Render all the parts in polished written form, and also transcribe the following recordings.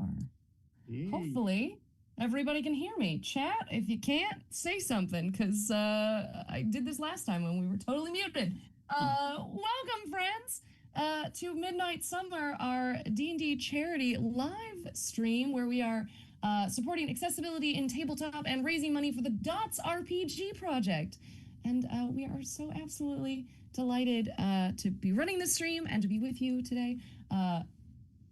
are. Hopefully, everybody can hear me. Chat, if you can't, say something, because I did this last time when we were totally muted. Welcome, friends, to Midnight Summer, our D&D charity live stream, where we are supporting accessibility in tabletop and raising money for the Dots RPG project. And we are so absolutely delighted to be running this stream and to be with you today.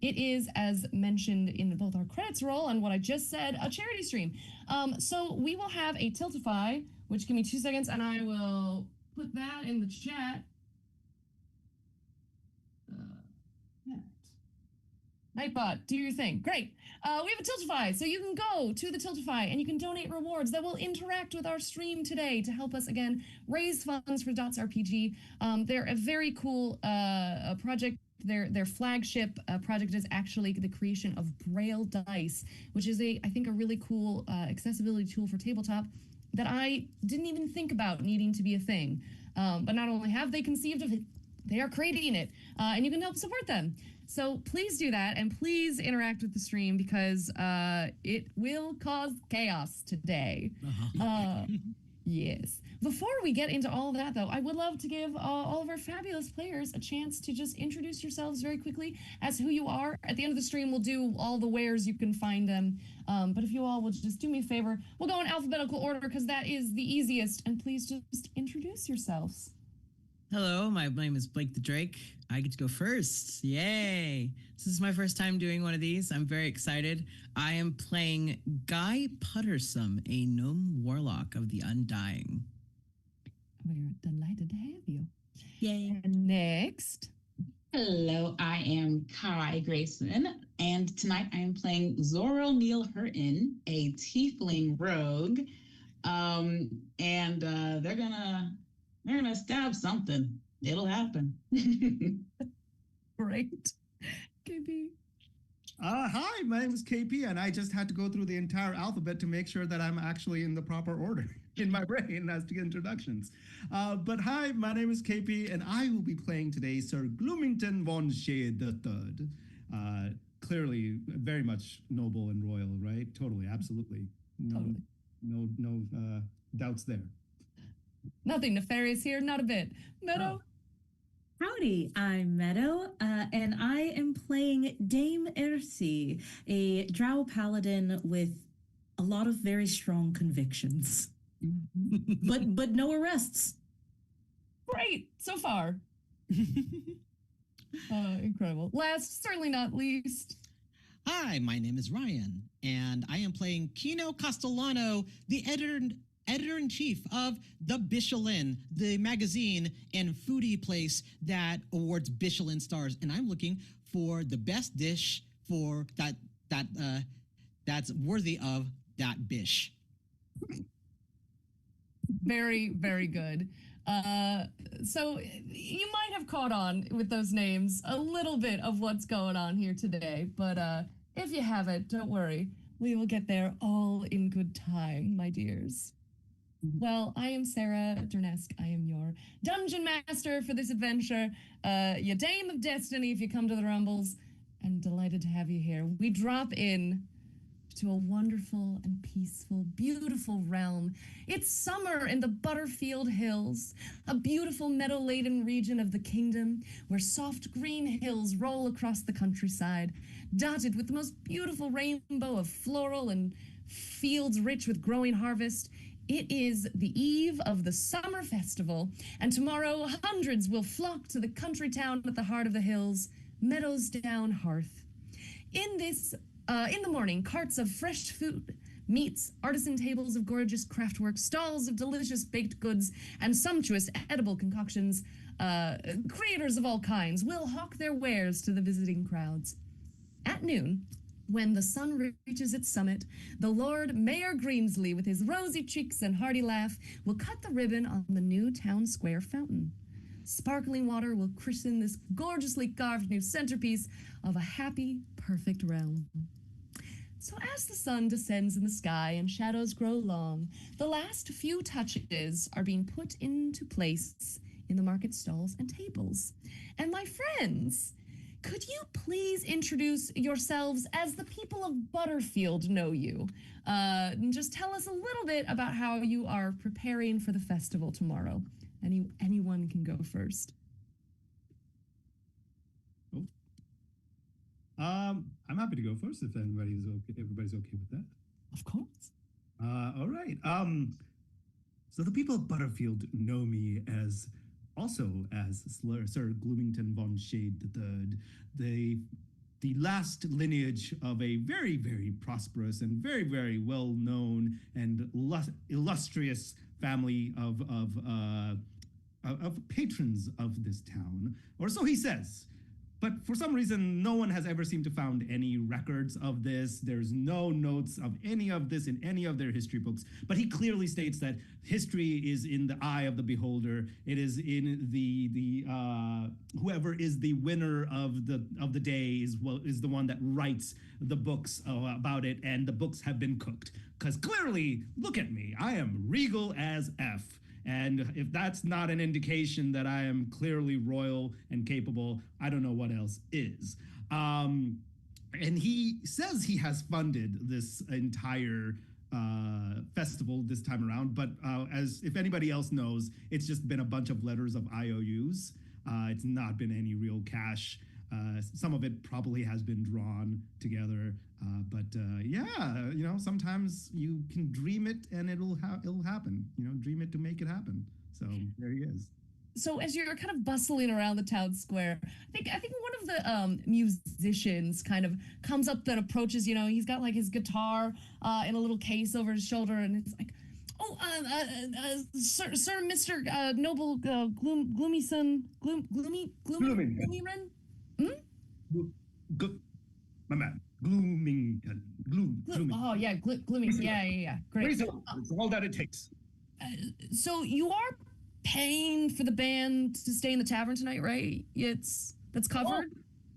It is, as mentioned in both our credits roll and what I just said, a charity stream. So we will have a Tiltify, which give me 2 seconds, and I will put that in the chat. Nightbot, do your thing. Great. We have a Tiltify, so you can go to the Tiltify and you can donate rewards that will interact with our stream today to help us, again, raise funds for Dots RPG. They're a very cool project. Their flagship project is actually the creation of Braille Dice, which is, I think, a really cool accessibility tool for tabletop that I didn't even think about needing to be a thing. But not only have they conceived of it, they are creating it, and you can help support them. So please do that, and please interact with the stream, because it will cause chaos today. Yes. Before we get into all of that, though, I would love to give all of our fabulous players a chance to just introduce yourselves very quickly as who you are. At the end of the stream, we'll do all the wheres you can find them. But if you all will just do me a favor, we'll go in alphabetical order, because that is the easiest. And please just introduce yourselves. Hello, my name is Blake the Drake. I get to go first. Yay! This is my first time doing one of these. I'm very excited. I am playing Guy Puttersome, a gnome warlock of the Undying. We're delighted to have you. Yay! And next. Hello, I am Kai Grayson, and tonight I am playing Zorro Neil Hurton, a tiefling rogue. They're gonna stab something. It'll happen. Great. KP. Hi, my name is KP, and I just had to go through the entire alphabet to make sure that I'm actually in the proper order in my brain as to get introductions. But hi, my name is KP, and I will be playing today Sir Gloomington von Shade III. Clearly, very much noble and royal, right? Totally, absolutely. No doubts there. Nothing nefarious here, not a bit. Meadow? Howdy, I'm Meadow, and I am playing Dame Ersi, a drow paladin with a lot of very strong convictions. but no arrests. Great, so far. Incredible. Last, certainly not least. Hi, my name is Ryan, and I am playing Kino Castellano, the editor-in-chief of The Michelin, the magazine and foodie place that awards Michelin stars, and I'm looking for the best dish for that's worthy of that bish. Very, very good. So you might have caught on with those names a little bit of what's going on here today, but if you haven't, don't worry. We will get there all in good time, my dears. Well, I am Sarah Durnesque. I am your dungeon master for this adventure, your Dame of Destiny if you come to the Rumbles, and delighted to have you here. We drop in to a wonderful and peaceful, beautiful realm. It's summer in the Butterfield Hills, a beautiful meadow-laden region of the kingdom where soft green hills roll across the countryside, dotted with the most beautiful rainbow of floral and fields rich with growing harvest. It is the eve of the summer festival, and tomorrow hundreds will flock to the country town at the heart of the hills, Meadows Down Hearth. In the morning, carts of fresh food, meats, artisan tables of gorgeous craftwork, stalls of delicious baked goods, and sumptuous edible concoctions, creators of all kinds will hawk their wares to the visiting crowds. At noon, when the sun reaches its summit, the Lord Mayor Greensley, with his rosy cheeks and hearty laugh, will cut the ribbon on the new town square fountain. Sparkling water will christen this gorgeously carved new centerpiece of a happy, perfect realm. So as the sun descends in the sky and shadows grow long, the last few touches are being put into place in the market stalls and tables. And my friends, could you please introduce yourselves as the people of Butterfield know you? And just tell us a little bit about how you are preparing for the festival tomorrow. Anyone can go first. Oh. I'm happy to go first if everybody's okay with that. Of course. All right. So the people of Butterfield know me as Sir Gloomington von Shade III, the last lineage of a very, very prosperous and very, very well-known and illustrious family of patrons of this town, or so he says. But for some reason, no one has ever seemed to found any records of this. There's no notes of any of this in any of their history books. But he clearly states that history is in the eye of the beholder. It is in the whoever is the winner of the day is the one that writes the books about it, and the books have been cooked. Because clearly, look at me, I am regal as F. And if that's not an indication that I am clearly royal and capable, I don't know what else is. And he says he has funded this entire festival this time around, but as if anybody else knows, it's just been a bunch of letters of IOUs. It's not been any real cash. Some of it probably has been drawn together, but yeah, sometimes you can dream it and it'll happen. Dream it to make it happen. So there he is. So as you're kind of bustling around the town square, I think one of the musicians kind of comes up and approaches. He's got like his guitar in a little case over his shoulder, and it's like, Sir, Mr. Noble Gloomy Son, Gloomy Ren? My man, Gloomington. Gloomington. Oh yeah, Gloomington. Yeah. Great. It's all that it takes. So you are paying for the band to stay in the tavern tonight, right? That's covered.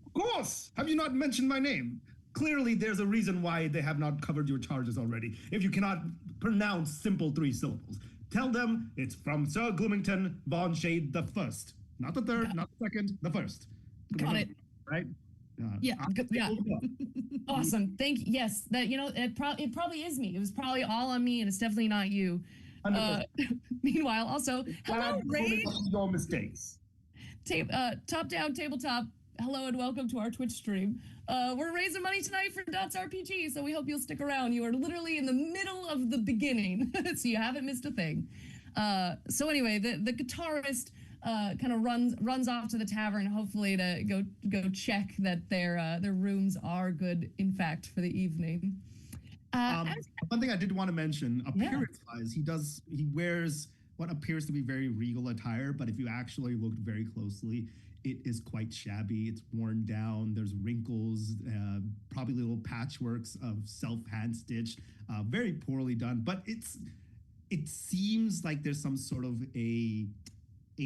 Of course. Have you not mentioned my name? Clearly, there's a reason why they have not covered your charges already. If you cannot pronounce simple 3 syllables, tell them it's from Sir Gloomington von Shade the First, not the third, not the second, the first. Got it. Right? Yeah. Awesome. Thank you. Yes, that it probably is me. It was probably all on me, and it's definitely not you. Meanwhile, also, hello, Ray. Your mistakes. Top down tabletop. Hello and welcome to our Twitch stream. We're raising money tonight for Dots RPG, so we hope you'll stick around. You are literally in the middle of the beginning, so you haven't missed a thing. So anyway, the guitarist kind of runs off to the tavern, hopefully to go check that their rooms are good, in fact, for the evening. One thing I did want to mention, appearance-wise, he wears what appears to be very regal attire, but if you actually looked very closely, it is quite shabby. It's worn down. There's wrinkles, probably little patchworks of self-hand stitched, very poorly done. But it seems like there's some sort of a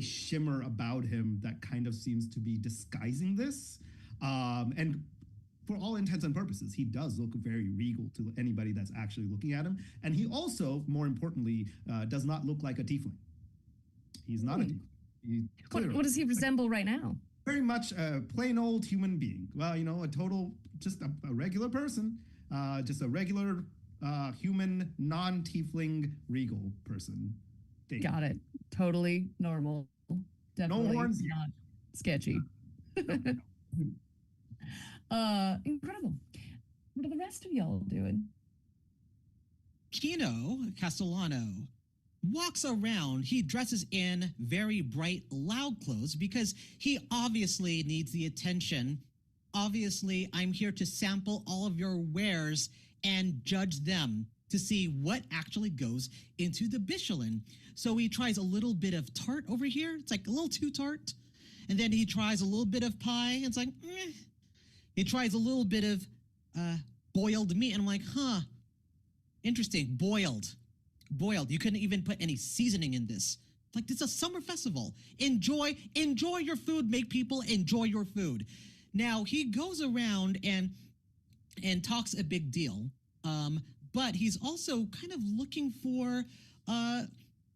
shimmer about him that kind of seems to be disguising this. And for all intents and purposes, he does look very regal to anybody that's actually looking at him. And he also, more importantly, does not look like a tiefling. He's not a tiefling. What does he resemble right now? Very much a plain old human being. Well, just a regular person, just a regular human, non-tiefling, regal person. Got it. Totally normal. Definitely no horns. Not sketchy. Incredible. What are the rest of y'all doing? Kino Castellano walks around. He dresses in very bright, loud clothes because he obviously needs the attention. Obviously, I'm here to sample all of your wares and judge them to see what actually goes into the Michelin. So he tries a little bit of tart over here. It's like a little too tart. And then he tries a little bit of pie. It's like, eh. He tries a little bit of boiled meat. And I'm like, interesting. Boiled. You couldn't even put any seasoning in this. Like, this is a summer festival. Enjoy your food. Make people enjoy your food. Now, he goes around and talks a big deal. But he's also kind of looking for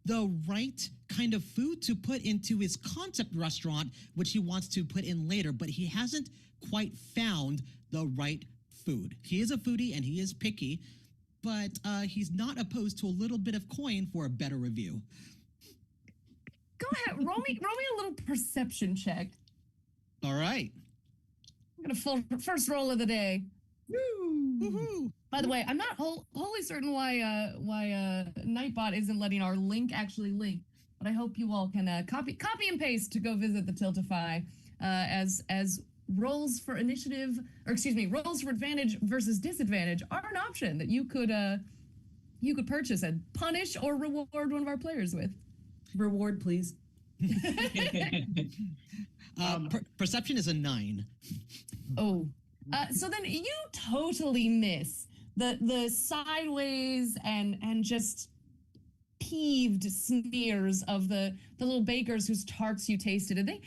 the right kind of food to put into his concept restaurant, which he wants to put in later, but he hasn't quite found the right food. He is a foodie and he is picky, but he's not opposed to a little bit of coin for a better review. Go ahead, roll me a little perception check. All right. I'm gonna first roll of the day. Woo! Woohoo! By the way, I'm not wholly certain why Nightbot isn't letting our link actually link, but I hope you all can copy and paste to go visit the Tiltify as rolls for initiative, or excuse me, rolls for advantage versus disadvantage are an option that you could purchase and punish or reward one of our players with. Reward, please. Perception is a 9. Oh, so then you totally miss the sideways and just peeved sneers of the little bakers whose tarts you tasted, and they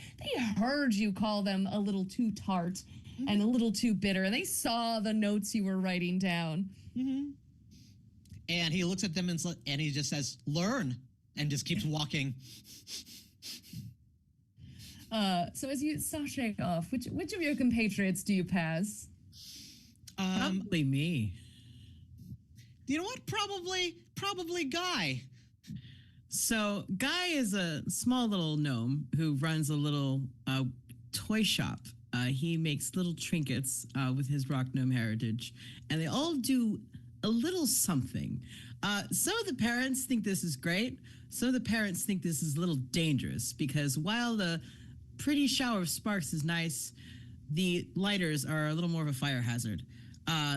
heard you call them a little too tart and a little too bitter, and they saw the notes you were writing down. Mm-hmm. And he looks at them and he just says, "Learn," and just keeps walking. So as you sashay off, which of your compatriots do you pass? Probably me. You know what? Probably Guy. So Guy is a small little gnome who runs a little toy shop. He makes little trinkets with his rock gnome heritage, and they all do a little something. Some of the parents think this is great. Some of the parents think this is a little dangerous because while the pretty shower of sparks is nice, the lighters are a little more of a fire hazard.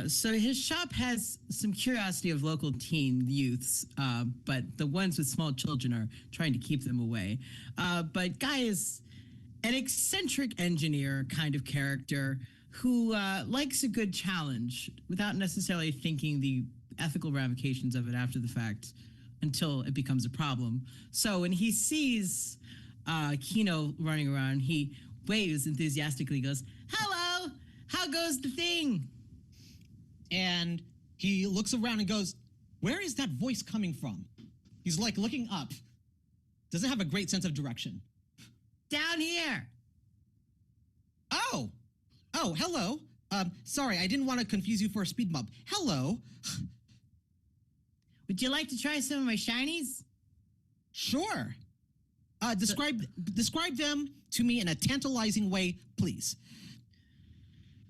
So his shop has some curiosity of local teen youths, but the ones with small children are trying to keep them away. But Guy is an eccentric engineer kind of character who likes a good challenge without necessarily thinking the ethical ramifications of it after the fact until it becomes a problem. So when he sees Kino running around, he waves enthusiastically, goes, "Hello, how goes the thing?" And he looks around and goes, "Where is that voice coming from?" He's like looking up. Doesn't have a great sense of direction. "Down here." Oh, hello. Sorry, I didn't want to confuse you for a speed bump. Hello. "Would you like to try some of my shinies?" Sure. Describe them to me in a tantalizing way, please.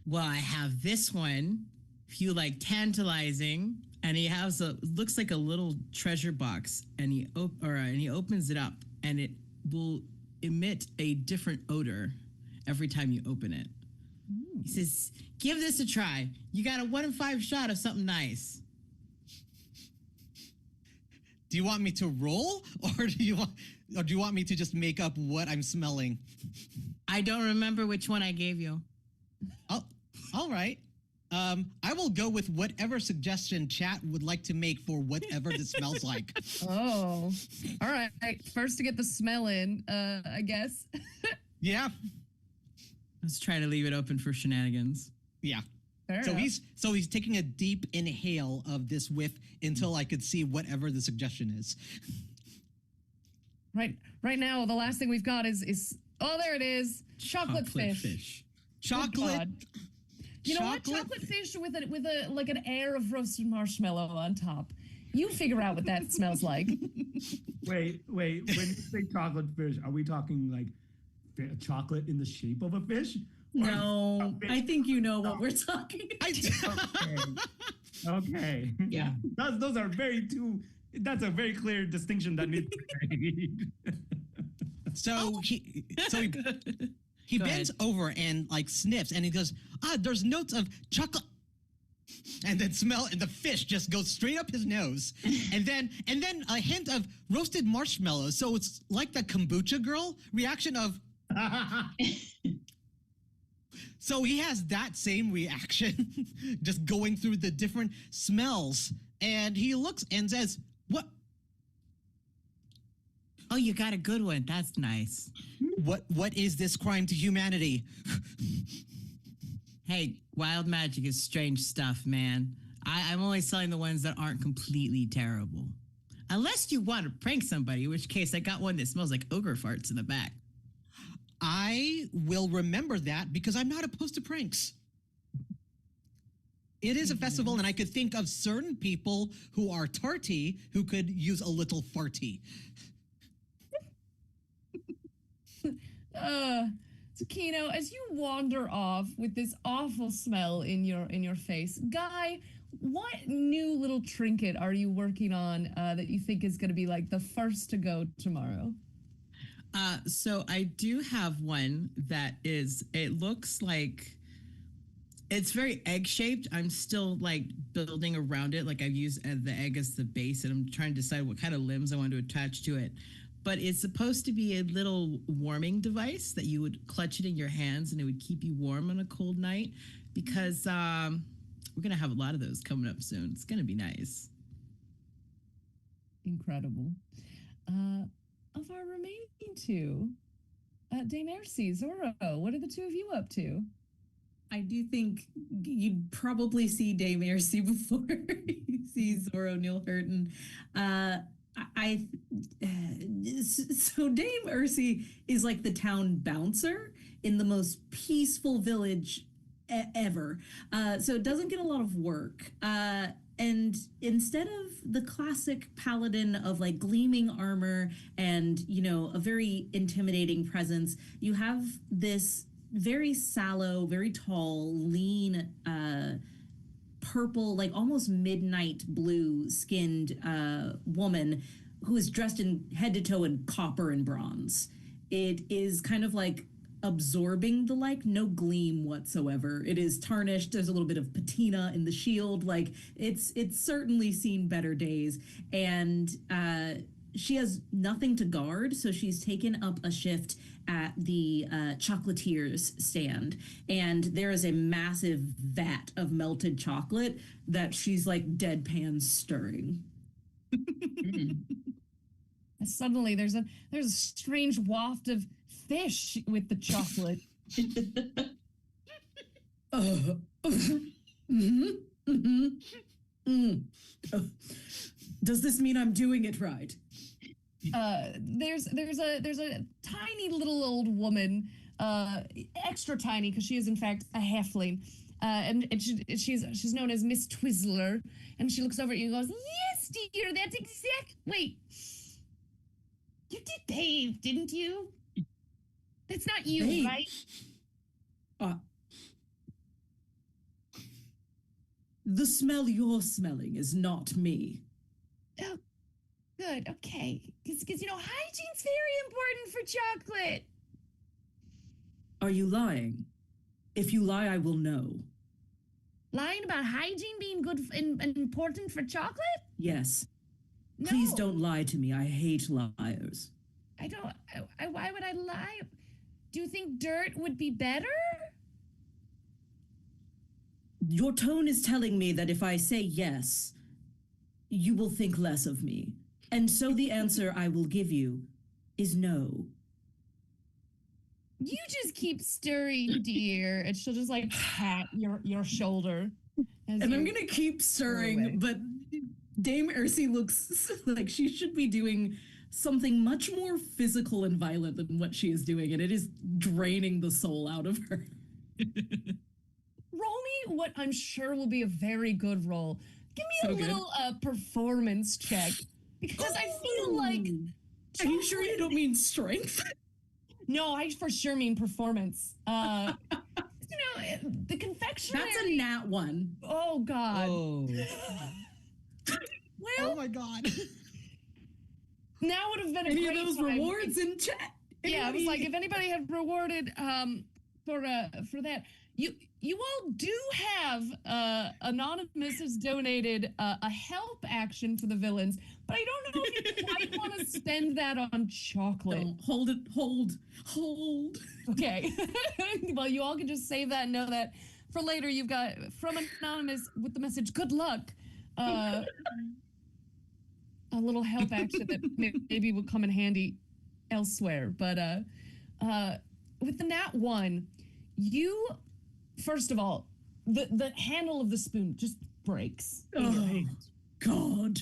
"Well, I have this one, if you like tantalizing," and he has looks like a little treasure box, and he opens it up, and it will emit a different odor every time you open it. Ooh. He says, "Give this a try. You got a 1 in 5 shot of something nice." Do you want me to roll, or do you want me to just make up what I'm smelling? I don't remember which one I gave you. Oh, all right. I will go with whatever suggestion chat would like to make for whatever this smells like. Oh, all right. First to get the smell in, I guess. Yeah. Let's try to leave it open for shenanigans. Yeah. Fair So enough. he's taking a deep inhale of this whiff until I could see whatever the suggestion is. Right now, the last thing we've got is oh, there it is, chocolate fish. Chocolate. God. You know what? Chocolate fish with a like an air of roasted marshmallow on top. You figure out what that smells like. Wait. When you say chocolate fish, are we talking like chocolate in the shape of a fish? No, I think you know what we're talking about. Okay. Yeah. Those are that's a very clear distinction that needs to be made. So he bends over and like sniffs and he goes, "There's notes of chocolate." And then the fish just goes straight up his nose. and then a hint of roasted marshmallow. So it's like the kombucha girl reaction of So he has that same reaction, just going through the different smells. And he looks and says, "What? Oh, you got a good one. That's nice." What is this crime to humanity?" Hey, wild magic is strange stuff, man. I'm only selling the ones that aren't completely terrible. Unless you want to prank somebody, in which case I got one that smells like ogre farts in the back. I will remember that because I'm not opposed to pranks. It is a festival, and I could think of certain people who are tarty who could use a little farty. So Kino, as you wander off with this awful smell in your face, Guy, what new little trinket are you working on that you think is going to be like the first to go tomorrow? So I do have one that it looks like it's very egg shaped. I'm still like building around it. Like I've used the egg as the base, and I'm trying to decide what kind of limbs I want to attach to it. But it's supposed to be a little warming device that you would clutch it in your hands and it would keep you warm on a cold night, because we're going to have a lot of those coming up soon. It's going to be nice. Incredible. Of our remaining two, Dame Ercy, Zorro, what are the two of you up to? I do think you'd probably see Dame Ercy before you see Zorro Neil Hurton. So Dame Ercy is like the town bouncer in the most peaceful village ever. So it doesn't get a lot of work. And instead of the classic paladin of like gleaming armor and, you know, a very intimidating presence, you have this very sallow, very tall, lean, purple, like almost midnight blue skinned woman who is dressed in head to toe in copper and bronze. It is kind of like absorbing the like, no gleam whatsoever. It is tarnished. There's a little bit of patina in the shield. Like it's certainly seen better days. And she has nothing to guard, so she's taken up a shift at the chocolatiers stand, and there is a massive vat of melted chocolate that she's like deadpan stirring. Suddenly there's a strange waft of fish with the chocolate. Does this mean I'm doing it right? There's a tiny little old woman, extra tiny because she is in fact a halfling, and she's known as Miss Twizzler, and she looks over at you and goes, "Yes, dear, that's exact. Wait, you did bathe, didn't you? That's not you, Bathe? right?" The smell you're smelling is not me. Oh, good. Okay, because you know hygiene's very important for chocolate. Are you lying? If you lie, I will know. Lying about hygiene being good and important for chocolate? Yes. No. Please don't lie to me. I hate liars. I don't. Why would I lie? Do you think dirt would be better? Your tone is telling me that if I say yes, you will think less of me. And so the answer I will give you is no. You just keep stirring, dear, and she'll just like pat your shoulder. And I'm going to keep stirring, but Dame Ercy looks like she should be doing something much more physical and violent than what she is doing, and it is draining the soul out of her. Roll me what I'm sure will be a very good roll. Give me a little performance check, because I feel like... Are you sure you don't mean strength? No, I for sure mean performance. You know, the confectionery... That's a nat one. Oh, God. Oh. Well, Oh my God. now would have been a Any great of those time. rewards in chat? Yeah, I was like, if anybody had rewarded for that, you all do have Anonymous has donated a help action for the villains, but I don't know if you quite want to spend that on chocolate. No, hold. Okay. Well, you all can just save that and know that for later. You've got from Anonymous with the message, "Good luck." A little help action that maybe will come in handy elsewhere. But with the nat 1, you first of all, the handle of the spoon just breaks in your hand. God.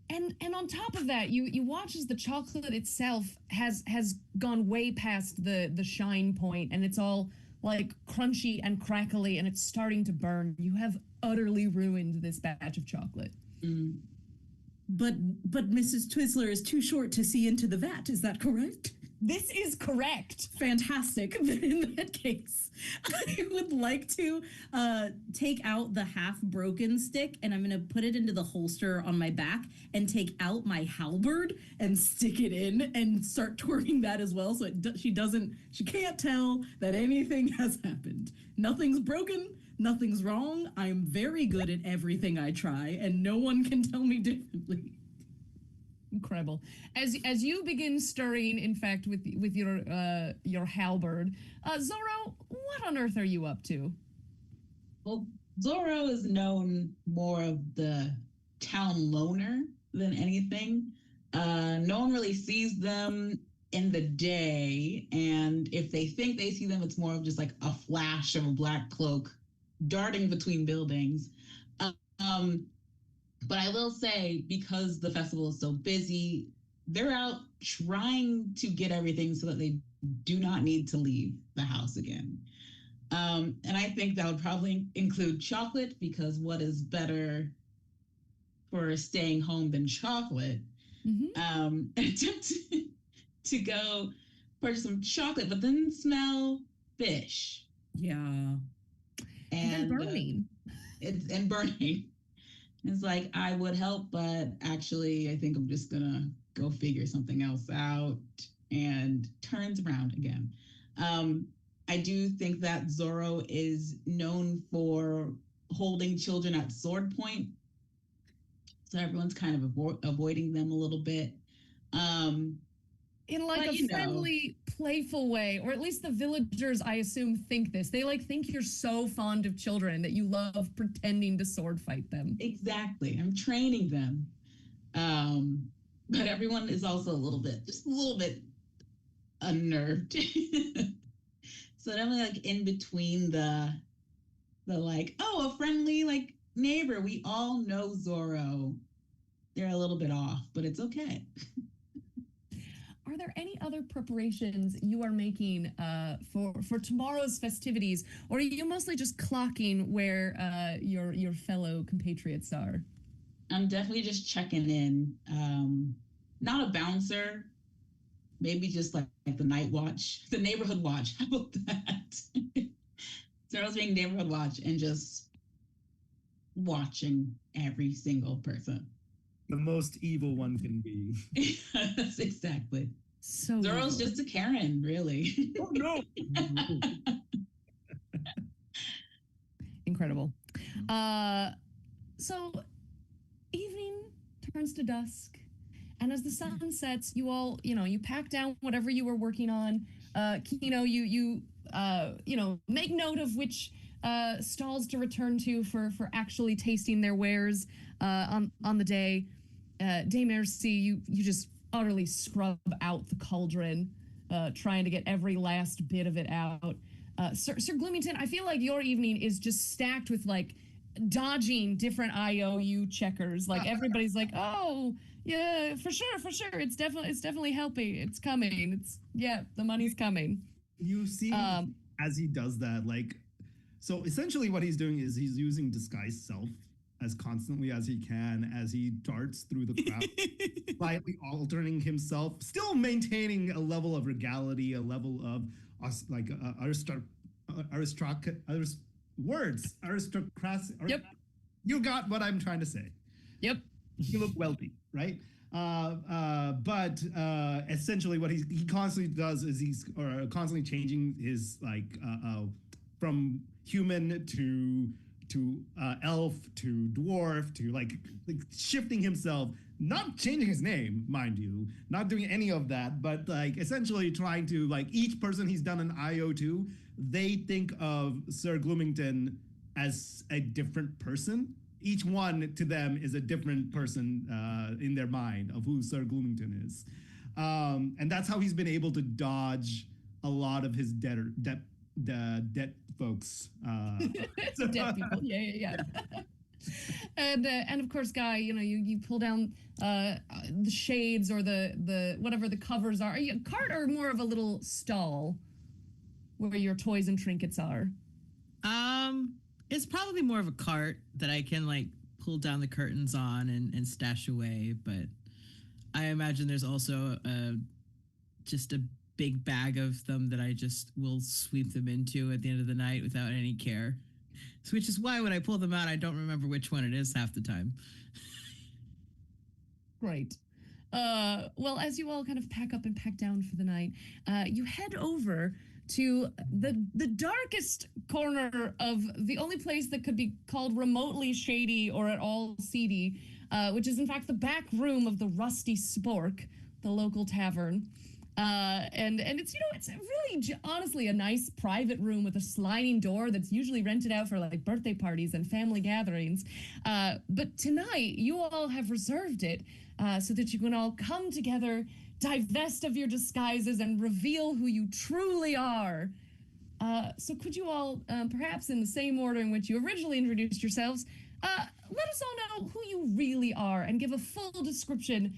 And on top of that, you watch as the chocolate itself has gone way past the shine point, and it's all like crunchy and crackly, and it's starting to burn. You have utterly ruined this batch of chocolate. Mm. But Mrs. Twizzler is too short to see into the vat. Is that correct? This is correct. Fantastic. Then in that case, I would like to take out the half broken stick, and I'm going to put it into the holster on my back and take out my halberd and stick it in and start twirling that as well. So she can't tell that anything has happened. Nothing's broken. Nothing's wrong. I'm very good at everything I try, and no one can tell me differently. Incredible. As you begin stirring, in fact, with your halberd, Zorro, what on earth are you up to? Well, Zorro is known more of the town loner than anything. No one really sees them in the day, and if they think they see them, it's more of just like a flash of a black cloak darting between buildings. But I will say, because the festival is so busy, they're out trying to get everything so that they do not need to leave the house again. And I think that would probably include chocolate, because what is better for staying home than chocolate? Mm-hmm. Attempt to go purchase some chocolate, but then smell fish. Yeah. And burning. And burning. It's like, I would help, but actually, I think I'm just gonna go figure something else out, and turns around again. I do think that Zorro is known for holding children at sword point, so everyone's kind of avoiding them a little bit. In like a friendly, playful way, or at least the villagers, I assume, think this. They think you're so fond of children that you love pretending to sword fight them. Exactly. I'm training them. But everyone is also just a little bit unnerved. So definitely like in between the like, oh, a friendly like neighbor. We all know Zorro. They're a little bit off, but it's okay. Are there any other preparations you are making for tomorrow's festivities, or are you mostly just clocking where your fellow compatriots are? I'm definitely just checking in. Not a bouncer, maybe just like the night watch, the neighborhood watch. How about that? Sarah's being neighborhood watch and just watching every single person. The most evil one can be. Yes, exactly. So Zorro's just a Karen, really. Oh no! Incredible. So evening turns to dusk, and as the sun sets, you all, you pack down whatever you were working on. Kino, you make note of which stalls to return to for actually tasting their wares on the day. Dame Mercy, you just utterly scrub out the cauldron, trying to get every last bit of it out. Sir Gloomington, I feel like your evening is just stacked with like dodging different IOU checkers. Like everybody's like, oh yeah, for sure, it's definitely helping. It's coming. The money's coming. You see, as he does that, like, so essentially what he's doing is he's using disguise self as constantly as he can as he darts through the crowd, slightly altering himself, still maintaining a level of regality, a level of aristocracy. Yep. You got what I'm trying to say. Yep. You look wealthy, right? But essentially what he constantly does is he's constantly changing his from human to elf to dwarf to like shifting himself, not changing his name, mind you, not doing any of that, but like essentially trying to like each person he's done an IO to, they think of Sir Gloomington as a different person. Each one to them is a different person in their mind of who Sir Gloomington is. And that's how he's been able to dodge a lot of his debt folks. Dead people. Yeah. And of course, Guy, you pull down the shades or the whatever the covers are. Are you a cart or more of a little stall where your toys and trinkets are? It's probably more of a cart that I can like pull down the curtains on and stash away, but I imagine there's also just a big bag of them that I just will sweep them into at the end of the night without any care. So, which is why when I pull them out, I don't remember which one it is half the time. Great. Well, as you all kind of pack up and pack down for the night, you head over to the darkest corner of the only place that could be called remotely shady or at all seedy, which is in fact the back room of the Rusty Spork, the local tavern. And it's it's really honestly a nice private room with a sliding door that's usually rented out for like birthday parties and family gatherings. But tonight you all have reserved it so that you can all come together, divest of your disguises, and reveal who you truly are. So could you all, perhaps in the same order in which you originally introduced yourselves, let us all know who you really are and give a full description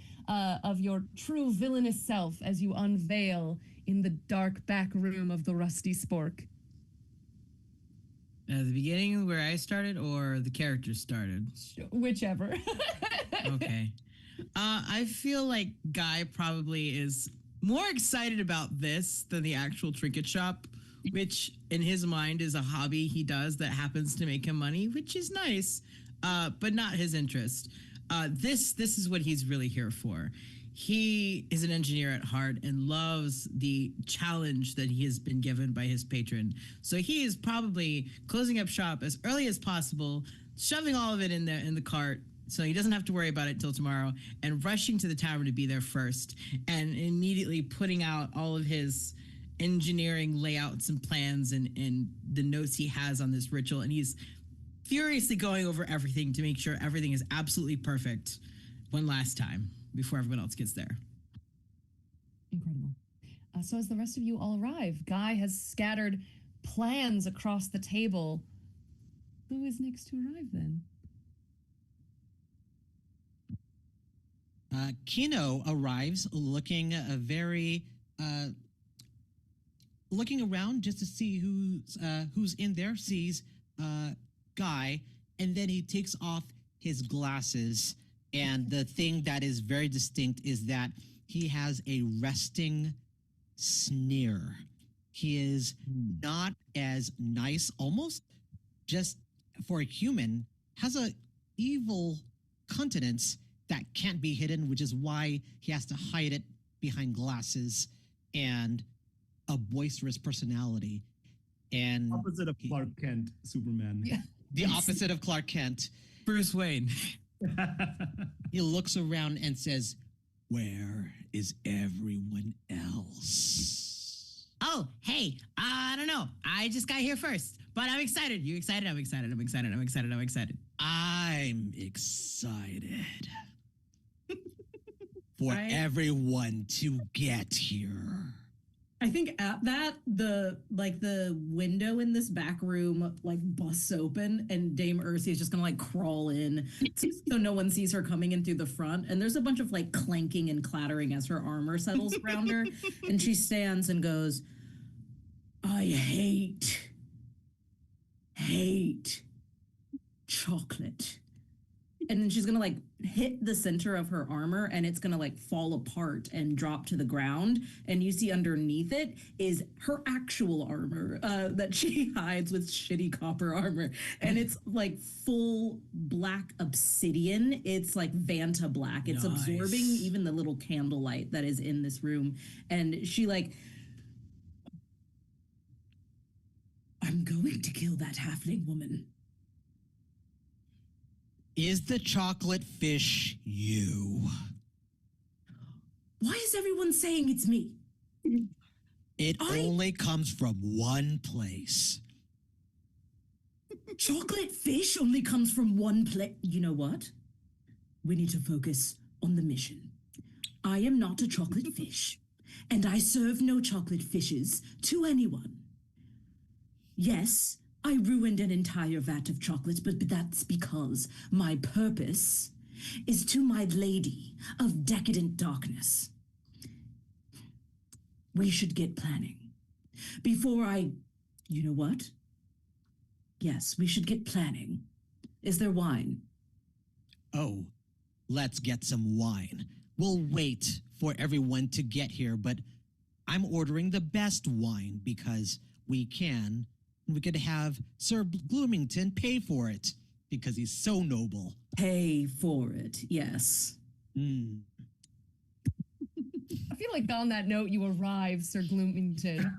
of your true villainous self as you unveil in the dark back room of the Rusty Spork. The beginning where I started or the character started? Whichever. Okay. I feel like Guy probably is more excited about this than the actual trinket shop, which in his mind is a hobby he does that happens to make him money, which is nice, but not his interest. This is what he's really here for. He is an engineer at heart and loves the challenge that he has been given by his patron. So he is probably closing up shop as early as possible, shoving all of it in the cart, so he doesn't have to worry about it till tomorrow, and rushing to the tavern to be there first, and immediately putting out all of his engineering layouts and plans and the notes he has on this ritual, and he's furiously going over everything to make sure everything is absolutely perfect one last time before everyone else gets there. Incredible. So as the rest of you all arrive, Guy has scattered plans across the table. Who is next to arrive then? Kino arrives looking looking around just to see who's in there, sees Guy, and then he takes off his glasses. And the thing that is very distinct is that he has a resting sneer. He is not as nice, almost just for a human, has a evil countenance that can't be hidden, which is why he has to hide it behind glasses and a boisterous personality. And Opposite of Clark Kent, Superman. Yeah. the opposite of Clark Kent. Bruce Wayne. He looks around and says, "Where is everyone else?" Oh, hey, I don't know. I just got here first, but I'm excited. You excited? I'm excited. I'm excited. I'm excited. I'm excited. I'm excited for everyone to get here. I think at that, the window in this back room busts open, and Dame Ursi is just gonna crawl in so no one sees her coming in through the front. And there's a bunch of clanking and clattering as her armor settles around her, and she stands and goes, "I hate chocolate." And then she's gonna hit the center of her armor, and it's gonna fall apart and drop to the ground. And you see underneath it is her actual armor that she hides with shitty copper armor, and it's full black obsidian. It's Vanta black. It's absorbing even the little candlelight that is in this room. And she "I'm going to kill that halfling woman." Is the chocolate fish you? Why is everyone saying it's me? It only comes from one place. Chocolate fish only comes from one place. You know what? We need to focus on the mission. I am not a chocolate fish, and I serve no chocolate fishes to anyone. Yes, I ruined an entire vat of chocolates, but that's because my purpose is to my lady of decadent darkness. We should get planning. Before I... You know what? Yes, we should get planning. Is there wine? Oh, let's get some wine. We'll wait for everyone to get here, but I'm ordering the best wine because we could have Sir Bloomington pay for it because he's so noble. Pay for it, yes. I feel like on that note, you arrive, Sir Gloomington.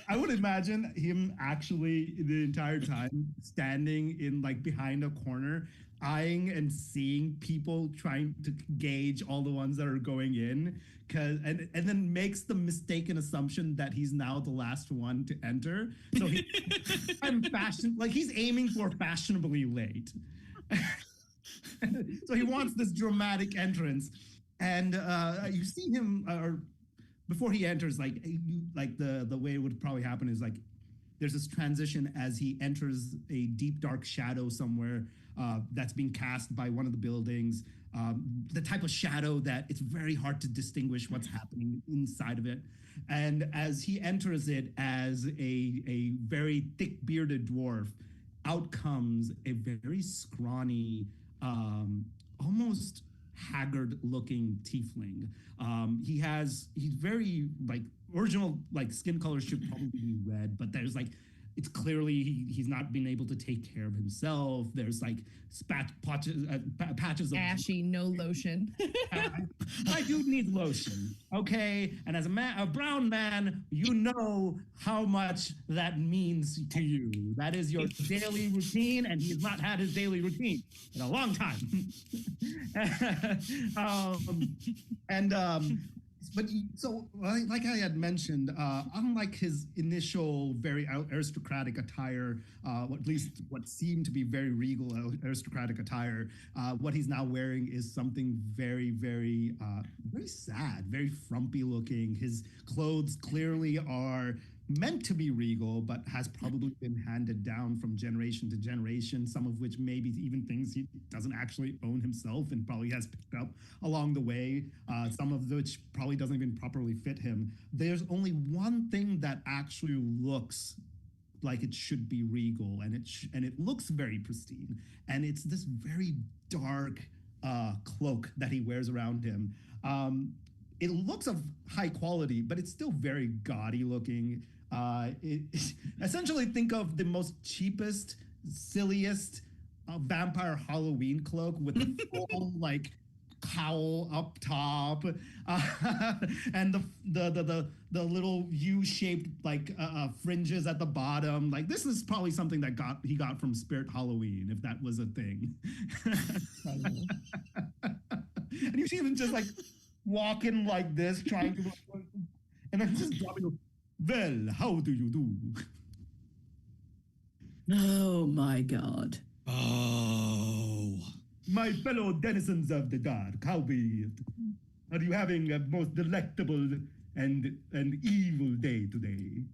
I would imagine him actually the entire time standing in like behind a corner, eyeing and seeing people trying to gauge all the ones that are going in, and then makes the mistaken assumption that he's now the last one to enter. So he's aiming for fashionably late. So he wants this dramatic entrance. And you see him, or before he enters, the way it would probably happen is like there's this transition as he enters a deep dark shadow somewhere that's being cast by one of the buildings. The type of shadow that it's very hard to distinguish what's happening inside of it. And as he enters it as a very thick bearded dwarf, out comes a very scrawny, almost haggard looking tiefling. He's very like original, like skin color should probably be red, but there's like it's clearly he's not been able to take care of himself. There's like patches of ashy, no lotion. My dude needs lotion, okay? And as a brown man, you know how much that means to you. That is your daily routine, and he has not had his daily routine in a long time. But so, like I had mentioned, unlike his initial very aristocratic attire, at least what seemed to be very regal aristocratic attire, what he's now wearing is something very, very, very sad, very frumpy looking. His clothes clearly are meant to be regal, but has probably been handed down from generation to generation, some of which maybe even things he doesn't actually own himself and probably has picked up along the way, some of which probably doesn't even properly fit him. There's only one thing that actually looks like it should be regal, and it looks very pristine, and it's this very dark cloak that he wears around him. It looks of high quality, but it's still very gaudy looking. Essentially think of the most cheapest, silliest vampire Halloween cloak with a full like cowl up top, and the little U-shaped like fringes at the bottom. Like this is probably something that he got from Spirit Halloween, if that was a thing. And you see him just like walking like this, trying to, and then just dropping. Well, how do you do? Oh my God. Oh. My fellow denizens of the dark, how be it? Are you having a most delectable and evil day today?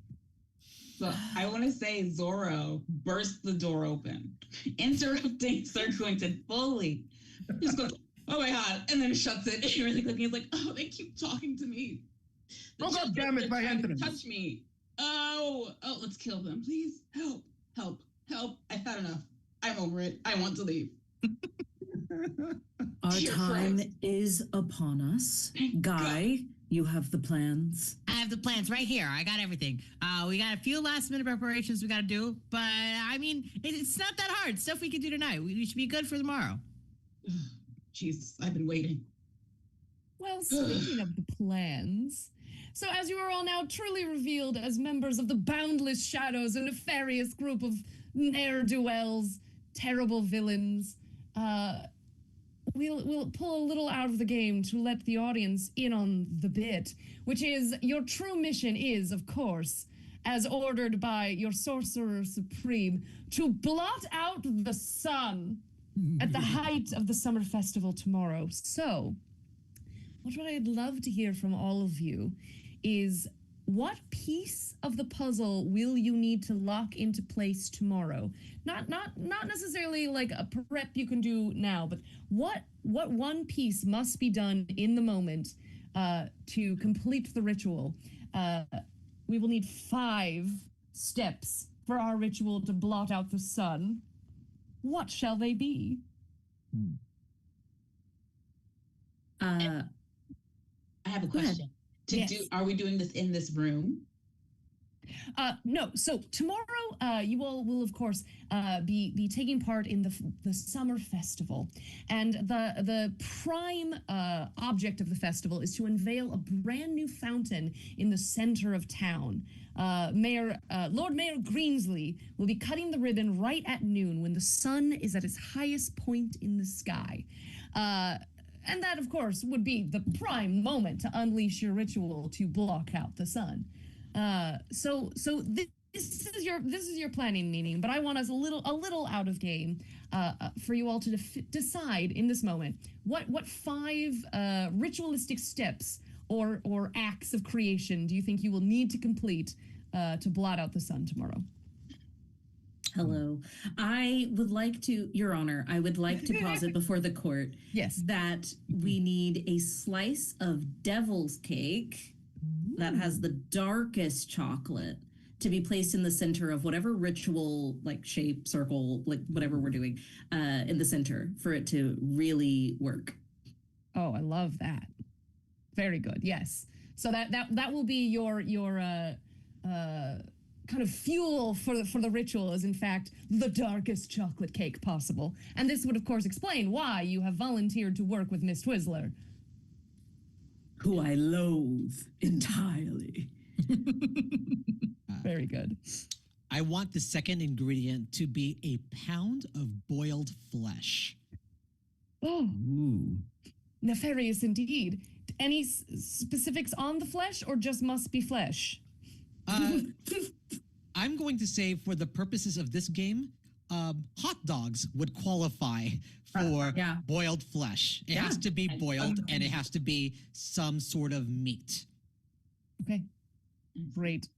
So I want to say Zorro burst the door open, interrupting Sir Quentin fully. Just goes, oh my God, and then shuts it. And really quickly, he's like, oh, they keep talking to me. Oh God damn it, my entrance. Touch me. Oh, let's kill them. Please, help. I've had enough. I'm over it. I want to leave. Our time is upon us. Guy, you have the plans. I have the plans right here. I got everything. We got a few last minute preparations we got to do, but I mean, it's not that hard. Stuff we can do tonight. We should be good for tomorrow. Jesus, I've been waiting. Well, speaking of the plans, so as you are all now truly revealed as members of the Boundless Shadows, a nefarious group of ne'er-do-wells, terrible villains, we'll pull a little out of the game to let the audience in on the bit, which is your true mission is, of course, as ordered by your Sorcerer Supreme, to blot out the sun at the height of the summer festival tomorrow. So, what I'd love to hear from all of you is what piece of the puzzle will you need to lock into place tomorrow? Not necessarily like a prep you can do now, but what one piece must be done in the moment to complete the ritual? We will need 5 steps for our ritual to blot out the sun. What shall they be? I have a Go ahead. question. Yes. Are we doing this in this room? No. So tomorrow, you all will, of course, be taking part in the summer festival, and the prime object of the festival is to unveil a brand new fountain in the center of town. Lord Mayor Greensley will be cutting the ribbon right at noon when the sun is at its highest point in the sky. And that, of course, would be the prime moment to unleash your ritual to block out the sun. So this is your planning meeting, but I want us a little out of game for you all to decide in this moment what 5 ritualistic steps or acts of creation do you think you will need to complete to blot out the sun tomorrow? Hello. I would like to, Your Honor, I would like to posit before the court Yes. that we need a slice of devil's cake that has the darkest chocolate to be placed in the center of whatever ritual, like shape, circle, like whatever we're doing, in the center for it to really work. Oh, I love that. Very good. Yes. So that will be your kind of fuel for the ritual is in fact the darkest chocolate cake possible. And this would of course explain why you have volunteered to work with Miss Twizzler. Who I loathe entirely. Very good. I want the second ingredient to be a pound of boiled flesh. Oh, Ooh. nefarious indeed. Any specifics on the flesh or just must be flesh? I'm going to say, for the purposes of this game, hot dogs would qualify for yeah. boiled flesh. It Yeah. has to be boiled, and it has to be some sort of meat. Okay. Great.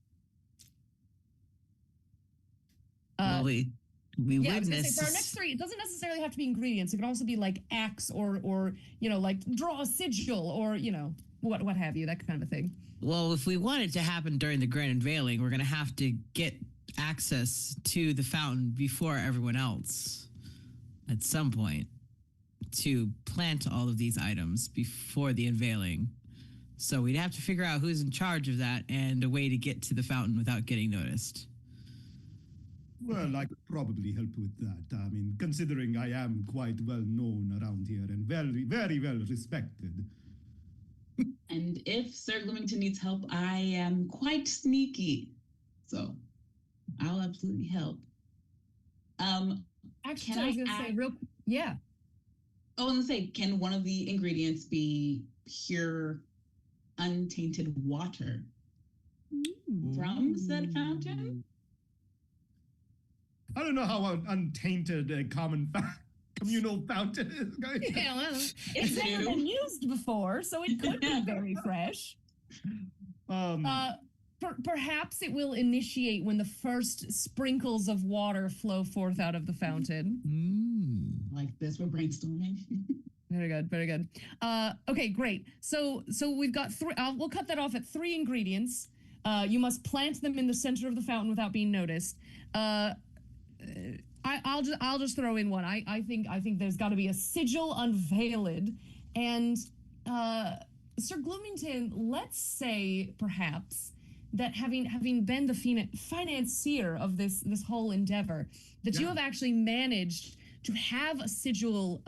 Well, we Yeah, I was gonna say, witnessed. for our next 3, it doesn't necessarily have to be ingredients. It could also be like acts or like draw a sigil or what have you, that kind of a thing. Well, if we want it to happen during the grand unveiling, we're going to have to get access to the fountain before everyone else at some point to plant all of these items before the unveiling. So we'd have to figure out who's in charge of that and a way to get to the fountain without getting noticed. Well, I could probably help with that. I mean, considering I am quite well known around here and very, very well respected. And if Sir Gloomington needs help, I am quite sneaky. So I'll absolutely help. Actually, Can I was I gonna say add- yeah. Oh, and say, can one of the ingredients be pure, untainted water from said fountain? I don't know how untainted a communal fountain is, guys. Yeah, well, it's It's never new. been used before, so it could be very fresh. Perhaps it will initiate when the first sprinkles of water flow forth out of the fountain. Like this, we're brainstorming. Very good, very good. Okay, great. So we've got 3. We'll cut that off at 3 ingredients. You must plant them in the center of the fountain without being noticed. I'll just throw in one. I think there's got to be a sigil unveiled, and Sir Gloomington, let's say perhaps that having been the financier of this whole endeavor, that you have actually managed to have a sigil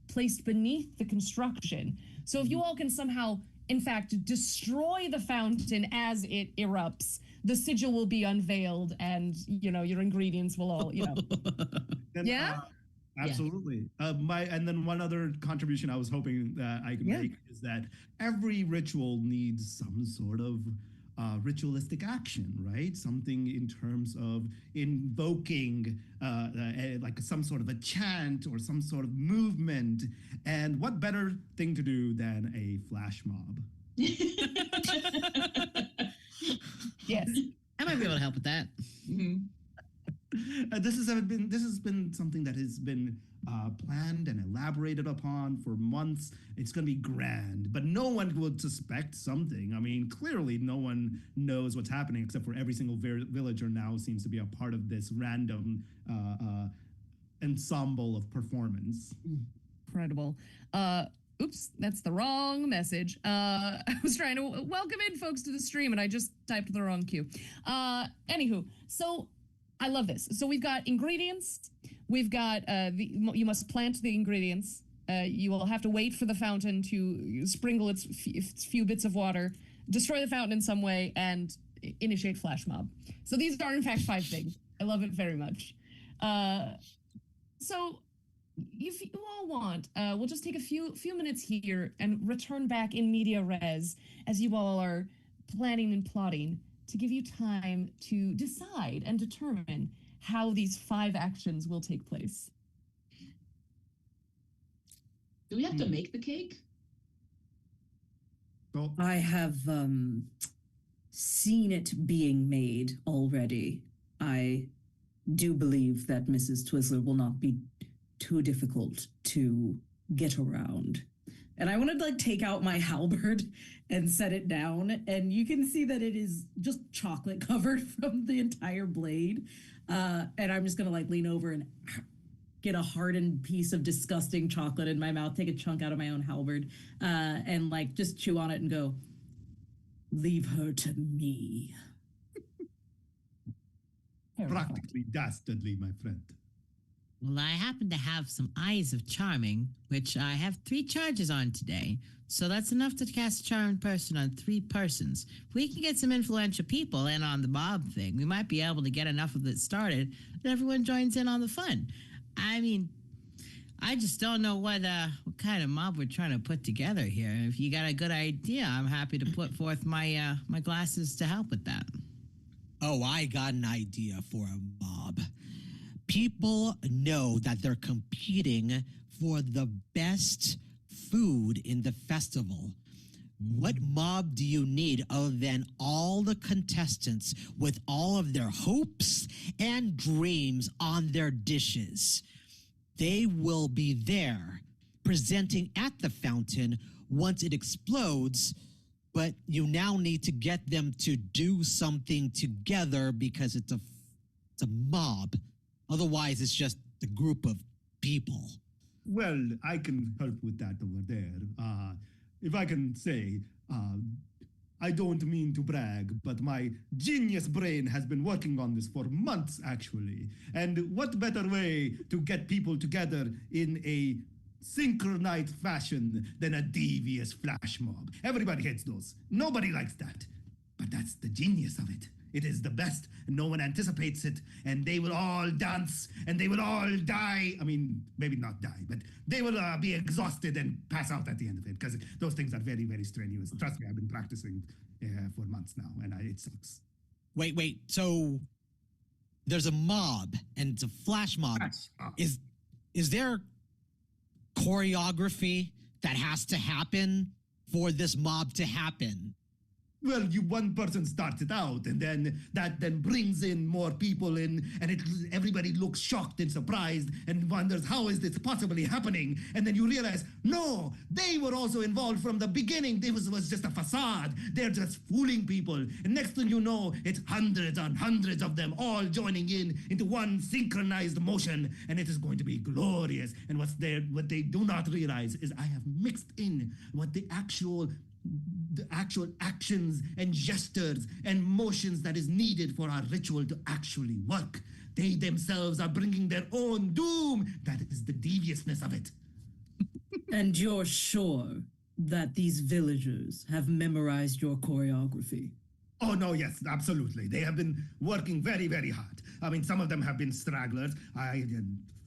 placed beneath the construction. So if you all can somehow, in fact, destroy the fountain as it erupts, the sigil will be unveiled, and your ingredients will all Then, Yeah? Absolutely. And then one other contribution I was hoping that I could make is that every ritual needs some sort of ritualistic action, right? Something in terms of invoking like some sort of a chant or some sort of movement. And what better thing to do than a flash mob? Yes. I might be able to help with that. Mhm. This has been something that has been planned and elaborated upon for months. It's going to be grand, but no one would suspect something. I mean, clearly, no one knows what's happening except for every single villager now seems to be a part of this random ensemble of performance. Incredible. Oops, that's the wrong message. I was trying to welcome in folks to the stream and I just typed the wrong cue. Anywho, so I love this. So we've got ingredients. We've got you must plant the ingredients. You will have to wait for the fountain to sprinkle its few bits of water, destroy the fountain in some way, and initiate flash mob. So these are in fact 5 things. I love it very much. So if you all want, we'll just take a few minutes here and return back in media res as you all are planning and plotting to give you time to decide and determine how these 5 actions will take place. Do we have to make the cake? So, I have seen it being made already. I do believe that Mrs. Twizzler will not be too difficult to get around. And I want to take out my halberd and set it down, and you can see that it is just chocolate covered from the entire blade. And I'm just gonna lean over and get a hardened piece of disgusting chocolate in my mouth, take a chunk out of my own halberd, and just chew on it and go, "Leave her to me." practically dastardly, my friend. Well, I happen to have some Eyes of Charming, which I have 3 charges on today. So that's enough to cast a charming person on 3 persons. If we can get some influential people in on the mob thing, we might be able to get enough of it started that everyone joins in on the fun. I mean, I just don't know what kind of mob we're trying to put together here. If you got a good idea, I'm happy to put forth my my glasses to help with that. Oh, I got an idea for a mob. People know that they're competing for the best food in the festival. What mob do you need other than all the contestants with all of their hopes and dreams on their dishes? They will be there presenting at the fountain once it explodes, but you now need to get them to do something together because it's a mob. Otherwise, it's just a group of people. Well, I can help with that over there. If I can say, I don't mean to brag, but my genius brain has been working on this for months, actually. And what better way to get people together in a synchronized fashion than a devious flash mob? Everybody hates those. Nobody likes that. But that's the genius of it. It is the best, and no one anticipates it, and they will all dance, and they will all die. I mean, maybe not die, but they will be exhausted and pass out at the end of it, because those things are very, very strenuous. Trust me, I've been practicing for months now, and it sucks. Wait. So there's a mob, and it's a flash mob. Is there choreography that has to happen for this mob to happen? Well, one person starts it out, and then that brings in more people in, and everybody looks shocked and surprised and wonders, how is this possibly happening? And then you realize, no, they were also involved from the beginning. This was just a facade. They're just fooling people. And next thing you know, it's hundreds and hundreds of them all joining into one synchronized motion, and it is going to be glorious. And what they do not realize is I have mixed in what the actual actions and gestures and motions that is needed for our ritual to actually work. They themselves are bringing their own doom. That is the deviousness of it. And you're sure that these villagers have memorized your choreography? Oh, no, yes, absolutely. They have been working very, very hard. I mean, some of them have been stragglers.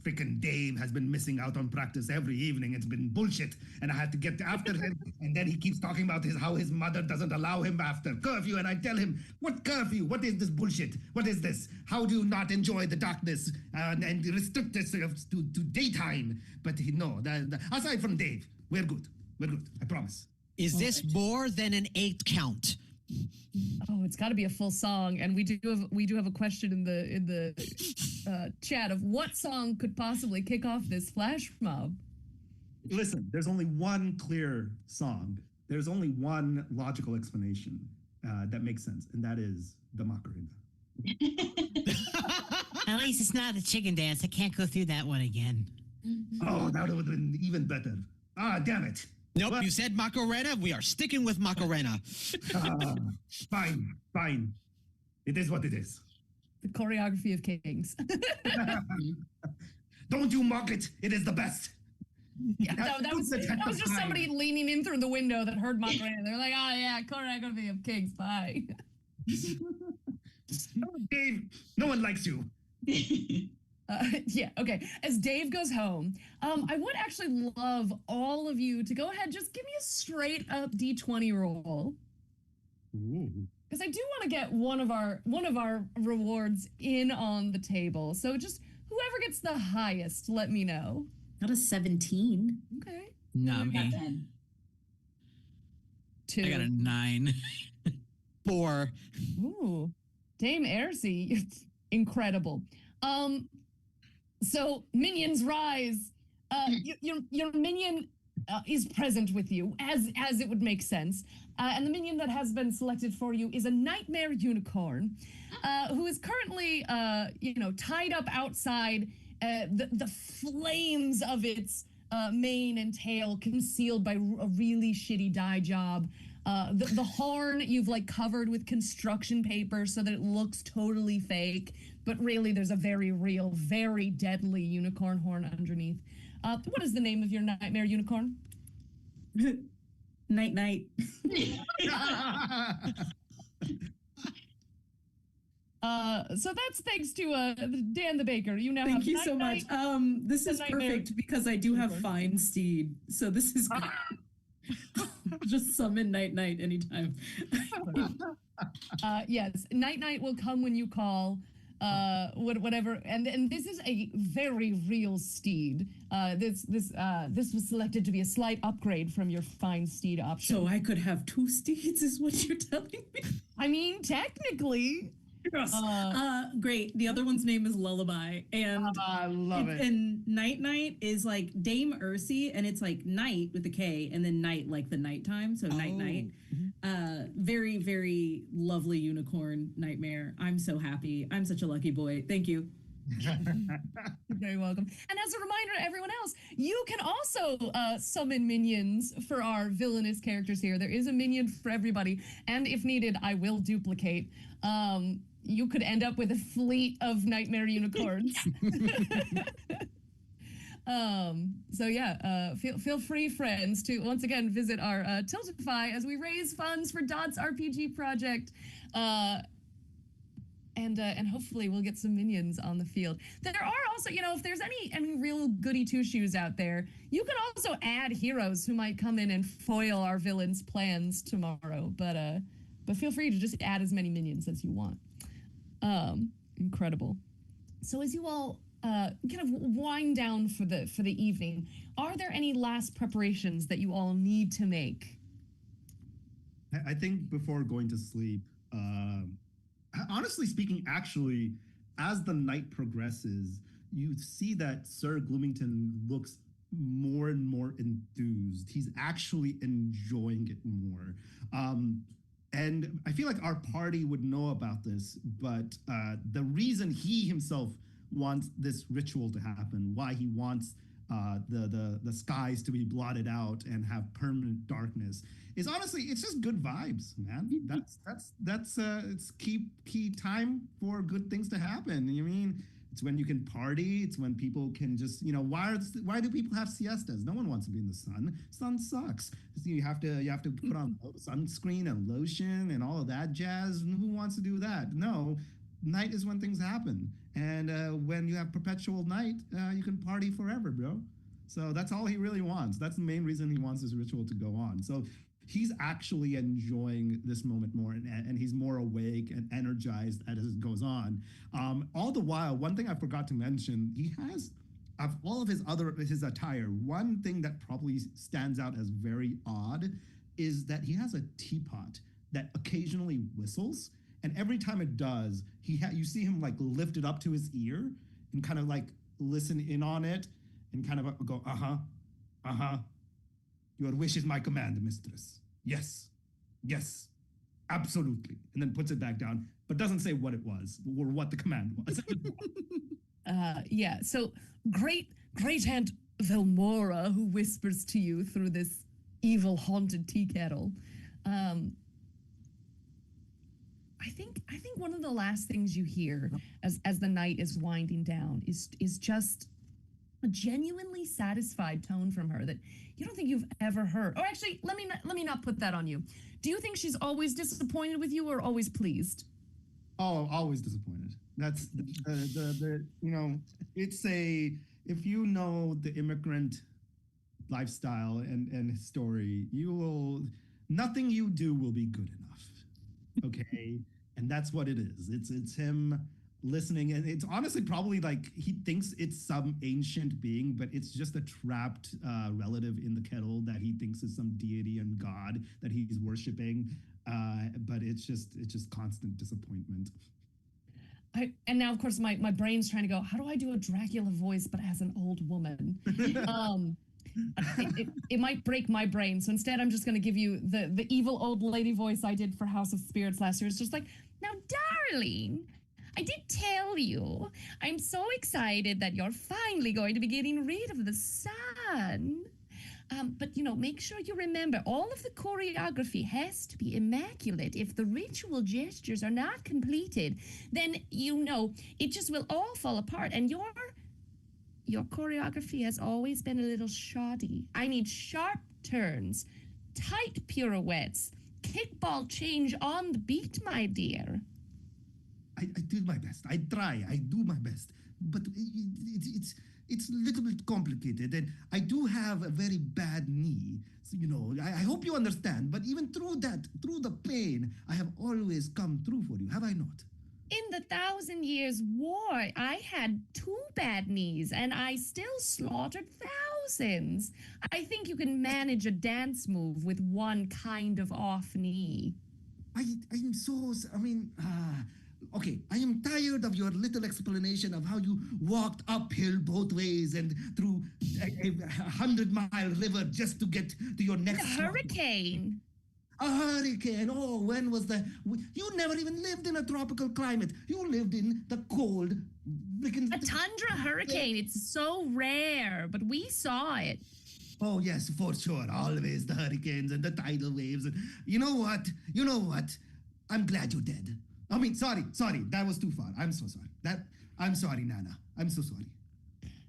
Frickin' Dave has been missing out on practice every evening. It's been bullshit. And I had to get after him. And then he keeps talking about how his mother doesn't allow him after curfew. And I tell him, what curfew? What is this bullshit? What is this? How do you not enjoy the darkness and restrict yourself to daytime? But aside from Dave, we're good. We're good. I promise. Is this more than an 8 count? Oh, it's got to be a full song, and we do have a question in the chat of what song could possibly kick off this flash mob. Listen, there's only one clear song. There's only one logical explanation that makes sense, and that is the Macarena. At least it's not the chicken dance. I can't go through that one again. Oh, that would have been even better. Ah, damn it. Nope, What? you said Macarena. We are sticking with Macarena. Fine, fine. It is what it is. The choreography of kings. Don't you mock it. It is the best. Yeah, no, that was just somebody leaning in through the window that heard Macarena. They're like, oh yeah, choreography of kings. Bye. Oh, Dave, no one likes you. Yeah, okay. As Dave goes home, I would actually love all of you to go ahead, just give me a straight up D20 roll. Because I do want to get one of our rewards in on the table. So just whoever gets the highest, let me know. Got a 17. Okay. Not Got me. 10. 2. I got a 9. 4. Ooh. Dame Aircy, incredible. So minions rise. Your minion is present with you, as it would make sense. And the minion that has been selected for you is a nightmare unicorn, who is currently, tied up outside. The flames of its mane and tail concealed by a really shitty dye job. The horn you've covered with construction paper so that it looks totally fake, but really there's a very real, very deadly unicorn horn underneath. What is the name of your nightmare unicorn? Night night. So that's thanks to Dan the Baker. You now Thank have you so much. This is nightmare perfect because I do have unicorn. fine steed. So this is great. Just summon night night anytime. Yes, night night will come when you call. Whatever, and this is a very real steed. This was selected to be a slight upgrade from your fine steed option. So I could have 2 steeds, is what you're telling me? I mean, technically. Yes. Great. The other one's name is Lullaby, and I love it. And Night Night is like Dame Ursi, and it's like night with a K, and then night like the nighttime, so night night. Very very lovely unicorn nightmare. I'm so happy. I'm such a lucky boy. Thank you. You're very welcome. And as a reminder to everyone else, you can also summon minions for our villainous characters here. There is a minion for everybody, and if needed, I will duplicate. You could end up with a fleet of nightmare unicorns. So yeah, feel free, friends, to once again visit our Tiltify as we raise funds for Dot's RPG project. And hopefully we'll get some minions on the field. There are also, if there's any real goody two shoes out there, you can also add heroes who might come in and foil our villains' plans tomorrow. But feel free to just add as many minions as you want. Incredible. So as you all kind of wind down for the evening, are there any last preparations that you all need to make? I think before going to sleep, honestly speaking, actually, as the night progresses, you see that Sir Gloomington looks more and more enthused. He's actually enjoying it more. And I feel like our party would know about this, but the reason he himself wants this ritual to happen, why he wants the skies to be blotted out and have permanent darkness, is honestly, it's just good vibes, man. That's it's key time for good things to happen. I mean, it's when you can party. It's when people can just, why do people have siestas? No one wants to be in the sun. Sun sucks. You have to put on sunscreen and lotion and all of that jazz. Who wants to do that? No, night is when things happen. And when you have perpetual night, you can party forever, bro. So that's all he really wants. That's the main reason he wants this ritual to go on. So he's actually enjoying this moment more, and he's more awake and energized as it goes on. All the while, one thing I forgot to mention, he has, of all of his attire, one thing that probably stands out as very odd is that he has a teapot that occasionally whistles, and every time it does, you see him like lift it up to his ear and kind of like listen in on it and kind of go, uh-huh. Your wish is my command, mistress. Yes, yes, absolutely. And then puts it back down, but doesn't say what it was or what the command was. Yeah, so great Aunt Velmora, who whispers to you through this evil haunted tea kettle. I think one of the last things you hear as the night is winding down is just a genuinely satisfied tone from her that you don't think you've ever heard. Or actually, let me not put that on you. Do you think she's always disappointed with you or always pleased? Oh, always disappointed. That's the it's if you know the immigrant lifestyle and story, nothing you do will be good enough. Okay? And that's what it is. It's him listening, and it's honestly probably like he thinks it's some ancient being, but it's just a trapped relative in the kettle that he thinks is some deity and god that he's worshiping. But it's just constant disappointment. And now, of course, my brain's trying to go, how do I do a Dracula voice but as an old woman? It might break my brain. So instead, I'm just going to give you the evil old lady voice I did for House of Spirits last year. It's just like, now, darling, I did tell you, I'm so excited that you're finally going to be getting rid of the sun. But, make sure you remember, all of the choreography has to be immaculate. If the ritual gestures are not completed, then, it just will all fall apart. And your choreography has always been a little shoddy. I need sharp turns, tight pirouettes, kickball change on the beat, my dear. I did my best. I try. I do my best. But it's a little bit complicated, and I do have a very bad knee. So, I hope you understand. But even through the pain, I have always come through for you. Have I not? In the 1,000 Years' War, I had 2 bad knees, and I still slaughtered thousands. I think you can manage a dance move with one kind of off knee. Okay, I am tired of your little explanation of how you walked uphill both ways and through a 100-mile river just to get to your next A hurricane. A hurricane. Oh, when was that? You never even lived in a tropical climate. You lived in the cold. A tundra hurricane. It's so rare, but we saw it. Oh, yes, for sure. Always the hurricanes and the tidal waves. You know what? I'm glad you're dead. Sorry. That was too far. I'm so sorry. I'm sorry, Nana. I'm so sorry.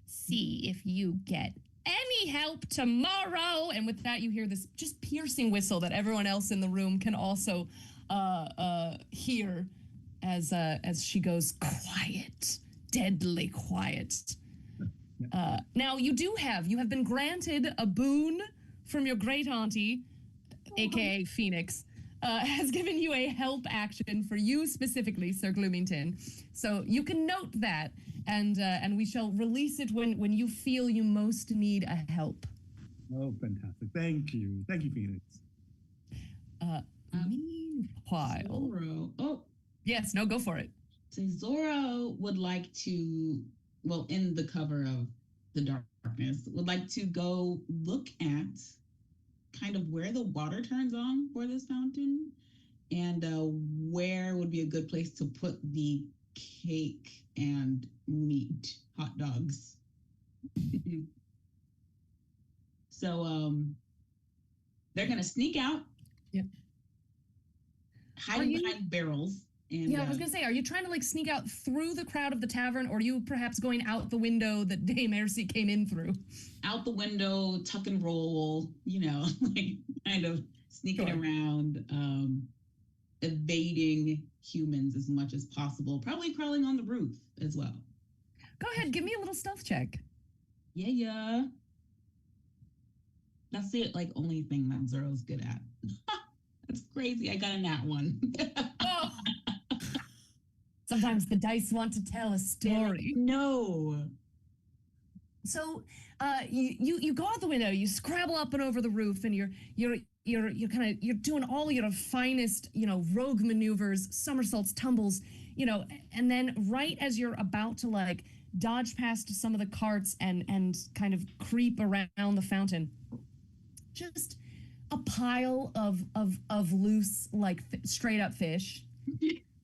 See if you get any help tomorrow. And with that, you hear this just piercing whistle that everyone else in the room can also hear as she goes quiet, deadly quiet. Now, you have been granted a boon from your great auntie, aka Phoenix. Has given you a help action for you specifically, Sir Gloomington. So you can note that, and we shall release it when you feel you most need a help. Oh, fantastic. Thank you, Phoenix. Meanwhile... Zorro. Oh. Yes, no, go for it. So Zorro would like to, in the cover of the darkness, would like to go look at kind of where the water turns on for this fountain and where would be a good place to put the cake and meat, hot dogs. So they're going to sneak out, hiding behind barrels. And, I was going to say, are you trying to sneak out through the crowd of the tavern, or are you perhaps going out the window that Dame Ercy came in through? Out the window, tuck and roll, kind of sneaking around, evading humans as much as possible, probably crawling on the roof as well. Go ahead, give me a little stealth check. Yeah. That's the only thing that Zorro's good at. That's crazy. I got a nat 1. Oh. Sometimes the dice want to tell a story. No. So you go out the window, you scrabble up and over the roof, and you're doing all your finest, rogue maneuvers, somersaults, tumbles, and then right as you're about to like dodge past some of the carts and kind of creep around the fountain, just a pile of loose like straight up fish.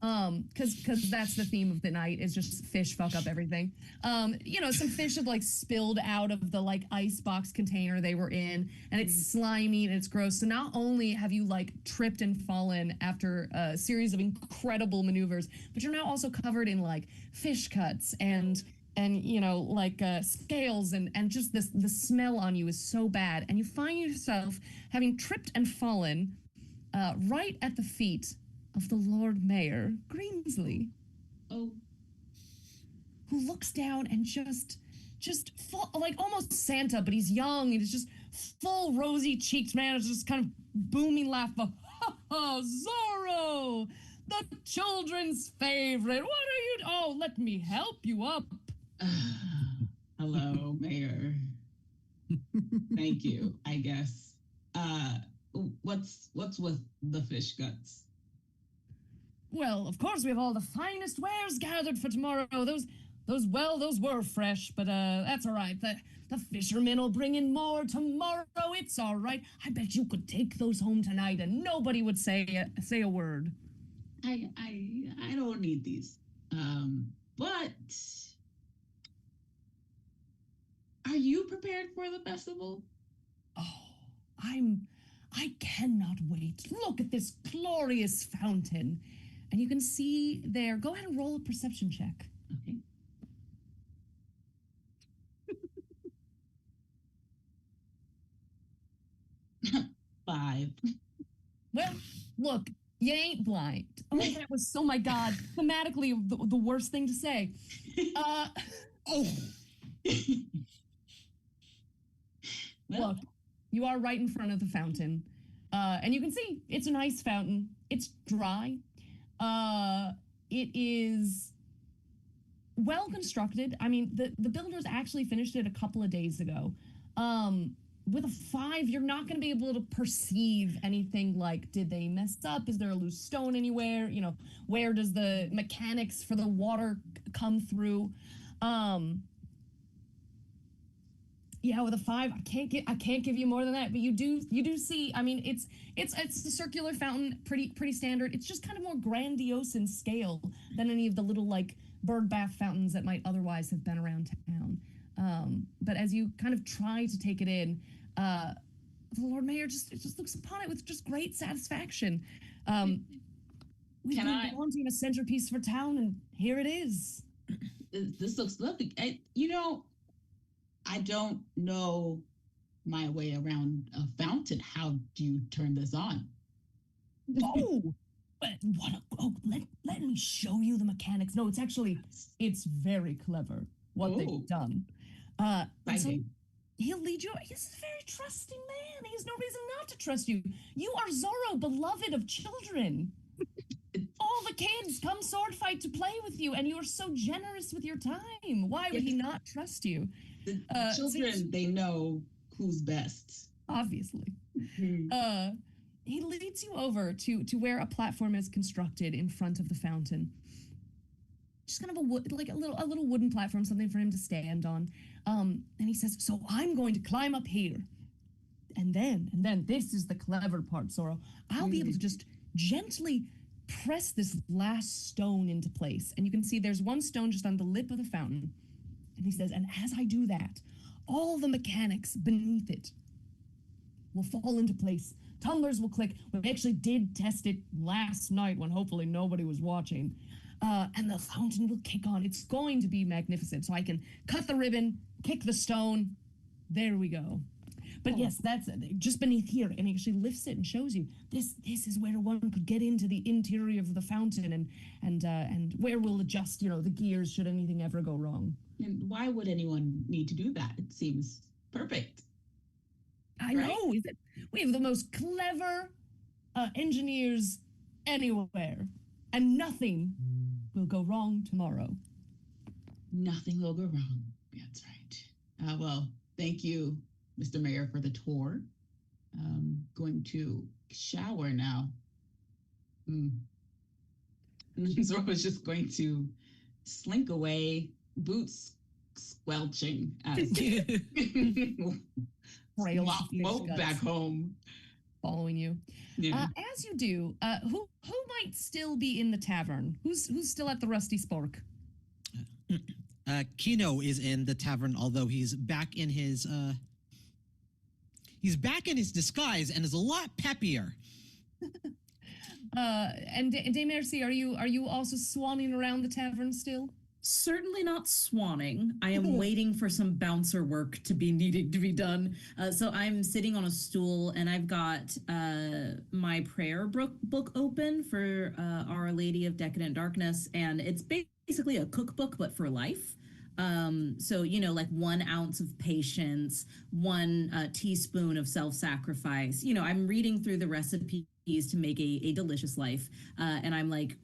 Because that's the theme of the night is just fish fuck up everything. Some fish have like spilled out of the like ice box container they were in, and it's slimy and it's gross. So not only have you like tripped and fallen after a series of incredible maneuvers, but you're now also covered in like fish cuts and scales, and just the smell on you is so bad, and you find yourself having tripped and fallen right at the feet of the Lord Mayor, Greensley. Oh. Who looks down and just full, like almost Santa, but he's young and he's just full rosy cheeked man. It's just kind of booming laugh of, ha ha, Zorro, the children's favorite. What are you? Oh, let me help you up. Hello, Mayor. Thank you, I guess. What's with the fish guts? Well, of course, we have all the finest wares gathered for tomorrow. Those were fresh, but that's all right. The fishermen will bring in more tomorrow. It's all right. I bet you could take those home tonight, and nobody would say a word. I don't need these. But are you prepared for the festival? Oh, I cannot wait. Look at this glorious fountain. And you can see there, go ahead and roll a perception check. Okay. 5. Well, look, you ain't blind. Oh, that was, oh my God, thematically the worst thing to say. Look, you are right in front of the fountain. And you can see it's a nice fountain. It's dry. It is well constructed. I mean, the builders actually finished it a couple of days ago. With a 5, you're not going to be able to perceive anything like, did they mess up? Is there a loose stone anywhere? Where does the mechanics for the water come through? Yeah, with a 5, I can't give you more than that. But you do see. I mean, it's a circular fountain, pretty standard. It's just kind of more grandiose in scale than any of the little like bird bath fountains that might otherwise have been around town. But as you kind of try to take it in, the Lord Mayor just looks upon it with just great satisfaction. We've been wanting a centerpiece for town, and here it is. This looks lovely. I don't know my way around a fountain. How do you turn this on? Oh, let me show you the mechanics. No, it's very clever what they've done. So he'll lead you. He's a very trusting man. He has no reason not to trust you. You are Zorro, beloved of children. All the kids come sword fight to play with you, and you are so generous with your time. Why would he not trust you? The children, they know who's best. Obviously. He leads you over to where a platform is constructed in front of the fountain. Just kind of a little wooden platform, something for him to stand on. And he says, so I'm going to climb up here. And then this is the clever part, Zorro. I'll be able to just gently press this last stone into place. And you can see there's one stone just on the lip of the fountain. And he says, and as I do that, all the mechanics beneath it will fall into place. Tumblers will click. We actually did test it last night when hopefully nobody was watching. And the fountain will kick on. It's going to be magnificent. So I can cut the ribbon, kick the stone. There we go. But yes, that's just beneath here. And he actually lifts it and shows you this is where one could get into the interior of the fountain and where we'll adjust, the gears should anything ever go wrong. And why would anyone need to do that? It seems perfect. I know. We have the most clever engineers anywhere, and nothing will go wrong tomorrow. Nothing will go wrong. That's right. Well, thank you, Mr. Mayor, for the tour. Going to shower now. Mm. And Zora was just going to slink away, boots squelching as Frail mope guts back home. following you. Yeah. As you do, who might still be in the tavern? Who's still at the Rusty Spork? Kino is in the tavern, although he's back in his disguise and is a lot peppier. And Dame Mercy, are you also swanning around the tavern still? Certainly not swanning. I am waiting for some bouncer work to be needed to be done. So I'm sitting on a stool and I've got my prayer book open for Our Lady of Decadent Darkness. And it's basically a cookbook, but for life. So, like 1 ounce of patience, 1 teaspoon of self-sacrifice. I'm reading through the recipes to make a delicious life. And I'm like,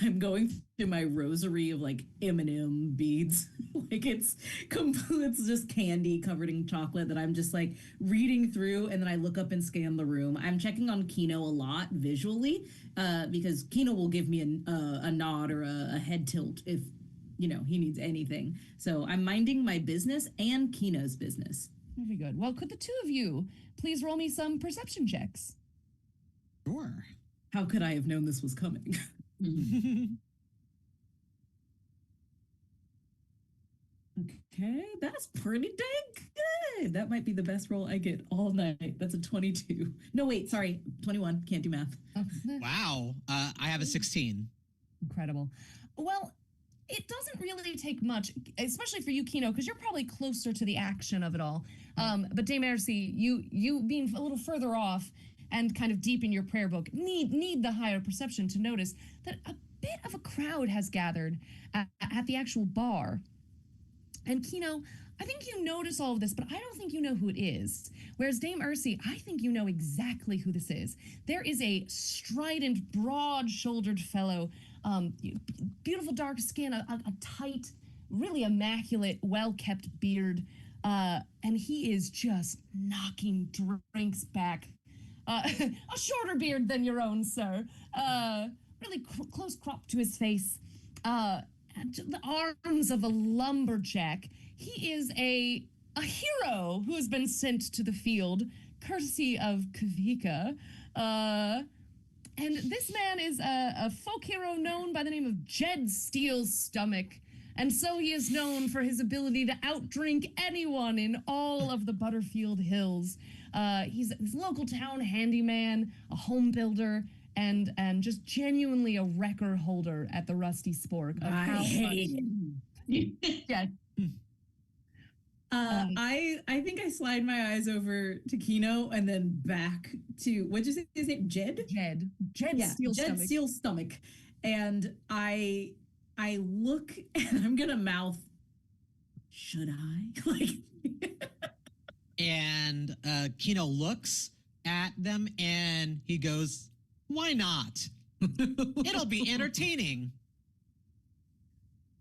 I'm going through my rosary of like M&M beads. Like it's just candy covered in chocolate that I'm just like reading through, and then I look up and scan the room. I'm checking on Kino a lot visually because Kino will give me a nod or a head tilt if he needs anything. So I'm minding my business and Kino's business. Very good. Well, could the two of you please roll me some perception checks? Sure. How could I have known this was coming? Okay, that's pretty dang good. That might be the best roll I get all night. That's a 22. No, wait, sorry, 21. Can't do math. Oh, Wow. I have a 16. incredible. Well, it doesn't really take much, especially for you, Kino, because you're probably closer to the action of it all. But Dame Mercy, you being a little further off and kind of deep in your prayer book, need the higher perception to notice that a bit of a crowd has gathered at the actual bar. And Kino, I think you notice all of this, but I don't think you know who it is. Whereas Dame Ursi, I think you know exactly who this is. There is a strident, broad-shouldered fellow, beautiful dark skin, a tight, really immaculate, well-kept beard, and he is just knocking drinks back. A shorter beard than your own, sir. Really close crop to his face. And the arms of a lumberjack. He is a hero who has been sent to the field, courtesy of Kavika. And this man is a folk hero known by the name of Jed Steel's Stomach. And so he is known for his ability to outdrink anyone in all of the Butterfield Hills. He's a local town handyman, a home builder, and just genuinely a record holder at the Rusty Spork. I hate him. Yeah. I think I slide my eyes over to Kino and then back to, what'd you say his name? Jed? Jed Jed Steel's Stomach. And I look and I'm gonna mouth, should I? Like And Kino looks at them and he goes, why not? It'll be entertaining.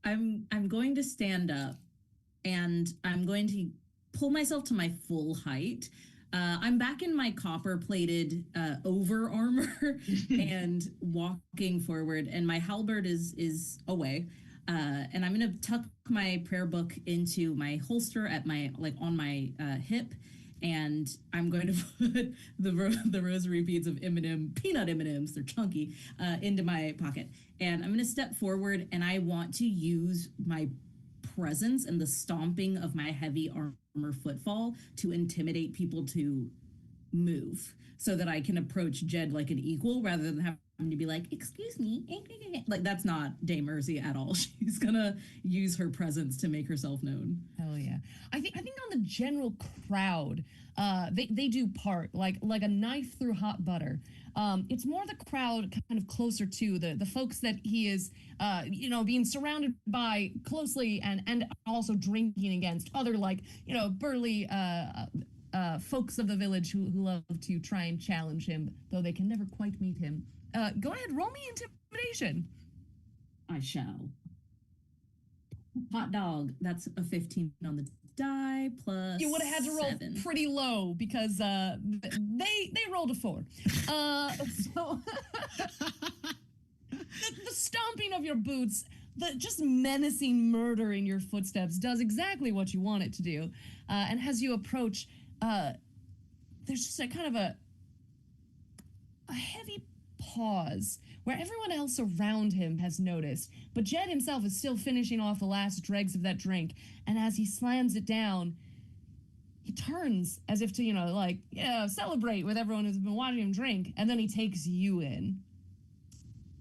I'm going to stand up and I'm going to pull myself to my full height. I'm back in my copper-plated over armor and walking forward, and my halberd is away. And I'm going to tuck my prayer book into my holster at my on my hip, and I'm going to put the rosary beads of M&M peanut M&Ms, they're chunky, into my pocket. And I'm going to step forward, and I want to use my presence and the stomping of my heavy armor footfall to intimidate people to move, so that I can approach Jed like an equal rather than having to be like, excuse me. Like, that's not Dame Mercy at all. She's gonna use her presence to make herself known. Hell yeah. I think on the general crowd, they do part like a knife through hot butter. It's more the crowd kind of closer to the folks that he is, being surrounded by closely and also drinking against other burly folks of the village who love to try and challenge him, though they can never quite meet him. Go ahead, roll me intimidation. I shall. Hot dog. That's a 15 on the die plus. You would have had to roll 7. pretty low because they rolled a 4. So the stomping of your boots, the just menacing murder in your footsteps does exactly what you want it to do. And as you approach, there's just a kind of a heavy pause where everyone else around him has noticed, but Jed himself is still finishing off the last dregs of that drink, and as he slams it down, he turns as if to, celebrate with everyone who's been watching him drink, and then he takes you in.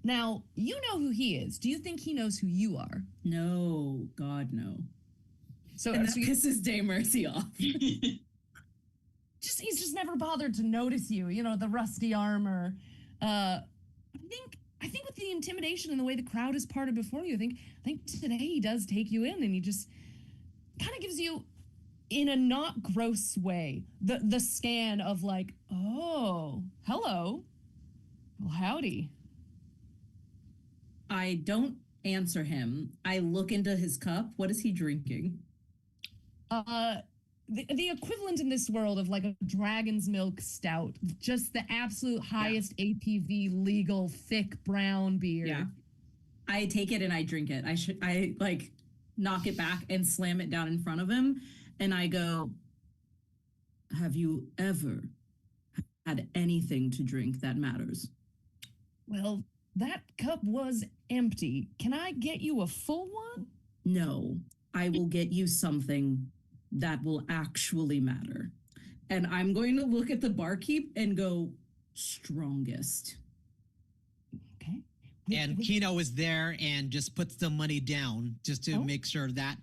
Now, you know who he is. Do you think he knows who you are? No, God, no. So, And that pisses Dame Mercy off. he's just never bothered to notice you, the rusty armor. I think with the intimidation and the way the crowd is parted before you, I think today he does take you in, and he just kind of gives you, in a not gross way, the scan of like, oh, hello, well, howdy. I don't answer him. I look into his cup. What is he drinking? The equivalent in this world of like a dragon's milk stout, just the absolute highest APV legal thick brown beer. Yeah. I take it and I drink it. I like knock it back and slam it down in front of him, and I go, have you ever had anything to drink that matters? Well, that cup was empty. Can I get you a full one? No, I will get you something that will actually matter. And I'm going to look at the barkeep and go, strongest. Okay. And Kino is there and just puts the money down just to make sure that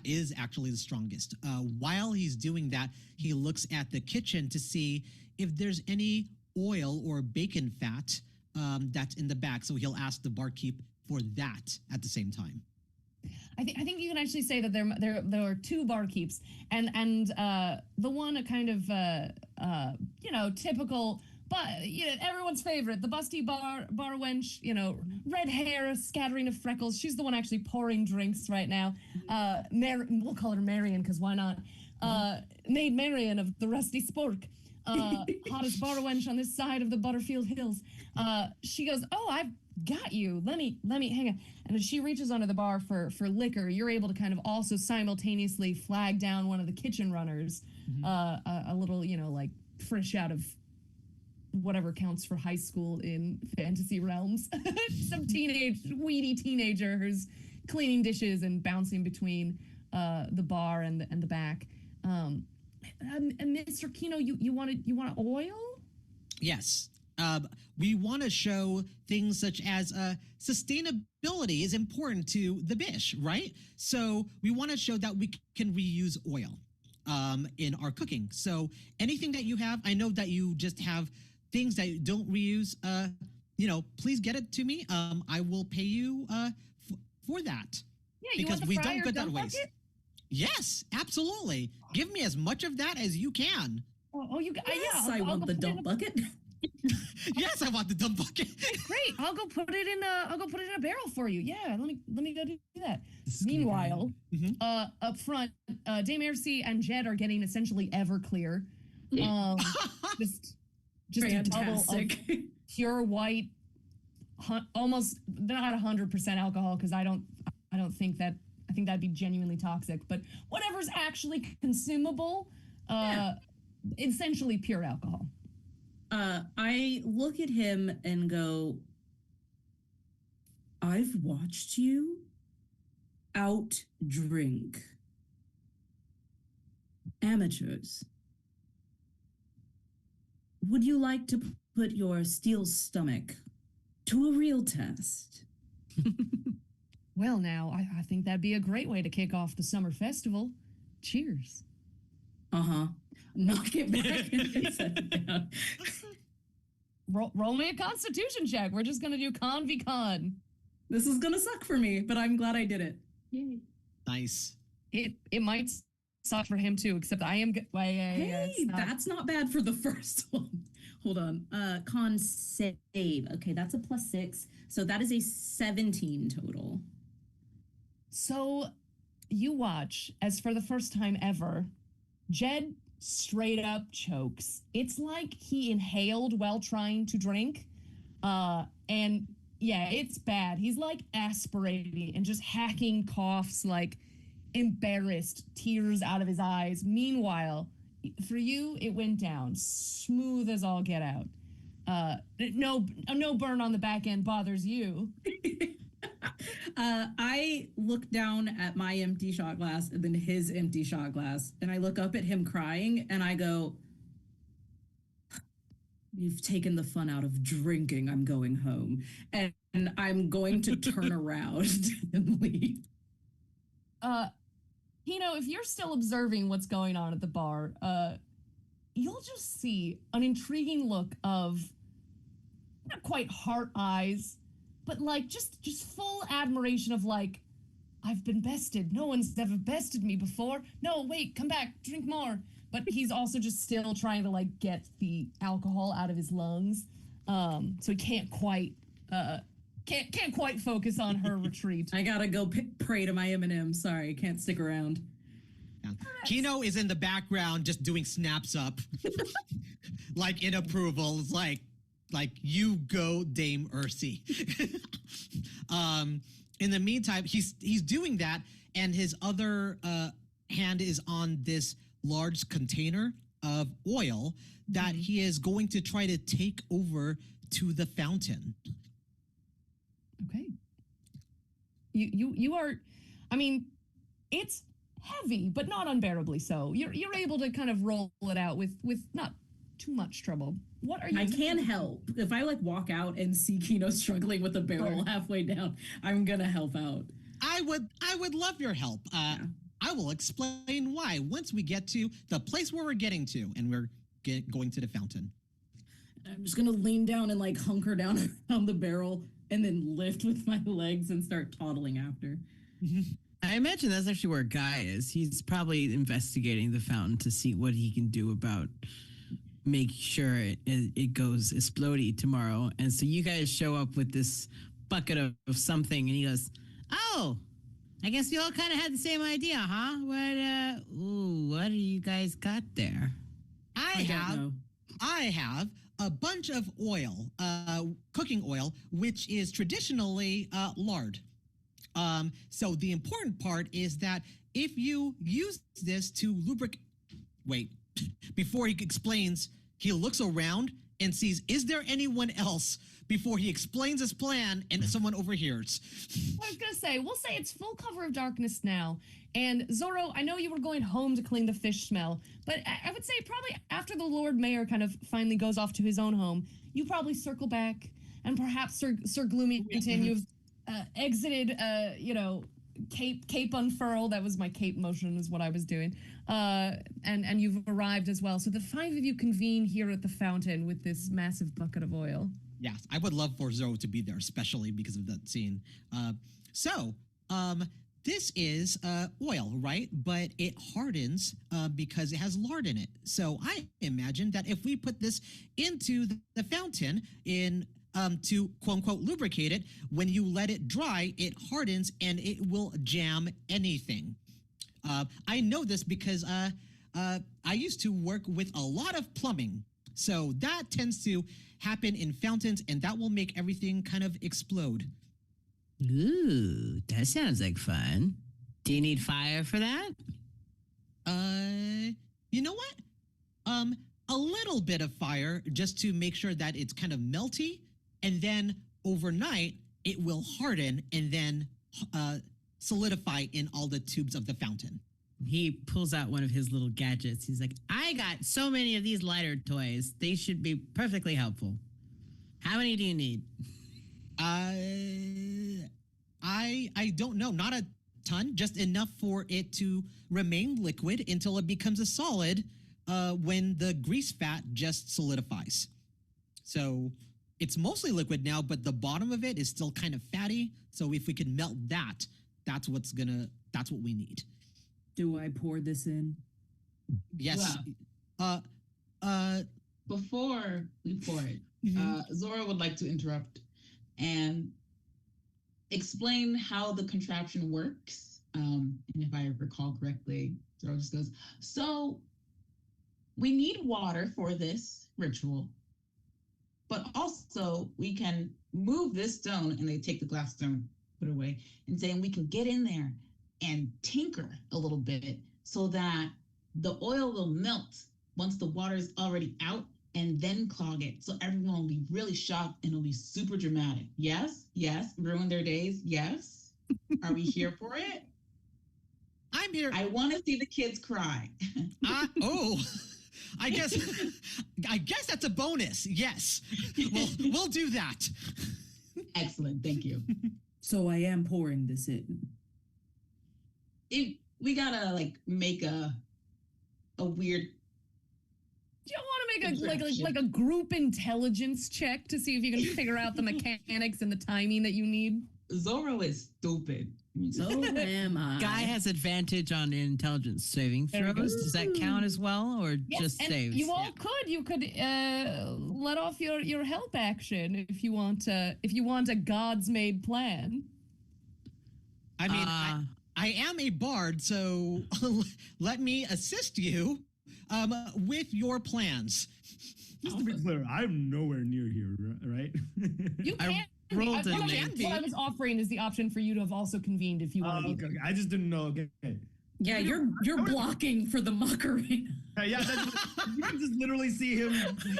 is actually the strongest. While he's doing that, he looks at the kitchen to see if there's any oil or bacon fat that's in the back. So he'll ask the barkeep for that at the same time. I think you can actually say that there are 2 barkeeps, and the one a kind of typical, but everyone's favorite, the busty bar wench, red hair, a scattering of freckles. She's the one actually pouring drinks right now. We'll call her Marion because why not? Maid Marion of the Rusty Spork. Hottest bar wench on this side of the Butterfield Hills. She goes, oh, I've got you. Let me hang on. And as she reaches under the bar for liquor, you're able to kind of also simultaneously flag down one of the kitchen runners, a little, like fresh out of whatever counts for high school in fantasy realms. Some weedy teenager who's cleaning dishes and bouncing between the bar and the back. Mr. Kino, you want oil? Yes. We want to show things such as sustainability is important to the Bish, right? So we want to show that we can reuse oil in our cooking. So anything that you have, I know that you just have things that you don't reuse, please get it to me. I will pay you for that. Yeah, you because want the we fryer don't get that dump waste. bucket? Yes, absolutely. Give me as much of that as you can. Yes, I want the dump bucket. Yes, I want the dump bucket. Great, I'll go put it in a barrel for you. Yeah, let me go do that. Meanwhile, up front, Dame Mercy and Jed are getting essentially Everclear. Just a bubble of pure white, almost not 100% alcohol, because I don't think that. I think that'd be genuinely toxic. But whatever's actually consumable, essentially pure alcohol. I look at him and go, I've watched you out drink amateurs. Would you like to put your steel stomach to a real test? Well, now, I think that'd be a great way to kick off the summer festival. Cheers. Knock it back and set it down. Roll me a constitution check. We're just going to do con v con. This is going to suck for me, but I'm glad I did it. Yay. Nice. It might suck for him, too, except I am... Hey, that's not bad for the first one. Hold on. Con save. Okay, that's a +6. So that is a 17 total. So you watch as for the first time ever, Jed straight up chokes. It's like he inhaled while trying to drink. And yeah, it's bad. He's like aspirating and just hacking coughs, like embarrassed, tears out of his eyes. Meanwhile, for you, it went down smooth as all get out. No burn on the back end bothers you. I look down at my empty shot glass and then his empty shot glass, and I look up at him crying, and I go, "You've taken the fun out of drinking. I'm going home." And I'm going to turn around and leave. If you're still observing what's going on at the bar, you'll just see an intriguing look of not quite heart eyes, but like just full admiration of like, I've been bested. No one's ever bested me before. No, wait, come back, drink more. But he's also just still trying to like get the alcohol out of his lungs, so he can't quite focus on her retreat. I gotta go pray to my M&M. Sorry, can't stick around. Yeah. Kino is in the background just doing snaps up, like in approval. It's like you go, Dame Ursi. In the meantime, he's doing that, and his other hand is on this large container of oil that he is going to try to take over to the fountain. Okay. You are, I mean, it's heavy, but not unbearably so. You're able to kind of roll it out with not too much trouble. What are you? I can help. If I like walk out and see Kino struggling with a barrel halfway down, I'm gonna help out. I would love your help. I will explain why once we get to the place where we're getting to, and we're going to the fountain. I'm just gonna lean down and like hunker down on the barrel and then lift with my legs and start toddling after. I imagine that's actually where Guy is. He's probably investigating the fountain to see what he can do about make sure it goes explodey tomorrow. And so you guys show up with this bucket of something, and he goes, Oh, I guess you all kind of had the same idea, huh? What do you guys got there? I have a bunch of oil, cooking oil, which is traditionally lard. So the important part is that if you use this to lubricate, before he explains, he looks around and sees, is there anyone else before he explains his plan and someone overhears? I was going to say, we'll say it's full cover of darkness now. And Zorro, I know you were going home to clean the fish smell, but I would say probably after the Lord Mayor kind of finally goes off to his own home, you probably circle back, and perhaps Sir Gloomington, you've exited, cape unfurl. That was my cape motion is what I was doing. And you've arrived as well. So the five of you convene here at the fountain with this massive bucket of oil. Yes, I would love for Zorro to be there, especially because of that scene. This is oil, right? But it hardens because it has lard in it. So I imagine that if we put this into the fountain to quote unquote lubricate it, when you let it dry, it hardens and it will jam anything. I know this because I used to work with a lot of plumbing. So that tends to happen in fountains, and that will make everything kind of explode. Ooh, that sounds like fun. Do you need fire for that? You know what? A little bit of fire just to make sure that it's kind of melty, and then overnight it will harden and then solidify in all the tubes of the fountain. he pulls out one of his little gadgets. He's like, I got so many of these lighter toys. They should be perfectly helpful. How many do you need? I don't know. Not a ton, just enough for it to remain liquid until it becomes a solid when the grease fat just solidifies. So it's mostly liquid now, but the bottom of it is still kind of fatty. So if we can melt that, that's what we need. Do I pour this in? Yes. Well, before we pour it, Zora would like to interrupt and explain how the contraption works And if I recall correctly, Zoro just goes, "So we need water for this ritual, but also we can move this stone." And they take the glass stone, put it away, and saying we can get in there and tinker a little bit so that the oil will melt once the water is already out and then clog it. So everyone will be really shocked and it'll be super dramatic. Yes, yes, ruin their days. Yes. Are we here for it? I'm here. I want to see the kids cry. Oh, I guess that's a bonus. Yes, we'll do that. Excellent, thank you. So I am pouring this in. We gotta like make a weird. Do you want to make like a group intelligence check to see if you can figure out the mechanics and the timing that you need? Zoro is stupid. So am I. Guy has advantage on intelligence saving Very throws. good. Does that count as well, or Yes, just and saves? you all could. You could let off your help action if you want a God's made plan. I mean, I am a bard, so let me assist you with your plans. Just to be clear, I'm nowhere near here, right? You I can. rolled a what nine. I was offering is the option for you to have also convened if you want to be. Okay. I just didn't know. Okay. Yeah, you're blocking for the mockery. Yeah, you can just literally see him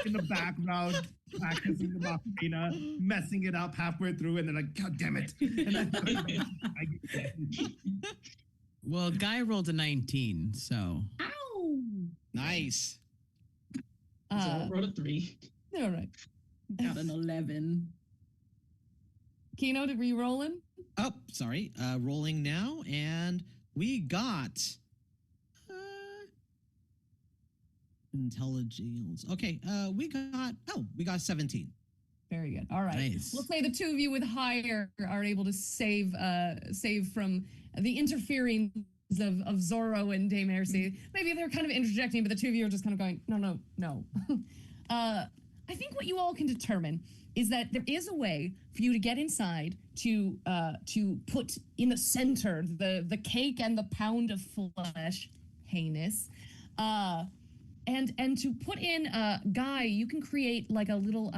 in the background practicing the Macarena, messing it up halfway through, and then like, God damn it! And then, Well, Guy rolled a 19, so Ow! Nice. Zoro wrote a 3. All right. Got an 11. Kino, were you rolling? Oh, sorry. Rolling now, and we got intelligence. Okay. We got 17. Very good. All right. Nice. We'll say the two of you with higher are able to save from the interfering of Zoro and Dame Mercy. Maybe they're kind of interjecting, but the two of you are just kind of going, no. I think what you all can determine is that there is a way for you to get inside to put in the center the cake and the pound of flesh, heinous, and to put in Guy, you can create like a little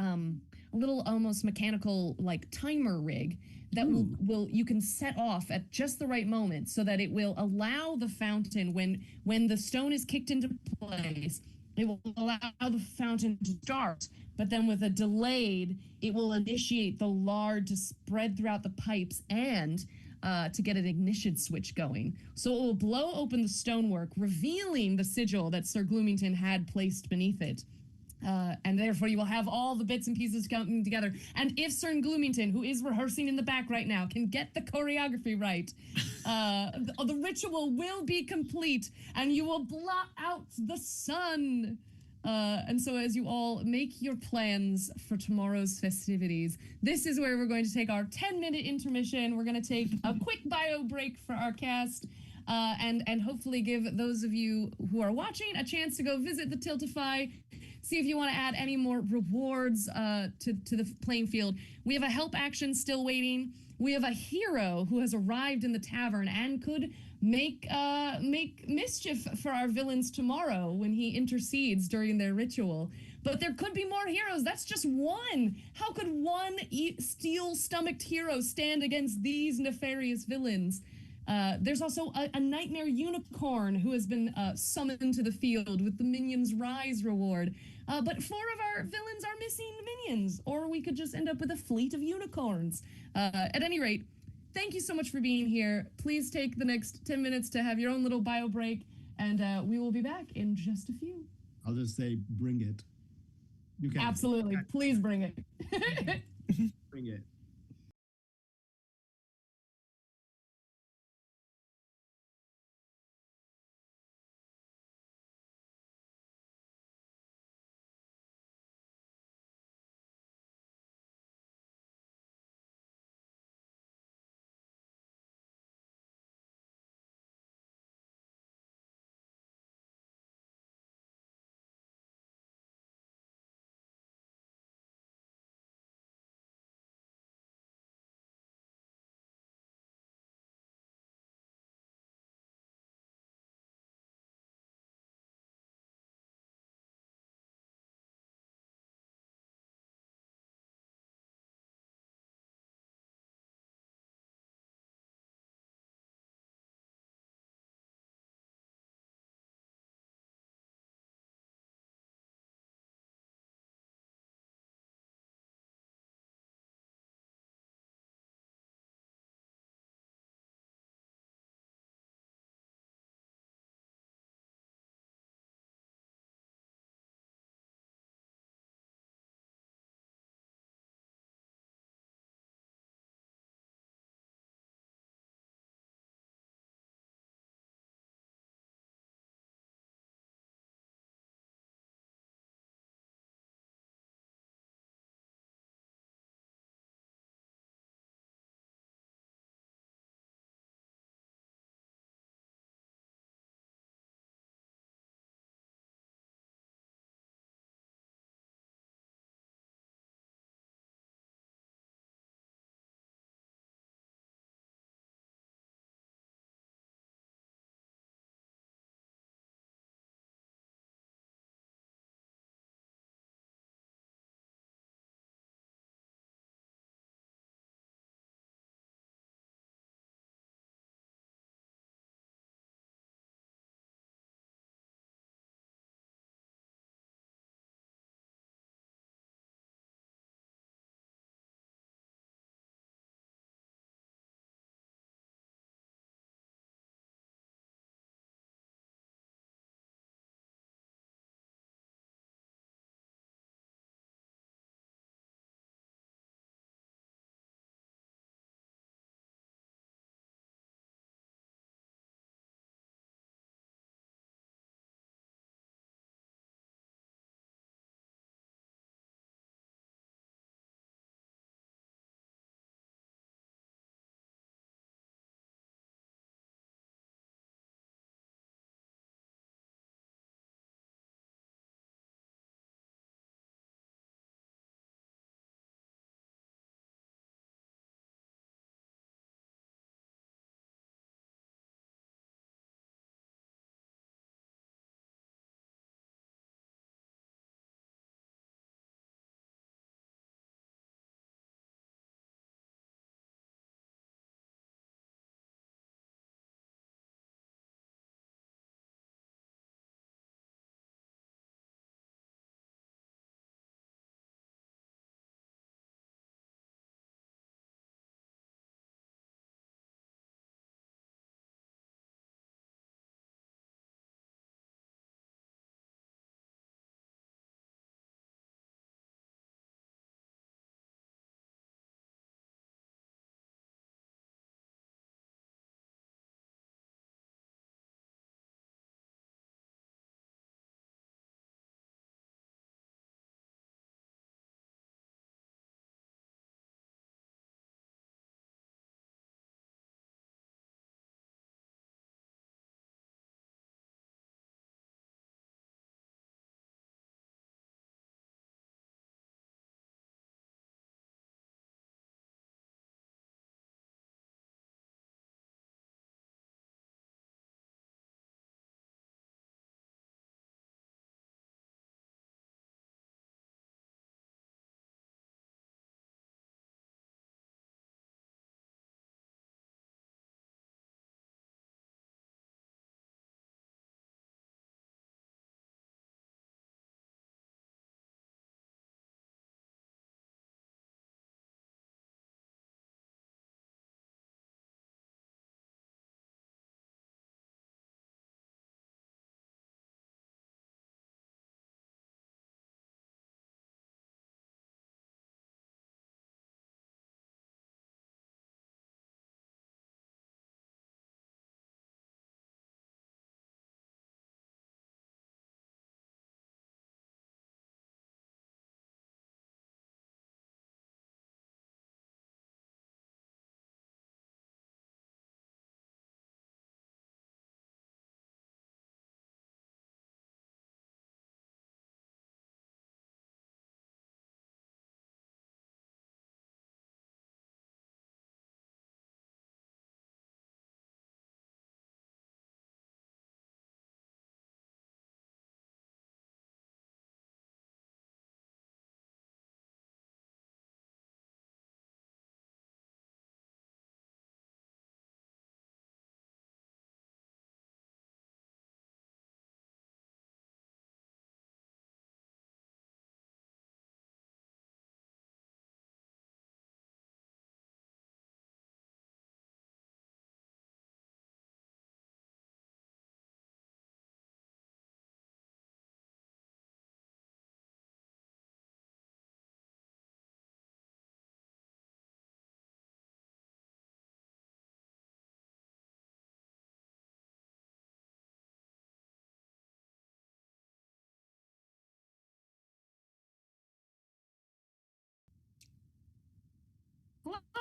almost mechanical like timer rig that will you can set off at just the right moment so that it will allow the fountain when the stone is kicked into place. It will allow the fountain to start, but then with a delayed, it will initiate the lard to spread throughout the pipes and to get an ignition switch going. So it will blow open the stonework, revealing the sigil that Sir Gloomington had placed beneath it. And therefore you will have all the bits and pieces coming together. And if Sir Gloomington, who is rehearsing in the back right now, can get the choreography right, the ritual will be complete and you will blot out the sun. And so as you all make your plans for tomorrow's festivities, this is where we're going to take our 10-minute intermission. We're going to take a quick bio break for our cast. And hopefully give those of you who are watching a chance to go visit the Tiltify, see if you want to add any more rewards to the playing field. We have a help action still waiting. We have a hero who has arrived in the tavern and could make mischief for our villains tomorrow when he intercedes during their ritual. But there could be more heroes. That's just one. How could one steel-stomached hero stand against these nefarious villains? There's also a nightmare unicorn who has been summoned to the field with the Minions Rise reward. But 4 of our villains are missing minions, or we could just end up with a fleet of unicorns. At any rate, thank you so much for being here. Please take the next 10 minutes to have your own little bio break, and we will be back in just a few. I'll just say, bring it. You can Absolutely. Please bring it. bring it.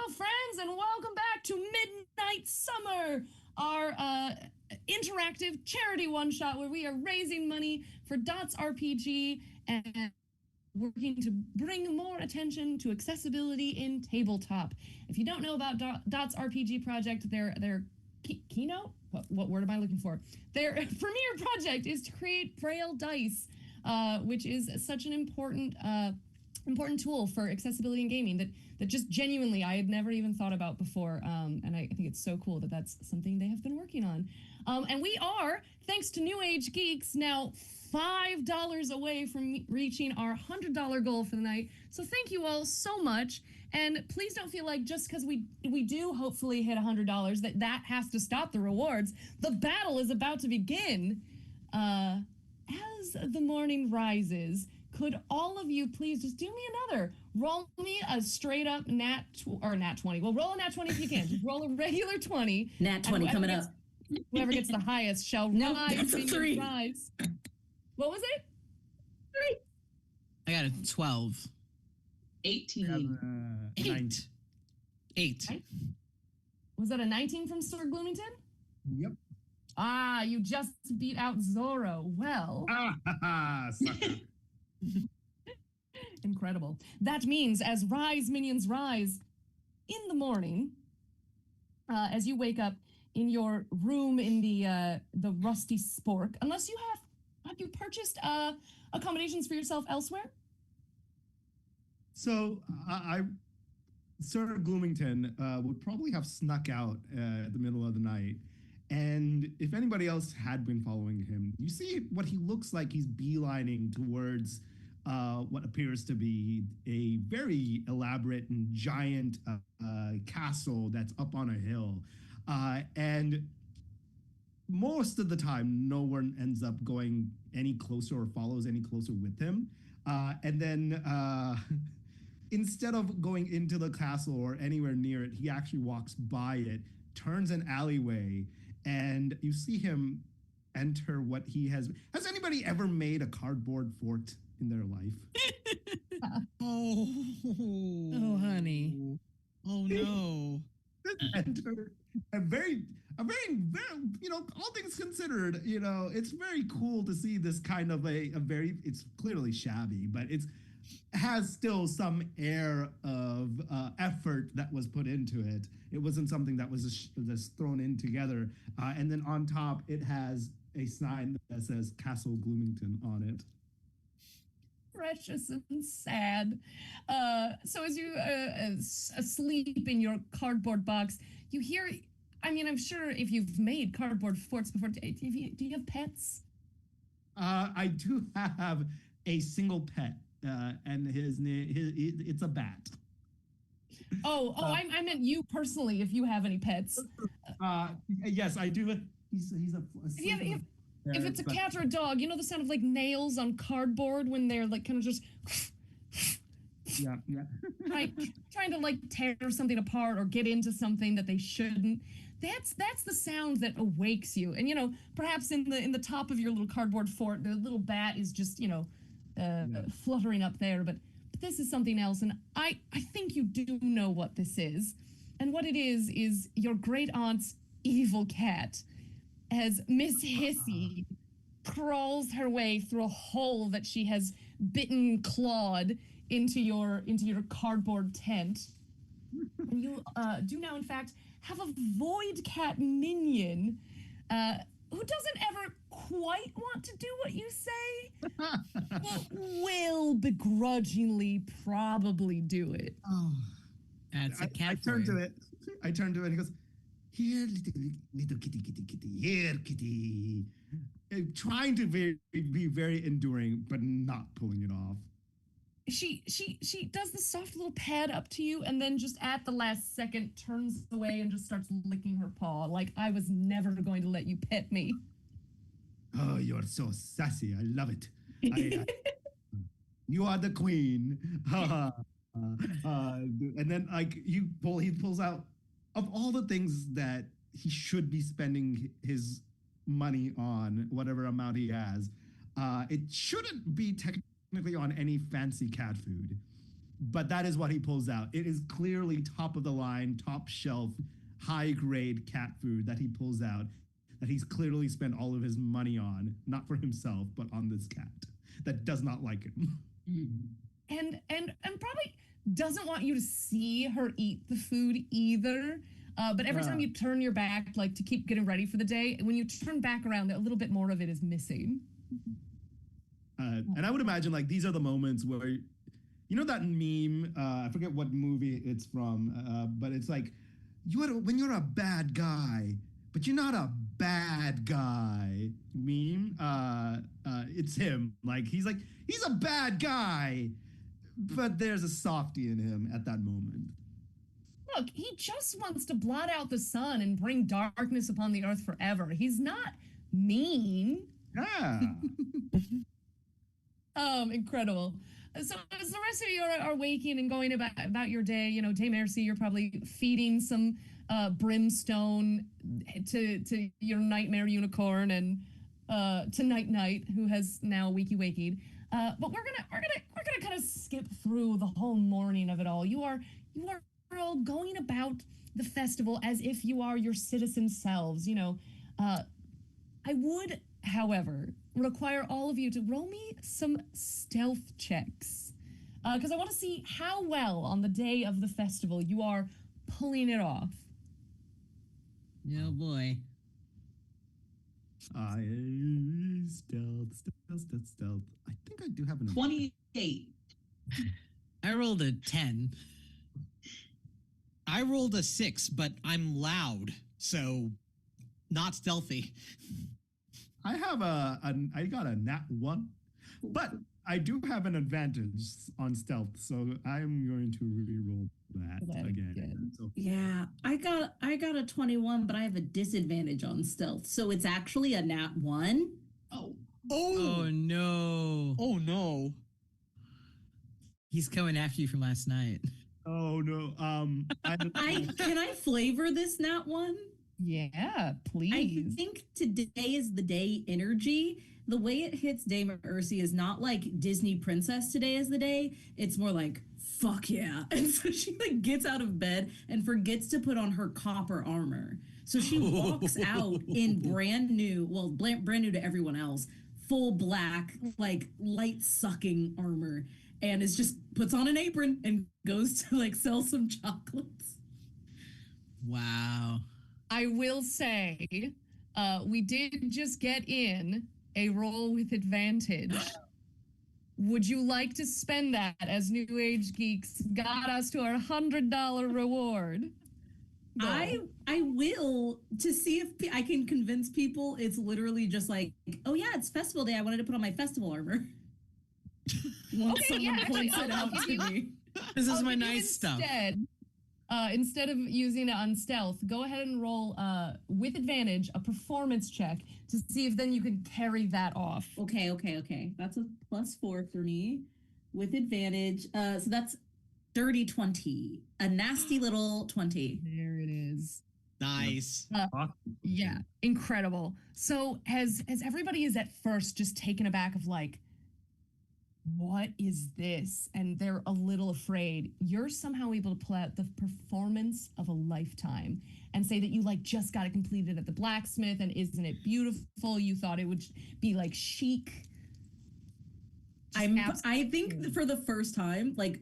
Hello, friends, and welcome back to Midnight Summer, our interactive charity one-shot where we are raising money for Dots RPG and working to bring more attention to accessibility in tabletop. If you don't know about Dots RPG Project, their keynote? What word am I looking for? Their premier project is to create Braille dice, which is such an important tool for accessibility in gaming that just genuinely I had never even thought about before. And I think it's so cool that that's something they have been working on. And we are, thanks to New Age Geeks, now $5 away from reaching our $100 goal for the night. So thank you all so much. And please don't feel like just because we do hopefully hit $100 that has to stop the rewards. The battle is about to begin. As the morning rises, could all of you please just do me another? Roll me a straight up nat 20. Well, roll a nat 20 if you can. Just roll a regular 20. Nat 20 coming up. Whoever gets the highest shall rise. That's a 3. Rise. What was it? I got a 12. 18. 8. Was that a 19 from Sir Gloomington? Yep. Ah, you just beat out Zorro. Well. Sucker. Incredible. That means as rise minions rise in the morning, as you wake up in your room in the rusty spork, unless you have you purchased accommodations for yourself elsewhere? So Sir Gloomington would probably have snuck out at the middle of the night. And if anybody else had been following him, you see what he looks like he's beelining towards what appears to be a very elaborate and giant castle that's up on a hill. And most of the time, no one ends up going any closer or follows any closer with him. And then instead of going into the castle or anywhere near it, he actually walks by it, turns an alleyway, and you see him enter what he has. Has anybody ever made a cardboard fort in their life? Oh, honey. Oh, no. Enter a very, all things considered, it's very cool to see this kind of a very, it's clearly shabby, but it has still some air of effort that was put into it. It wasn't something that was just thrown in together. And then on top, it has a sign that says Castle Gloomington on it. Precious and sad. So as you asleep in your cardboard box, you hear, I'm sure if you've made cardboard forts before, do you have pets? I do have a single pet, and his name, it's a bat. I meant you personally, if you have any pets. Yes, I do. He's a if it's a cat or a dog, you know the sound of like nails on cardboard when they're like kind of just yeah. trying to like tear something apart or get into something that they shouldn't. That's the sound that awakes you. And perhaps in the top of your little cardboard fort, the little bat is just fluttering up there. But this is something else, and I think you do know what this is. And what it is your great aunt's evil cat, as Miss Hissy crawls her way through a hole that she has clawed into your cardboard tent. And you do now, in fact, have a void cat minion who doesn't ever quite want to do what you say, but will begrudgingly probably do it. Oh, that's a cat. I turn to it and he goes, "Here, little kitty, here, kitty." Trying to be very enduring, but not pulling it off. She does the soft little pad up to you, and then just at the last second turns away and just starts licking her paw, like I was never going to let you pet me. Oh, you're so sassy. I love it. You are the queen. And then he pulls out, of all the things that he should be spending his money on, whatever amount he has, it shouldn't be technically on any fancy cat food. but that is what he pulls out. It is clearly top of the line, top shelf, high grade cat food that he pulls out, that he's clearly spent all of his money on, not for himself, but on this cat that does not like him. And probably doesn't want you to see her eat the food either. But every time you turn your back, like to keep getting ready for the day, when you turn back around, a little bit more of it is missing. And I would imagine like these are the moments where, you know, that meme, I forget what movie it's from, but it's like, when you're a bad guy, but you're not a bad guy meme. It's him. Like he's a bad guy, but there's a softie in him at that moment. Look, he just wants to blot out the sun and bring darkness upon the earth forever. He's not mean. Yeah. Incredible. So as the rest of you are waking and going about your day, you know, Dame Mercy, you're probably feeding some brimstone to your nightmare unicorn and to Night, who has now wakey. But we're gonna kind of skip through the whole morning of it all. You are all going about the festival as if you are your citizen selves. You know, I would, however, require all of you to roll me some stealth checks because I want to see how well on the day of the festival you are pulling it off. Oh boy. Stealth. I think I do have an 28. I rolled a 10. I rolled a 6, but I'm loud, so not stealthy. I have I got a nat 1, but I do have an advantage on stealth, so I'm going to re-roll that again. So, Yeah, I got a 21, but I have a disadvantage on stealth, so it's actually a nat 1. Oh no. Oh no. He's coming after you from last night. oh no. Can I flavor this nat 1? Yeah, I please. think today is the day energy. The way it hits Dame Ursi is not like Disney princess today is the day. It's more like, fuck yeah. And so she like gets out of bed and forgets to put on her copper armor. So she walks out in brand new to everyone else, full black, like light sucking armor, and is just puts on an apron and goes to like sell some chocolates. Wow. I will say, we did just get in a roll with advantage. Would you like to spend that as New Age Geeks got us to our $100 reward? No. I will, to see if I can convince people it's literally just like, oh yeah, it's festival day. I wanted to put on my festival armor. Once Okay, someone yeah, actually, points it I'll out give to you- me. This is I'll my give you nice stuff. Instead of using it on stealth, go ahead and roll with advantage a performance check to see if then you can carry that off. Okay. That's a +4 for me with advantage. So that's dirty 20, a nasty little 20. There it is. Nice. Yeah, incredible. So as everybody is at first just taken aback of like, what is this? And they're a little afraid. You're somehow able to pull out the performance of a lifetime and say that you like just got it completed at the blacksmith and isn't it beautiful? You thought it would be like chic. I think for the first time, like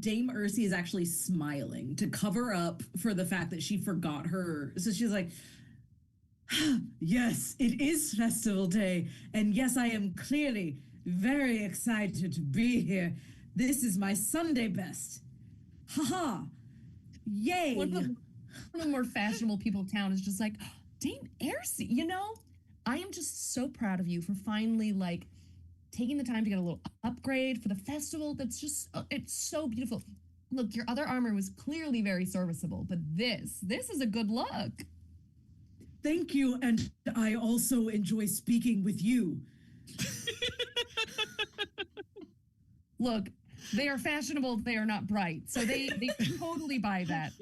Dame Ursi is actually smiling to cover up for the fact that she forgot her. So she's like, yes, it is festival day. And yes, I am clearly very excited to be here. This is my Sunday best. Haha. Yay. One of the more fashionable people of town is just like, Dame Ursi, you know, I am just so proud of you for finally like taking the time to get a little upgrade for the festival. That's just, it's so beautiful. Look, your other armor was clearly very serviceable, but this is a good look. Thank you. And I also enjoy speaking with you. Look, they are fashionable. They are not bright, so they totally buy that.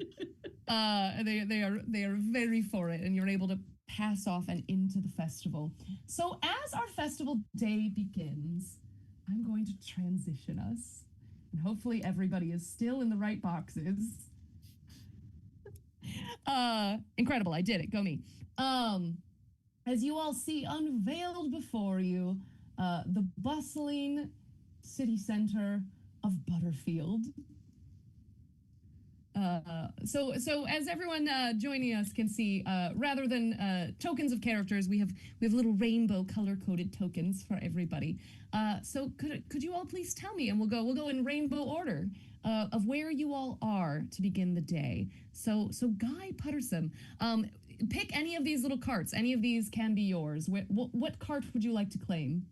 They are very for it, and you're able to pass off and into the festival. So as our festival day begins, I'm going to transition us And hopefully everybody is still in the right boxes. Incredible. I did it. Go me. As you all see unveiled before you, the bustling city center of Butterfield. So as everyone joining us can see, rather than tokens of characters, we have little rainbow color coded tokens for everybody. So could you all please tell me, and we'll go in rainbow order of where you all are to begin the day. So Guy Puttersome, pick any of these little carts. Any of these can be yours. What cart would you like to claim?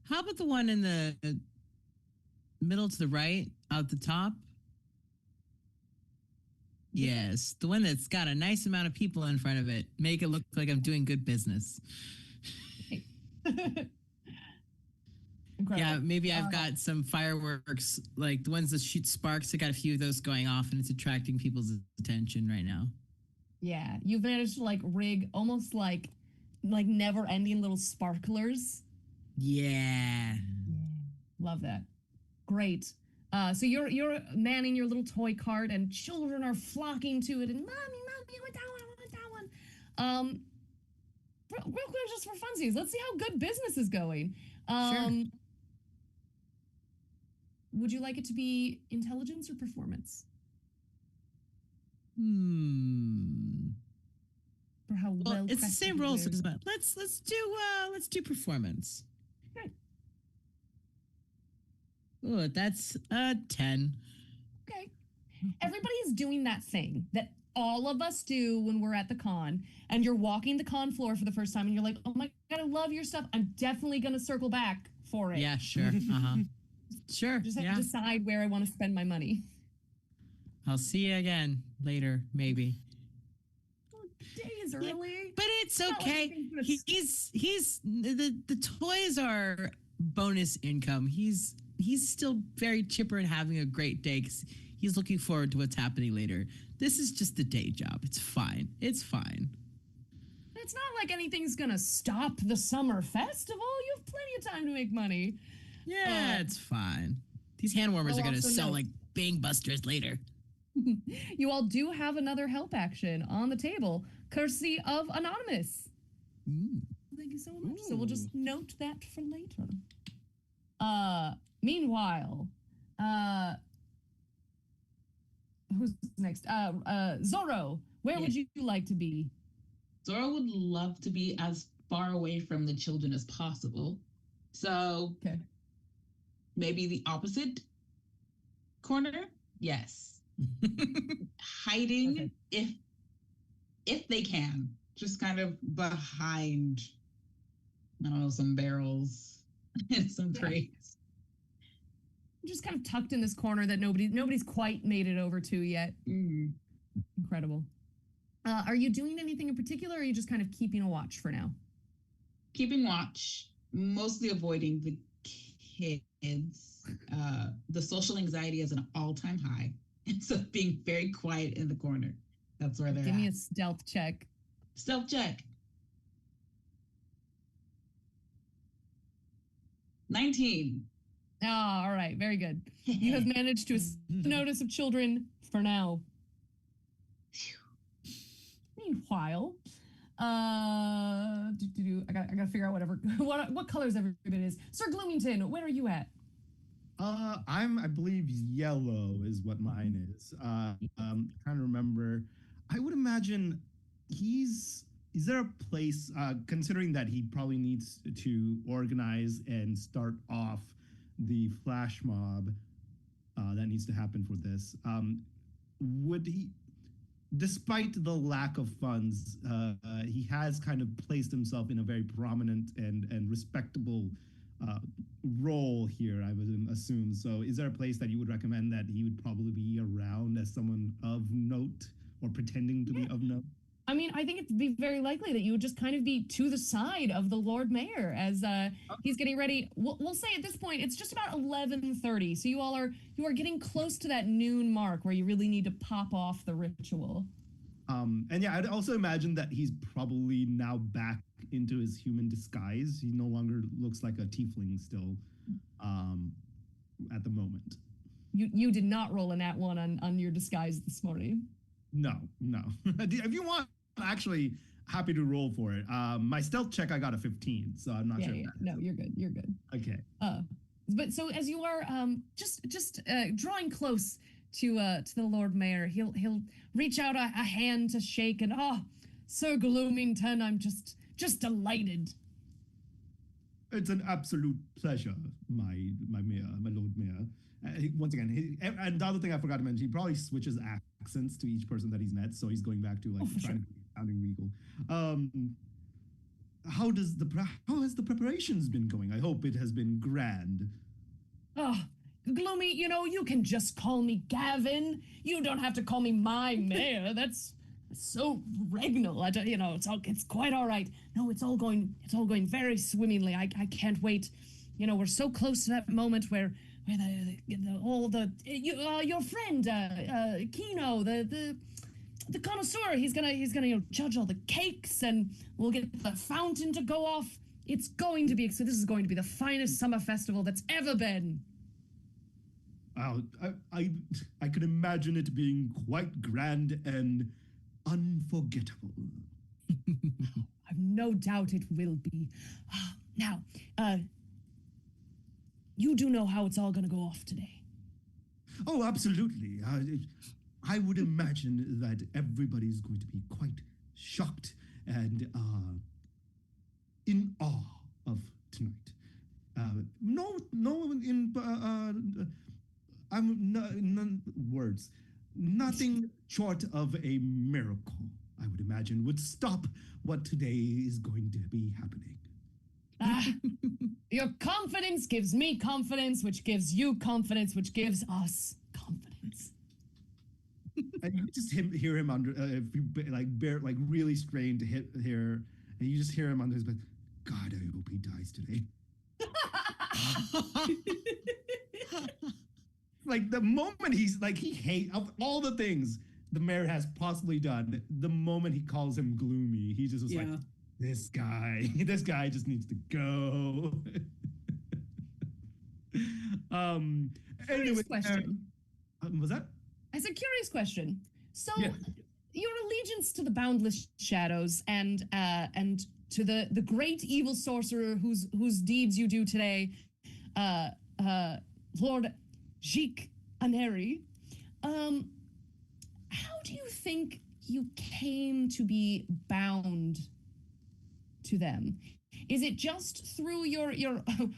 How about the one in the middle to the right, out the top? Yes, the one that's got a nice amount of people in front of it. Make it look like I'm doing good business. Incredible. Yeah, maybe I've got some fireworks, like the ones that shoot sparks. I got a few of those going off, and it's attracting people's attention right now. Yeah, you've managed to like rig almost like never-ending little sparklers. Yeah. Love that. Great. So you're manning your little toy cart, and children are flocking to it. And mommy, I want that one. I want that one. Real quick, just for funsies, let's see how good business is going. Sure. Would you like it to be intelligence or performance? For how well it's the same roll, so crafted let's do performance. Okay. Oh, that's 10. Okay. Everybody is doing that thing that all of us do when we're at the con, and you're walking the con floor for the first time, and you're like, oh my God, I love your stuff. I'm definitely going to circle back for it. Yeah, sure. Sure. Just have to decide where I want to spend my money. I'll see you again later, maybe. Days early. But it's okay. He's the toys are bonus income. He's still very chipper and having a great day because he's looking forward to what's happening later. This is just a day job. It's fine. It's fine. It's not like anything's gonna stop the summer festival. You have plenty of time to make money. Yeah, it's fine. These hand warmers are gonna sell like bangbusters later. You all do have another help action on the table, courtesy of Anonymous. Thank you so much. So we'll just note that for later. Meanwhile, who's next? Zorro, where would you like to be? Zora would love to be as far away from the children as possible. So maybe the opposite corner? Yes. Hiding if they can. Just kind of behind, I don't know, some barrels and some crates. Just kind of tucked in this corner that nobody's quite made it over to yet. Incredible. Are you doing anything in particular, or are you just kind of keeping a watch for now? Keeping watch, mostly avoiding the kids. The social anxiety is an all-time high. And so being very quiet in the corner. That's where they're Give me a stealth check. Stealth check. 19. Oh, all right. Very good. You have managed to notice of children for now. Meanwhile, I gotta figure out what colors everybody is. Sir Gloomington, where are you at? I believe yellow is what mine is. Trying to remember. I would imagine is there a place, considering that he probably needs to organize and start off the flash mob that needs to happen for this, would he, despite the lack of funds, he has kind of placed himself in a very prominent and respectable role here, I would assume. So is there a place that you would recommend that he would probably be around as someone of note or pretending to be of note? I mean, I think it'd be very likely that you would just kind of be to the side of the Lord Mayor as he's getting ready. We'll say at this point, it's just about 11:30. So you are getting close to that noon mark where you really need to pop off the ritual. And yeah, I'd also imagine that he's probably now back into his human disguise. He no longer looks like a tiefling still at the moment. You did not roll a nat one on your disguise this morning. No. If you want, actually happy to roll for it. My stealth check, I got a 15, so I'm not sure. Yeah. No, you're good. You're good. Okay. But so as you are just drawing close to the Lord Mayor, he'll reach out a hand to shake, and Sir Gloomington, I'm just delighted. It's an absolute pleasure, my mayor, my Lord Mayor. Once again, and the other thing I forgot to mention, he probably switches accents to each person that he's met, so he's going back to like trying to be sounding regal. How has the preparations been going? I hope it has been grand. Gloomy, you can just call me Gavin. You don't have to call me my mayor. That's so regnal. It's quite all right. No, it's all going very swimmingly. I can't wait. We're so close to that moment where your friend Kino, the connoisseur, he's gonna judge all the cakes, and we'll get the fountain to go off. It's going to be this is going to be the finest summer festival that's ever been. I could imagine it being quite grand and unforgettable. I've no doubt it will be. Now, you do know how it's all going to go off today. Oh, absolutely. I would imagine that everybody's going to be quite shocked and in awe of tonight. Nothing short of a miracle, I would imagine, would stop what today is going to be happening. Your confidence gives me confidence, which gives you confidence, which gives us confidence. And you just hear him under, if you really strained to hit here, and you just hear him under his breath. God, I hope he dies today. Like the moment he hates of all the things the mayor has possibly done. The moment he calls him gloomy, he just was like, this guy just needs to go. Curious question. Was that? As a curious question. So, your allegiance to the boundless shadows and to the great evil sorcerer whose deeds you do today, Lord Jik Aneri, how do you think you came to be bound to them? Is it just through your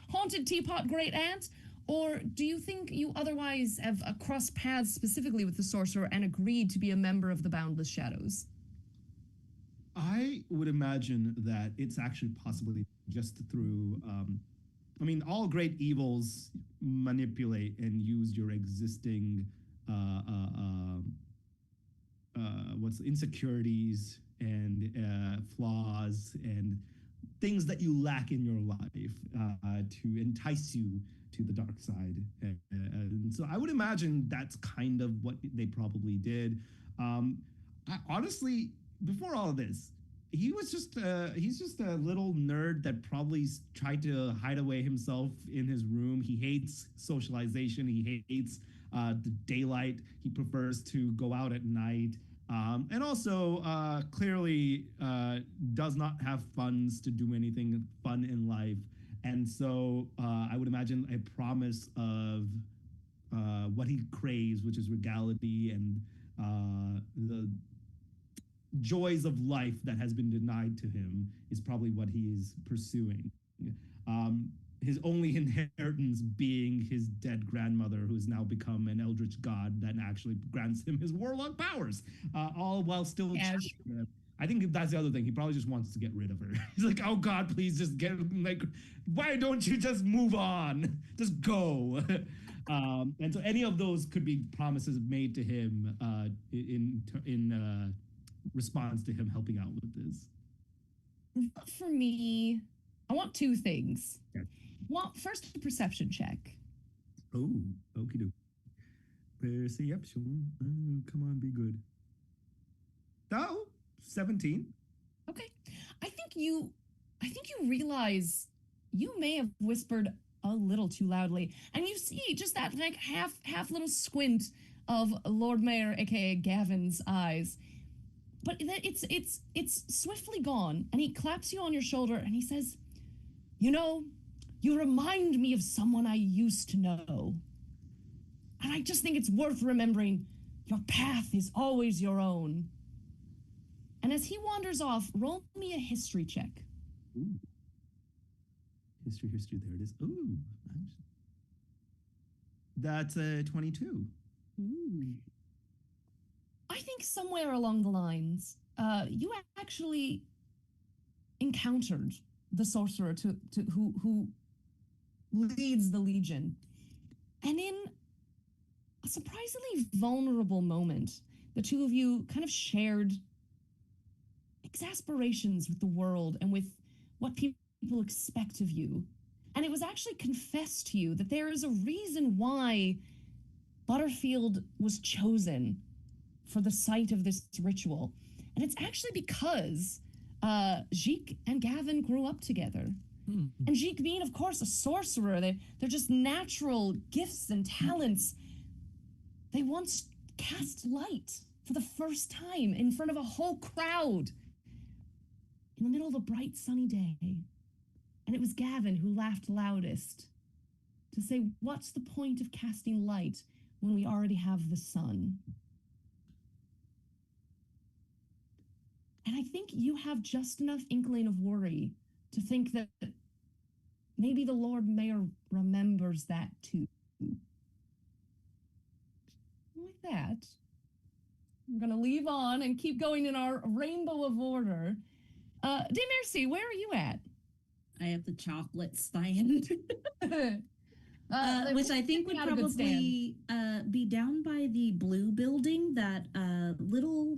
haunted teapot great aunt, or do you think you otherwise have crossed paths specifically with the sorcerer and agreed to be a member of the Boundless Shadows? I would imagine that it's actually possibly just through, all great evils manipulate and use your existing insecurities and flaws and things that you lack in your life to entice you to the dark side. And so I would imagine that's kind of what they probably did. Honestly, before all of this, he's just a little nerd that probably tried to hide away himself in his room. He hates socialization. He hates the daylight. He prefers to go out at night. And also clearly does not have funds to do anything fun in life. And so I would imagine a promise of what he craves, which is regality and the joys of life that has been denied to him, is probably what he is pursuing. His only inheritance being his dead grandmother, who has now become an eldritch god that actually grants him his warlock powers, all while still. I think that's the other thing. He probably just wants to get rid of her. He's like, oh God, please just why don't you just move on? Just go. And so any of those could be promises made to him in response to him helping out with this. For me, I want two things. Okay. First, a perception check. Oh, okie doke. Perception. Come on, be good. Oh, 17. Okay. I think you I think you realize you may have whispered a little too loudly, and you see just that like half little squint of Lord Mayor, aka Gavin's eyes. But it's swiftly gone, and he claps you on your shoulder and he says, "You know, you remind me of someone I used to know. And I just think it's worth remembering your path is always your own." And as he wanders off, roll me a history check. Ooh. History, there it is. Ooh. That's a 22. Ooh. I think somewhere along the lines, you actually encountered the sorcerer who leads the Legion. And in a surprisingly vulnerable moment, the two of you kind of shared exasperations with the world and with what people expect of you. And it was actually confessed to you that there is a reason why Butterfield was chosen for the site of this ritual. And it's actually because Jeek and Gavin grew up together. And Jeek being, of course, a sorcerer, they're just natural gifts and talents. They once cast light for the first time in front of a whole crowd in the middle of a bright sunny day. And it was Gavin who laughed loudest to say, "What's the point of casting light when we already have the sun?" And I think you have just enough inkling of worry to think that maybe the Lord Mayor remembers that too. Like that, I'm going to leave on and keep going in our rainbow of order. De Mercy, where are you at? I have the chocolate stand. Which I think would not a good probably be down by the blue building, that little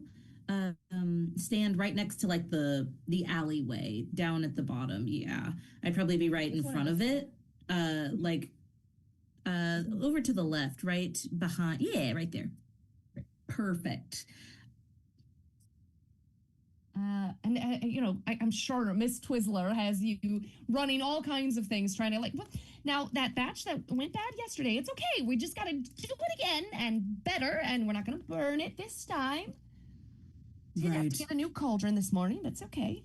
stand right next to like the alleyway down at the bottom. Yeah, I'd probably be right in front of it, like over to the left, right behind. Yeah, right there. Perfect. And you know, I'm sure Miss Twizzler has you running all kinds of things, trying to like. Well, now that batch that went bad yesterday, it's okay. We just got to do it again and better, and we're not going to burn it this time. Did have to get a new cauldron this morning. That's okay.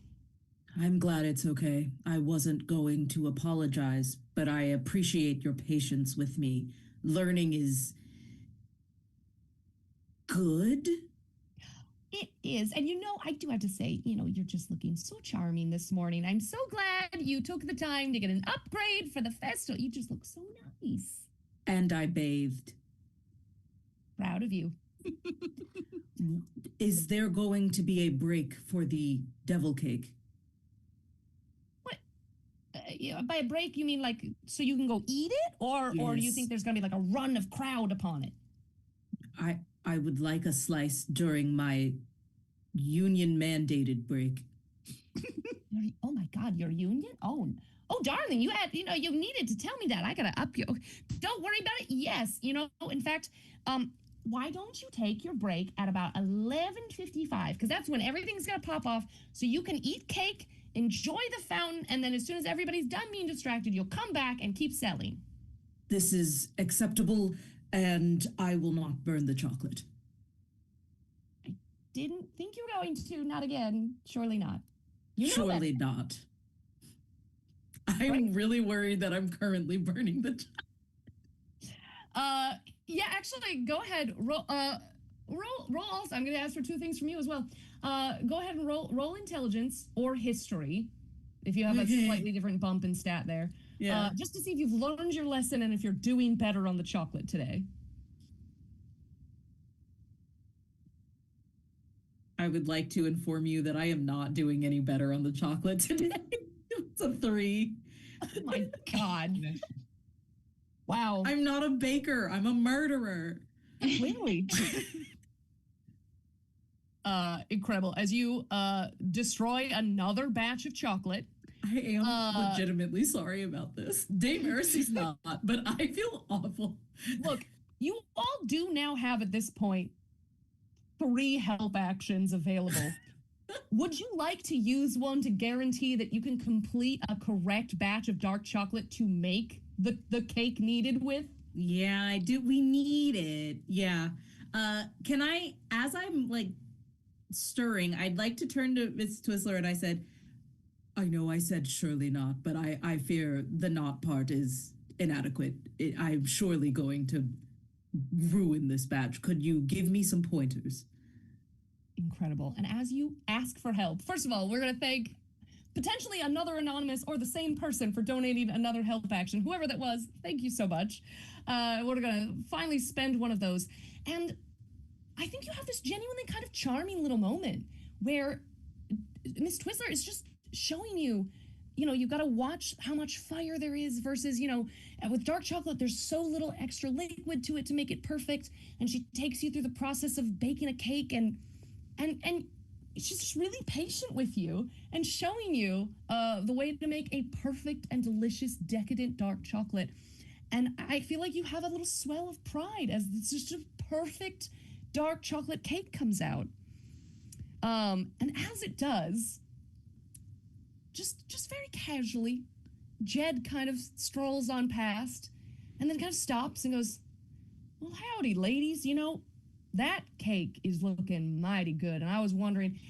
I'm glad it's okay. I wasn't going to apologize, but I appreciate your patience with me. Learning is good. It is. And you know, I do have to say, you know, you're just looking so charming this morning. I'm so glad you took the time to get an upgrade for the festival. You just look so nice. And I bathed. Proud of you. Is there going to be a break for the devil cake? What? Yeah, by a break, you mean like so you can go eat it? Or do you think there's going to be like a run of crowd upon it? I would like a slice during my union-mandated break. Oh my God, your union? Oh, darling, you needed to tell me that. I gotta up you. Don't worry about it. Yes, you know. In fact, why don't you take your break at about 11:55? Because that's when everything's gonna pop off. So you can eat cake, enjoy the fountain, and then as soon as everybody's done being distracted, you'll come back and keep selling. This is acceptable. And I will not burn the chocolate. I didn't think you were going to. Not again. Surely not. Surely not. I'm really worried that I'm currently burning the chocolate. Yeah, actually, go ahead. Roll also. I'm going to ask for two things from you as well. Go ahead and roll intelligence or history if you have a slightly different bump in stat there. Yeah. Just to see if you've learned your lesson and if you're doing better on the chocolate today. I would like to inform you that I am not doing any better on the chocolate today. It's a 3. Oh my God. Wow. I'm not a baker. I'm a murderer. Clearly. Incredible. As you destroy another batch of chocolate. I am legitimately sorry about this. Dame Mercy's not, but I feel awful. Look, you all do now have at this point 3 help actions available. Would you like to use one to guarantee that you can complete a correct batch of dark chocolate to make the cake needed with? Yeah, I do. We need it. Yeah. Can I, as I'm like stirring, I'd like to turn to Miss Twizzler and I said, I know I said surely not, but I fear the not part is inadequate. I'm surely going to ruin this batch. Could you give me some pointers? Incredible. And as you ask for help, first of all, we're going to thank potentially another anonymous or the same person for donating another help action. Whoever that was, thank you so much. We're going to finally spend one of those. And I think you have this genuinely kind of charming little moment where Miss Twizzler is just showing you, you've got to watch how much fire there is versus, with dark chocolate, there's so little extra liquid to it to make it perfect. And she takes you through the process of baking a cake and she's just really patient with you and showing you the way to make a perfect and delicious, decadent dark chocolate. And I feel like you have a little swell of pride as it's just a perfect dark chocolate cake comes out. And as it does, just very casually, Jed kind of strolls on past and then kind of stops and goes, well, howdy, ladies. That cake is looking mighty good. And I was wondering,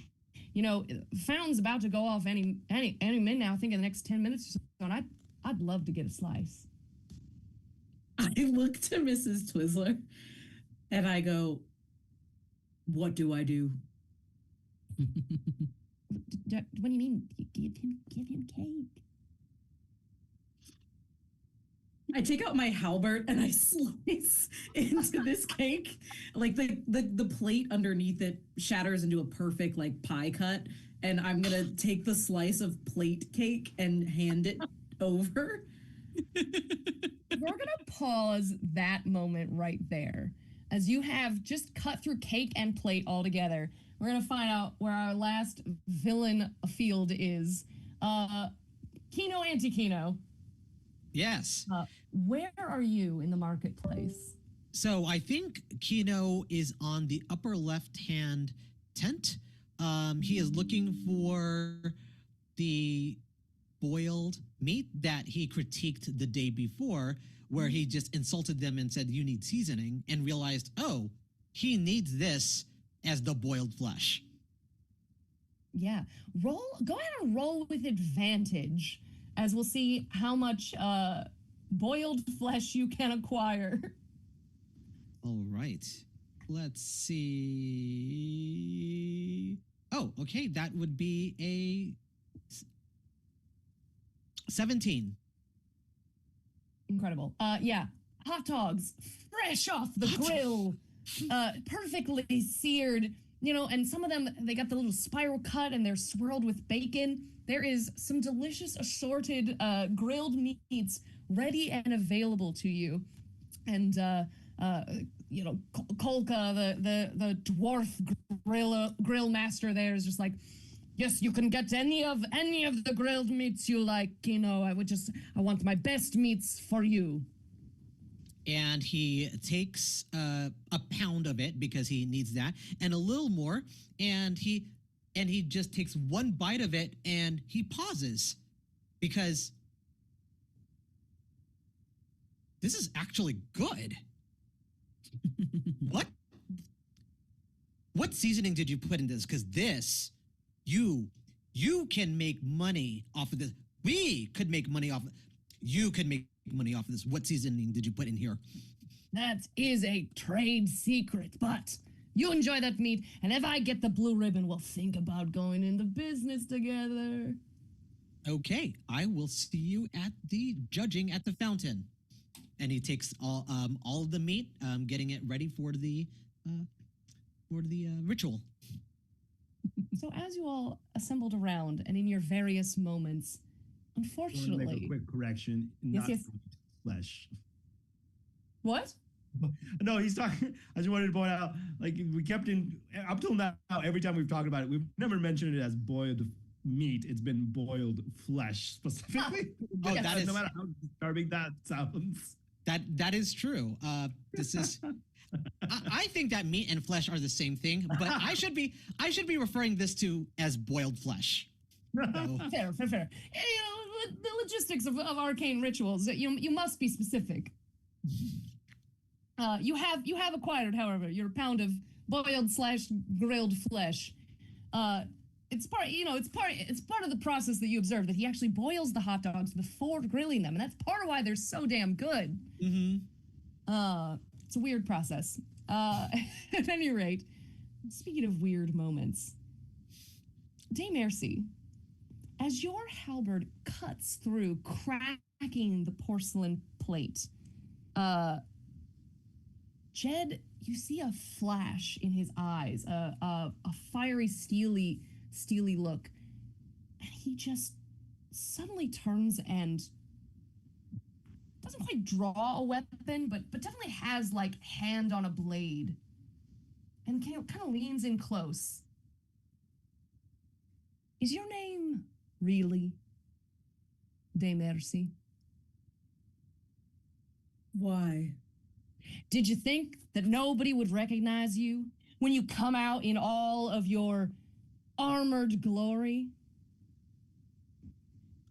fountain's about to go off any minute now, I think in the next 10 minutes or so, and I'd love to get a slice. I look to Mrs. Twizzler and I go, what do I do? What do you mean? Give him cake. I take out my halberd and I slice into this cake. Like the plate underneath it shatters into a perfect like pie cut. And I'm gonna take the slice of plate cake and hand it over. We're gonna pause that moment right there. As you have just cut through cake and plate all together, we're gonna find out where our last villain field is. Kino Anti-Kino. Yes. Where are you in the marketplace? So I think Kino is on the upper left-hand tent. He is looking for the boiled meat that he critiqued the day before, where he just insulted them and said, you need seasoning, and realized, oh, he needs this as the boiled flesh. Yeah. Go ahead and roll with advantage, as we'll see how much boiled flesh you can acquire. All right. Let's see. Oh, okay. That would be a 17. Incredible. Yeah. Hot dogs, fresh off the grill, perfectly seared, and some of them, they got the little spiral cut and they're swirled with bacon. There is some delicious assorted grilled meats ready and available to you. And, Kolka, the dwarf grill master there is just like, yes, you can get any of the grilled meats you like. I want my best meats for you. And he takes a pound of it because he needs that, and a little more. And he just takes one bite of it, and he pauses because this is actually good. What seasoning did you put in this? Because this, you can make money off of this. We could make money off of it. You could make money off of this. What seasoning did you put in here? That is a trade secret, but you enjoy that meat, and if I get the blue ribbon, we'll think about going into business together. Okay, I will see you at the judging at the fountain. And he takes all of the meat, getting it ready for the ritual. So as you all assembled around and in your various moments, I want to unfortunately, make a quick correction. Yes, Not yes. flesh. What? No, he's talking. I just wanted to point out, like, we kept up till now, every time we've talked about it, we've never mentioned it as boiled meat. It's been boiled flesh specifically. Oh, that is, no matter how disturbing that sounds. that is true. This is I think that meat and flesh are the same thing, but I should be referring this to as boiled flesh. So, Fair. You know, the logistics of arcane rituals. You must be specific. You have acquired, however, your pound of boiled/grilled flesh. It's part of the process that you observe that he actually boils the hot dogs before grilling them, and that's part of why they're so damn good. It's a weird process. At any rate, speaking of weird moments, Dame Mercy, as your halberd cuts through, cracking the porcelain plate, Jed, you see a flash in his eyes, a fiery, steely look, and he just suddenly turns and doesn't quite draw a weapon, but definitely has like hand on a blade, and kind of leans in close. Is your name really Dame Mercy? Why? Did you think that nobody would recognize you when you come out in all of your armored glory?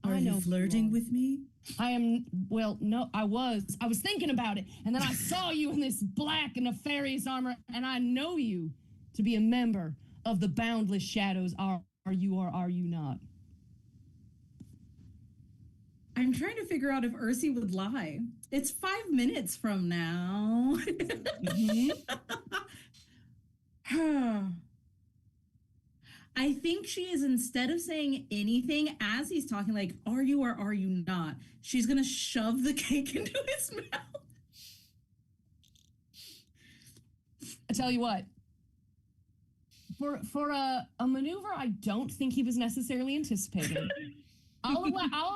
Are you flirting with me? I am, well, no, I was thinking about it, and then I saw you in this black and nefarious armor, and I know you to be a member of the Boundless Shadows. Are you or are you not? I'm trying to figure out if Ursi would lie. It's 5 minutes from now. I think she is, instead of saying anything as he's talking, like, are you or are you not, she's going to shove the cake into his mouth. I tell you what, for a maneuver I don't think he was necessarily anticipating, I'll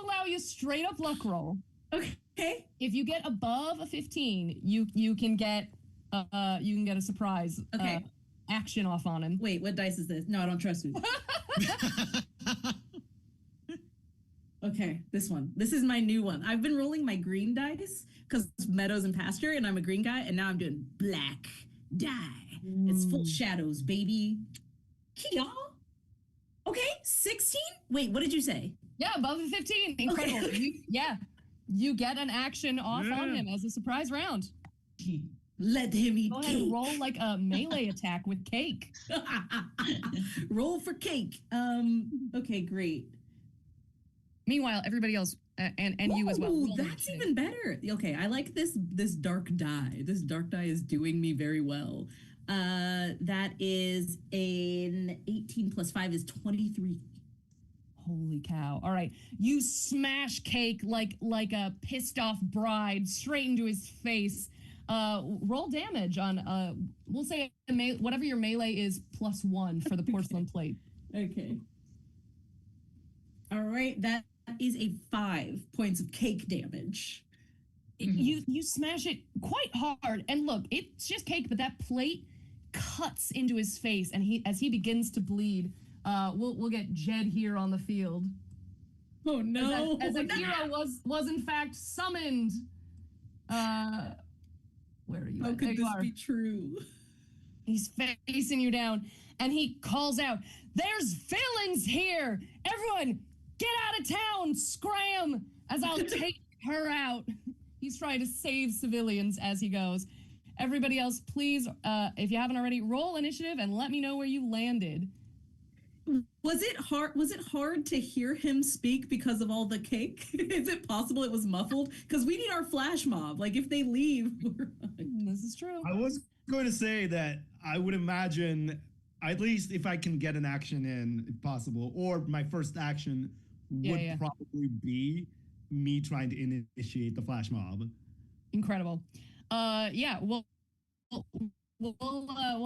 allow you straight up luck roll. Okay. If you get above a 15, you can get a surprise action off on him. Wait, what dice is this? No, I don't trust you. Okay, this one. This is my new one. I've been rolling my green dice because Meadows and Pasture, and I'm a green guy, and now I'm doing black die. It's full shadows, baby. Y'all? Okay, 16? Wait, what did you say? Yeah, above a 15. Incredible. Okay. You get an action off on him as a surprise round. Let him eat Go cake. ahead and roll like a melee attack with cake. Roll for cake. Okay, great. Meanwhile, everybody else and you as well. Ooh, that's even better. Okay, I like this dark die. This dark die is doing me very well. That is an 18 plus 5 is 23. Holy cow. All right. You smash cake like a pissed off bride straight into his face. Roll damage on we'll say whatever your melee is +1 for the porcelain plate. Okay. All right, that is a 5 points of cake damage. You smash it quite hard, and look, it's just cake, but that plate cuts into his face, and as he begins to bleed, we'll get Jed here on the field. Oh no! As a hero was in fact summoned. Where are you? How could this be true? He's facing you down, and he calls out, "There's villains here! Everyone, get out of town! Scram! As I'll take her out." He's trying to save civilians as he goes. Everybody else, please, if you haven't already, roll initiative and let me know where you landed. Was it hard to hear him speak because of all the cake? Is it possible it was muffled? Because we need our flash mob. Like, if they leave, This is true. I was going to say that I would imagine, at least if I can get an action in, if possible, or my first action would probably be me trying to initiate the flash mob. Incredible. We'll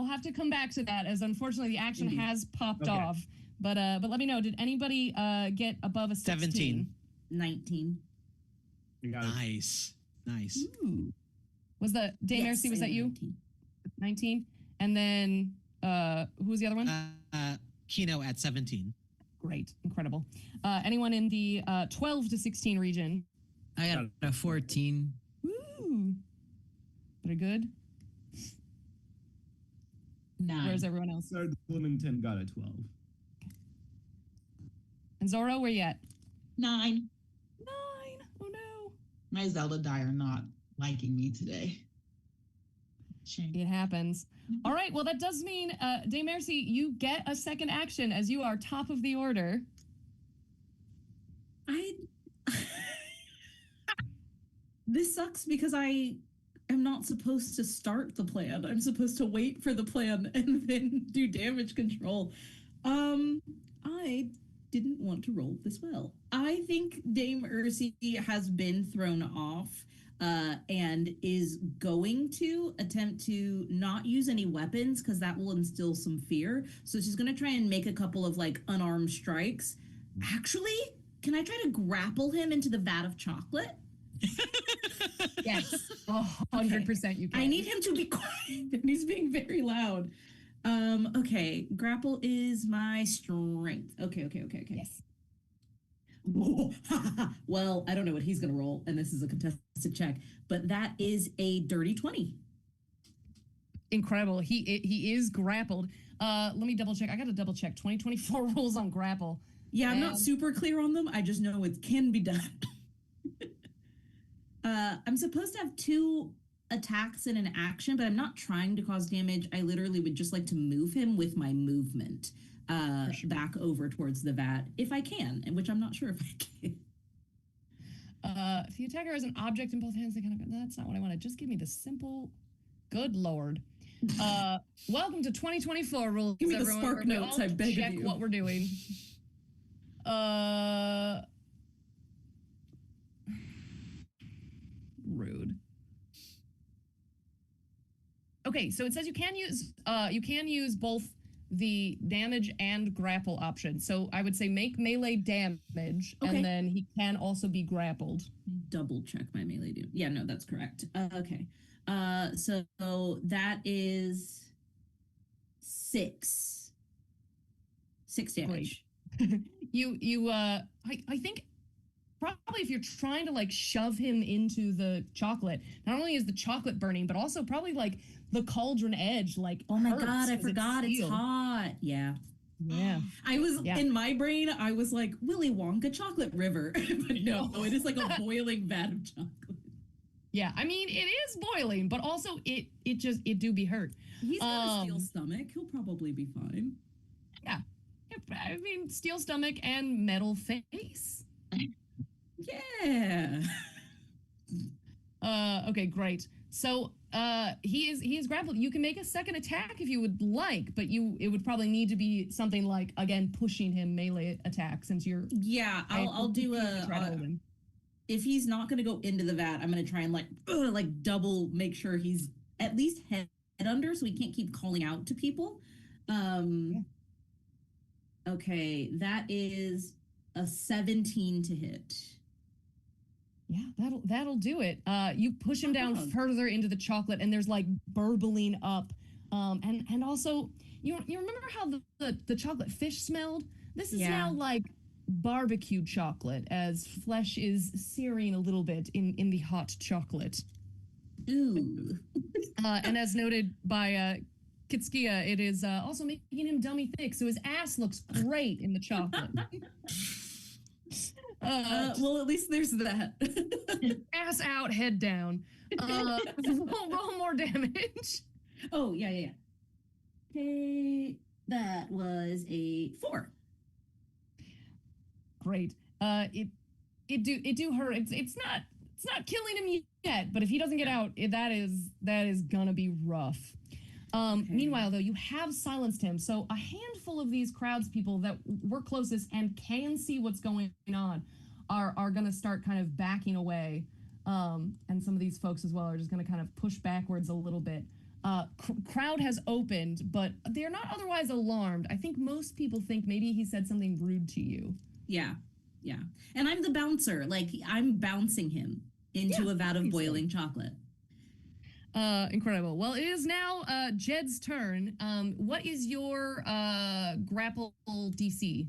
have to come back to that, as unfortunately the action has popped off. But let me know. Did anybody get above a 16? 17. 19. Nice. Ooh. Was the Dame Mercy, was that you? 19. And then who was the other one? Kino at 17. Great, incredible. Anyone in the 12 to 16 region? I got a 14. Ooh. Very good. 9. Where's everyone else? Sir Bloomington got a 12. And Zoro, where you at? 9. 9. Oh no. My Zelda die are not liking me today. Shame. It happens. All right. Well, that does mean, Dame Mercy, you get a second action as you are top of the order. This sucks because I am not supposed to start the plan. I'm supposed to wait for the plan and then do damage control. I didn't want to roll this well. I think Dame Ursi has been thrown off and is going to attempt to not use any weapons because that will instill some fear. So she's going to try and make a couple of like unarmed strikes. Actually, can I try to grapple him into the vat of chocolate? Yes. 100% you can. I need him to be quiet, and he's being very loud. Okay, grapple is my strength. Okay. Yes. Whoa. Well, I don't know what he's gonna roll, and this is a contested check, but that is a dirty 20. Incredible. He is grappled. Let me double check. I got to double check 2024 rules on grapple. Yeah, I'm not super clear on them. I just know it can be done. I'm supposed to have 2 attacks in an action, but I'm not trying to cause damage. I literally would just like to move him with my movement back over towards the vat if I can, and which I'm not sure if I can. If the attacker has an object in both hands, they kind of, that's not what I wanted. Just give me the simple, good Lord. Welcome to 2024 rules. Give me the everyone, spark where we notes, all I beg of check you. what we're doing. Rude. Okay, so it says you can use both the damage and grapple option. So I would say make melee damage, Okay. and then he can also be grappled. Double check my melee damage. Yeah, no, that's correct. Okay. So that is 6 damage. I think probably if you're trying to like shove him into the chocolate, not only is the chocolate burning, but also probably like the cauldron edge, like, Oh my hurts god, I 'cause forgot it's sealed. hot. Yeah. Yeah. I was Yeah. in my brain, I was like Willy Wonka chocolate river. But no, it is like a boiling vat of chocolate. Yeah, I mean it is boiling, but also it do be hurt. He's got a steel stomach. He'll probably be fine. Yeah. I mean steel stomach and metal face. Yeah. Okay, great. So he is grappled. You can make a second attack if you would like, but it would probably need to be something like, again, pushing him melee attack since you're. Yeah, I'll do try to hold him. if he's not going to go into the vat, I'm going to try and like double make sure he's at least head under so he can't keep calling out to people. Okay, that is a 17 to hit. Yeah, that'll do it. You push him down further into the chocolate, and there's like burbling up. And also, you remember how the chocolate fish smelled? This is now like barbecue chocolate, as flesh is searing a little bit in the hot chocolate. Ooh. And as noted by Kitskia, it is also making him dummy thick, so his ass looks great in the chocolate. Well, at least there's that. Ass out, head down. Roll more damage. Oh, yeah. Okay, that was a 4. Great. It do hurt. It's not killing him yet, but if he doesn't get out, that is gonna be rough. Meanwhile, though, you have silenced him, so a handful of these crowdspeople that were closest and can see what's going on are going to start kind of backing away, and some of these folks as well are just going to kind of push backwards a little bit. Crowd has opened, but they're not otherwise alarmed. I think most people think maybe he said something rude to you. Yeah. And I'm the bouncer. Like, I'm bouncing him into a vat of boiling chocolate. Incredible. Well, it is now Jed's turn. What is your grapple DC?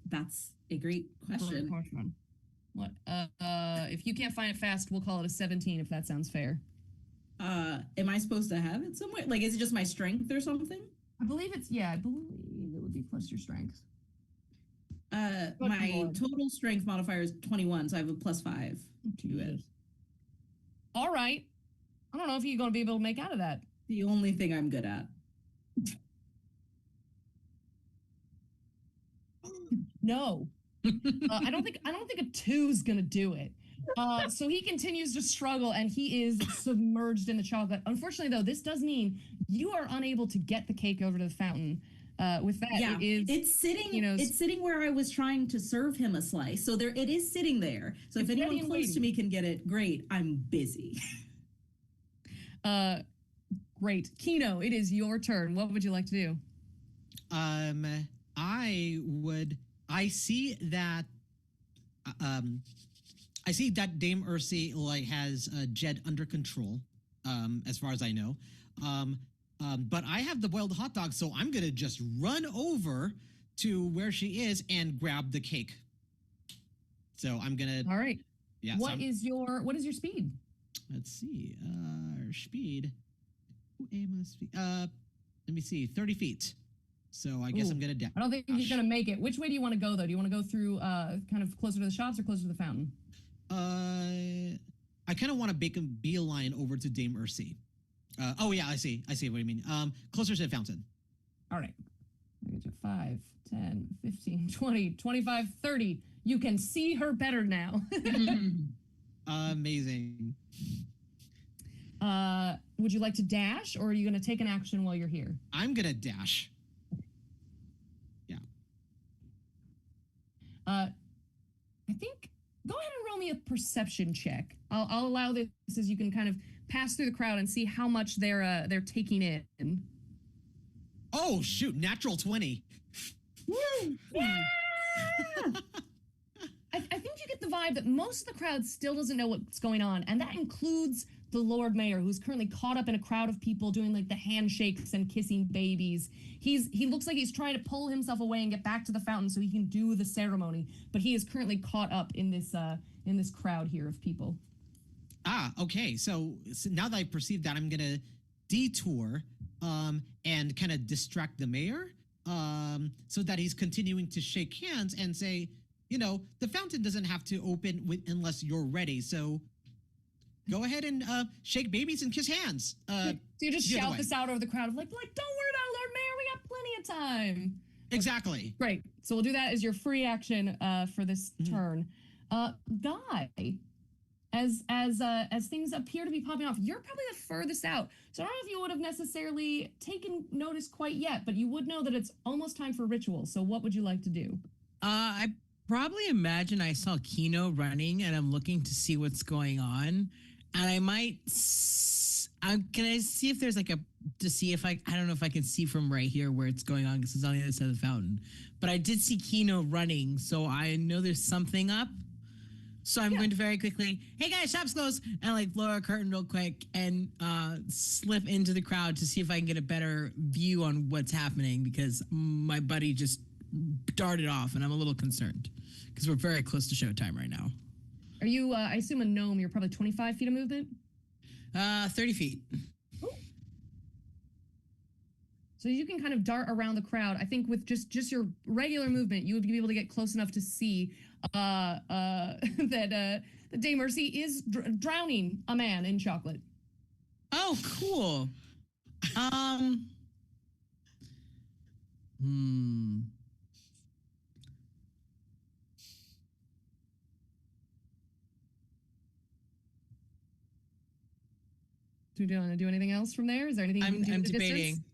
That's a great question. What? If you can't find it fast, we'll call it a 17 if that sounds fair. Am I supposed to have it somewhere? Like, is it just my strength or something? I believe I believe it would be plus your strength. My Lord. total strength modifier is 21, so I have a +5 to it. All right. I don't know if you're going to be able to make out of that. The only thing I'm good at. No. I don't think a 2's gonna do it. So he continues to struggle and he is submerged in the chocolate. Unfortunately, though, this does mean you are unable to get the cake over to the fountain. With that, Yeah, it is. it's sitting. you know, It's sitting where I was trying to serve him a slice. So it is sitting there. So if It's ready anyone and close to waiting. me can get it, great. I'm busy. Great, Kino. It is your turn. What would you like to do? I see that Dame Ursi like has Jed under control, as far as I know. But I have the boiled hot dog, so I'm gonna just run over to where she is and grab the cake. So I'm gonna. All right. Yeah. What is your speed? Let's see. Speed. Let me see. 30 feet. So I guess Ooh. I'm gonna dash. I don't think he's gonna make it. Which way do you want to go, though? Do you want to go through kind of closer to the shops or closer to the fountain? I kind of want to make a beeline over to Dame Ursi. Oh yeah, I see what you mean. Closer to the fountain. All right. I get you 5, 10, 15, 20, 25, 30. You can see her better now. Amazing. Would you like to dash, or are you going to take an action while you're here? I'm gonna dash. Yeah. I think go ahead and roll me a perception check. I'll allow this as you can kind of pass through the crowd and see how much they're taking in. Oh shoot! Natural 20. Woo! Yeah! I think you get the vibe that most of the crowd still doesn't know what's going on, and that includes the Lord Mayor, who's currently caught up in a crowd of people doing like the handshakes and kissing babies. He looks like he's trying to pull himself away and get back to the fountain so he can do the ceremony, but he is currently caught up in this crowd here of people. Okay. So now that I perceive that, I'm gonna detour and kind of distract the mayor so that he's continuing to shake hands and say, the fountain doesn't have to open unless you're ready. So go ahead and shake babies and kiss hands. So you just the other shout way. this out over the crowd of like, don't worry about it, Lord Mayor, we got plenty of time. Exactly. Great. So we'll do that as your free action for this turn. Guy, as things appear to be popping off, you're probably the furthest out. So I don't know if you would have necessarily taken notice quite yet, but you would know that it's almost time for ritual. So what would you like to do? I probably imagine I saw Kino running and I'm looking to see what's going on. And I might, can I see if there's to see if I don't know if I can see from right here where it's going on because it's on the other side of the fountain. But I did see Kino running, so I know there's something up. So I'm going to very quickly, hey guys, shop's closed, and lower a curtain real quick and slip into the crowd to see if I can get a better view on what's happening because my buddy just darted off and I'm a little concerned because we're very close to showtime right now. Are you, I assume a gnome, you're probably 25 feet of movement? 30 feet. Ooh. So you can kind of dart around the crowd. I think with just your regular movement, you would be able to get close enough to see that Dame Mercy is drowning a man in chocolate. Oh, cool. Do you want to do anything else from there? Is there anything you can do I'm in the debating. distance?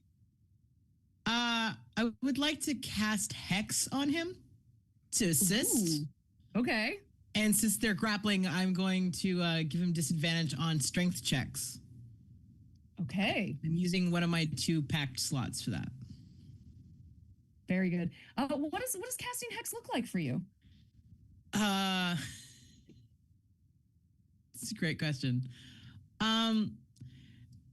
I would like to cast Hex on him to assist. Ooh. Okay. And since they're grappling, I'm going to give him disadvantage on strength checks. Okay. I'm using one of my 2 packed slots for that. Very good. What does casting Hex look like for you? It's a great question.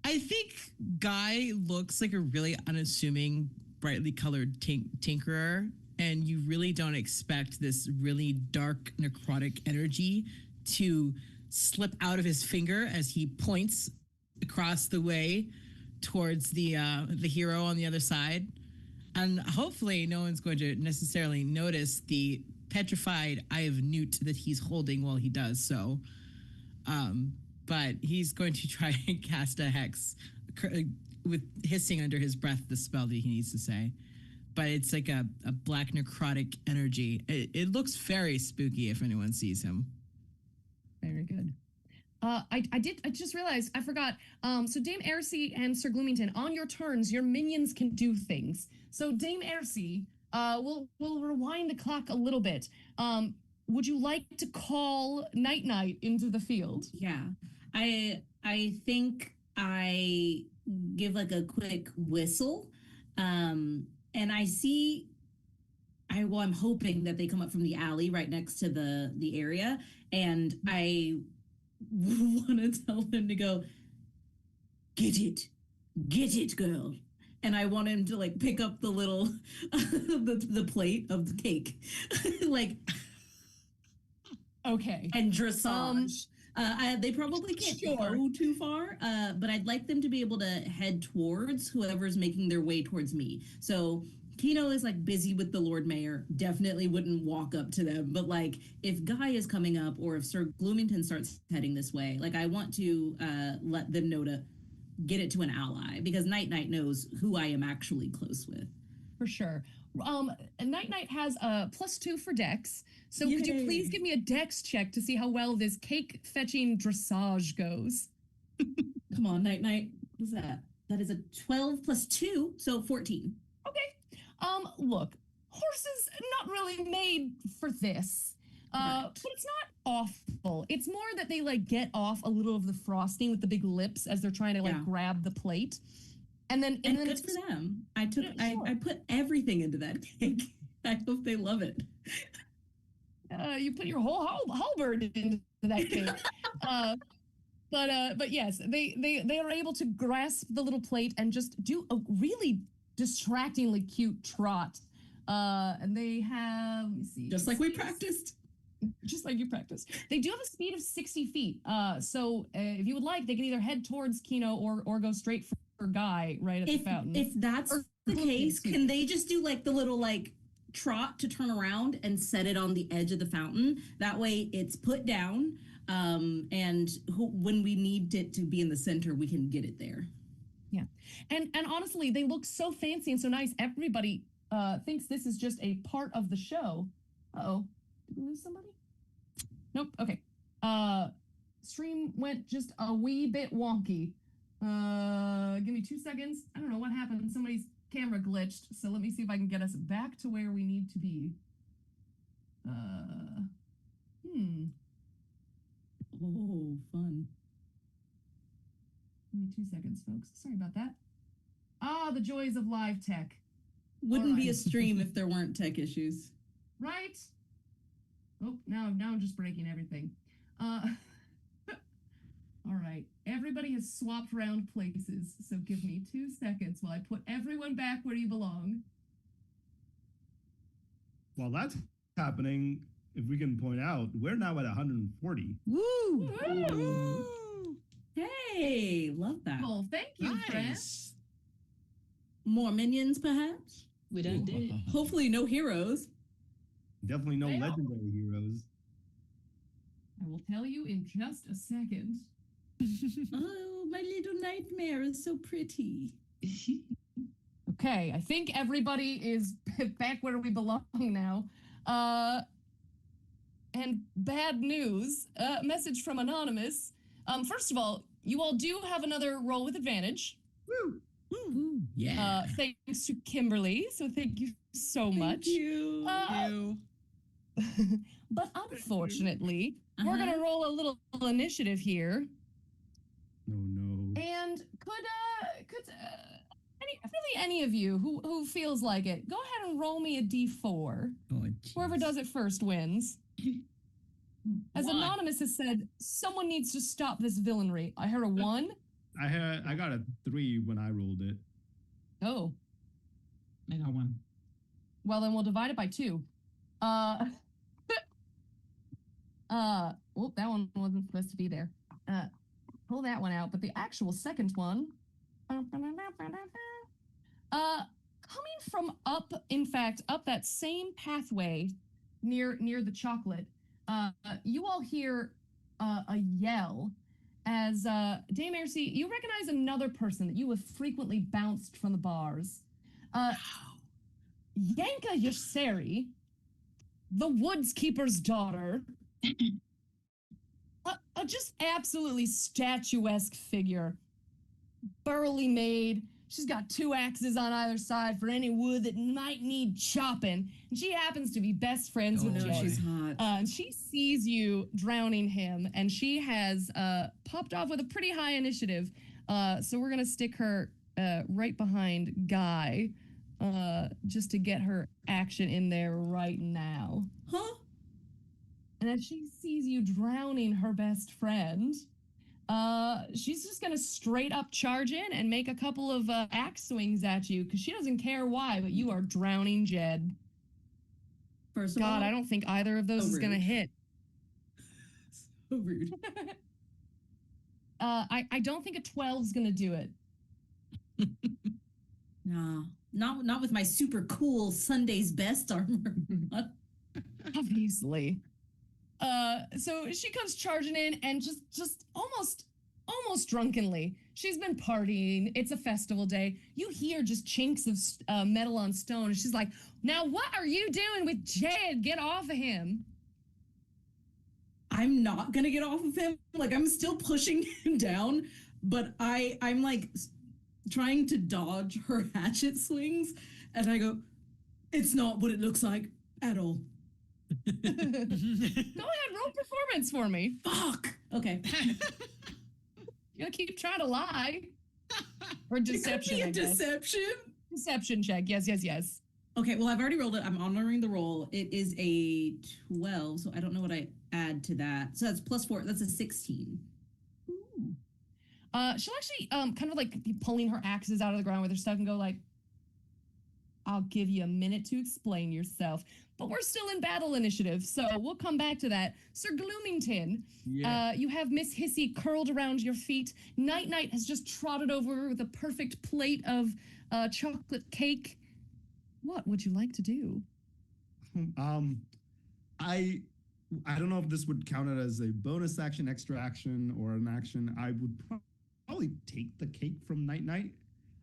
I think Guy looks like a really unassuming, brightly colored tinkerer, and you really don't expect this really dark, necrotic energy to slip out of his finger as he points across the way towards the hero on the other side, and hopefully no one's going to necessarily notice the petrified eye of newt that he's holding while he does so. But he's going to try and cast a hex with hissing under his breath the spell that he needs to say. But it's like a black necrotic energy. It looks very spooky if anyone sees him. Very good. I just realized I forgot. So Dame Aircy and Sir Gloomington, on your turns, your minions can do things. So Dame Aircy, we'll rewind the clock a little bit. Would you like to call Night Night into the field? Yeah. I think I give like a quick whistle. And I see I'm hoping that they come up from the alley right next to the area, and I want to tell them to go, get it, girl. And I want him to like pick up the little the plate of the cake, like okay, and dressage. They probably can't go too far, but I'd like them to be able to head towards whoever's making their way towards me. So Kino is like busy with the Lord Mayor, definitely wouldn't walk up to them. But like if Guy is coming up or if Sir Gloomington starts heading this way, like I want to let them know to get it to an ally, because Night Night knows who I am actually close with. For sure. Night Night has a +2 for Dex. So could you please give me a Dex check to see how well this cake fetching dressage goes? Come on, Night Night. What's that? That is a 12 plus 2, so 14. Okay. Look, horses not really made for this. Right. But it's not awful. It's more that they like get off a little of the frosting with the big lips as they're trying to like grab the plate. And then good for them. I put everything into that cake. I hope they love it. You put your whole halberd into that cake. But yes, they are able to grasp the little plate and just do a really distractingly cute trot. And they have, let me see, just like we practiced. Just like you practiced. They do have a speed of 60 feet. So if you would like, they can either head towards Kino or go straight for Guy right at the fountain. If that's the case, can they just do like the little like trot to turn around and set it on the edge of the fountain? That way it's put down, and when we need it to be in the center, we can get it there. Yeah. And honestly, they look so fancy and so nice. Everybody thinks this is just a part of the show. Uh-oh. Did we lose somebody? Nope. Okay. Stream went just a wee bit wonky. Give me 2 seconds. I don't know what happened. Somebody's camera glitched. So let me see if I can get us back to where we need to be. Oh, fun. Give me 2 seconds, folks. Sorry about that. Ah, the joys of live tech. Wouldn't be a stream if there weren't tech issues. Right? Oh, now I'm just breaking everything. All right. Everybody has swapped around places, so give me 2 seconds while I put everyone back where you belong. While that's happening, if we can point out, we're now at 140. Woo! Woo! Hey, love that. Well, thank you, friend. Nice. More minions, perhaps? We done did it. Hopefully no heroes. Definitely no Fail. legendary heroes. I will tell you in just a second. Oh, my little nightmare is so pretty. Okay, I think everybody is back where we belong now. And bad news, message from Anonymous. First of all, you all do have another roll with advantage. Woo! Woo. Yeah. Thanks to Kimberly, so thank you so much. Thank you. But unfortunately, we're gonna roll a little initiative here. No. And could any of you who feels like it, go ahead and roll me a d4. Oh, Whoever does it first wins. As One. Anonymous has said, someone needs to stop this villainry. I heard a 1. I got a 3 when I rolled it. Oh, I got one. well then we'll divide it by 2. Well, that one wasn't supposed to be there. pull that one out, but the actual second one, coming from up, in fact, up that same pathway near the chocolate, you all hear a yell as Dame Mercy, you recognize another person that you have frequently bounced from the bars. Yanka Yasheri, the woods keeper's daughter, a just absolutely statuesque figure, burly made. She's got 2 axes on either side for any wood that might need chopping. And she happens to be best friends with Jed. She's hot. And she sees you drowning him, and she has popped off with a pretty high initiative. So we're going to stick her right behind Guy just to get her action in there right now. Huh? And as she sees you drowning her best friend, she's just gonna straight up charge in and make a couple of axe swings at you because she doesn't care why, but you are drowning Jed. First of God, all, I don't think either of those is gonna rude. hit. So rude. I don't think a 12 is gonna do it. No, not with my super cool Sunday's best armor. Obviously. So she comes charging in and just almost drunkenly. She's been partying. It's a festival day. You hear just chinks of metal on stone. She's like, now what are you doing with Jed? Get off of him. I'm not gonna get off of him. Like, I'm still pushing him down, but I'm like trying to dodge her hatchet swings, and I go, it's not what it looks like at all. Go ahead, roll performance for me. Fuck. Okay. You gotta keep trying to lie. Or deception, I guess. Deception? Deception check. Yes. Okay, well, I've already rolled it. I'm honoring the roll. It is a 12, so I don't know what I add to that. So that's +4. That's a 16. Ooh. She'll actually kind of like be pulling her axes out of the ground with her stuff and go like, I'll give you a minute to explain yourself. But we're still in battle initiative, so we'll come back to that. Sir Gloomington, you have Miss Hissy curled around your feet. Night Night has just trotted over with a perfect plate of chocolate cake. What would you like to do? I don't know if this would count it as a bonus action, extra action, or an action. I would probably take the cake from Night Night,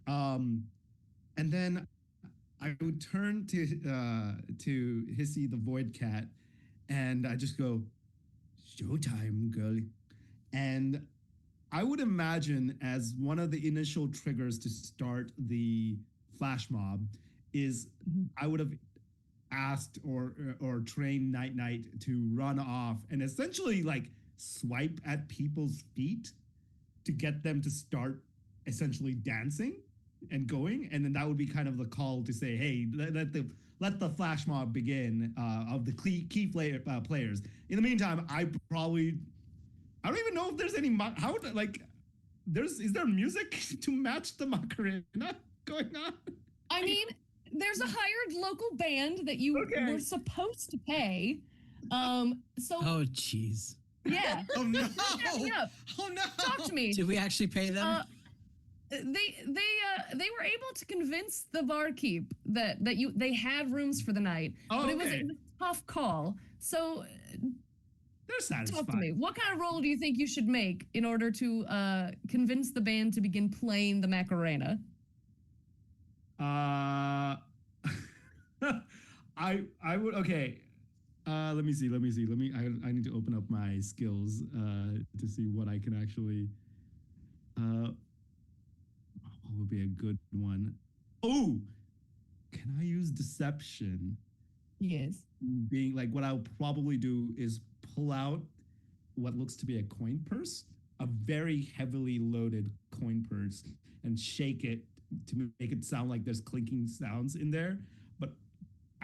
and then I would turn to Hissy the Void Cat, and I just go, "Showtime, girl," and I would imagine as one of the initial triggers to start the flash mob is I would have asked or trained Night Night to run off and essentially like swipe at people's feet to get them to start essentially dancing and going, and then that would be kind of the call to say, hey, let the flash mob begin of the key players. In the meantime, I don't even know if there's any is there music to match the Macarena going on? I mean, there's a hired local band that you were supposed to pay. So Oh, jeez. yeah. Oh no! Back me up. Oh no! Talk to me. Did we actually pay them? They were able to convince the barkeep that they had rooms for the night, but it was a tough call. So They're satisfied. talk to me. What kind of role do you think you should make in order to convince the band to begin playing the Macarena? I would let me see. I need to open up my skills to see what I can actually what would be a good one. Oh, can I use deception? Yes. Being like, what I'll probably do is pull out what looks to be a coin purse, a very heavily loaded coin purse, and shake it to make it sound like there's clinking sounds in there, but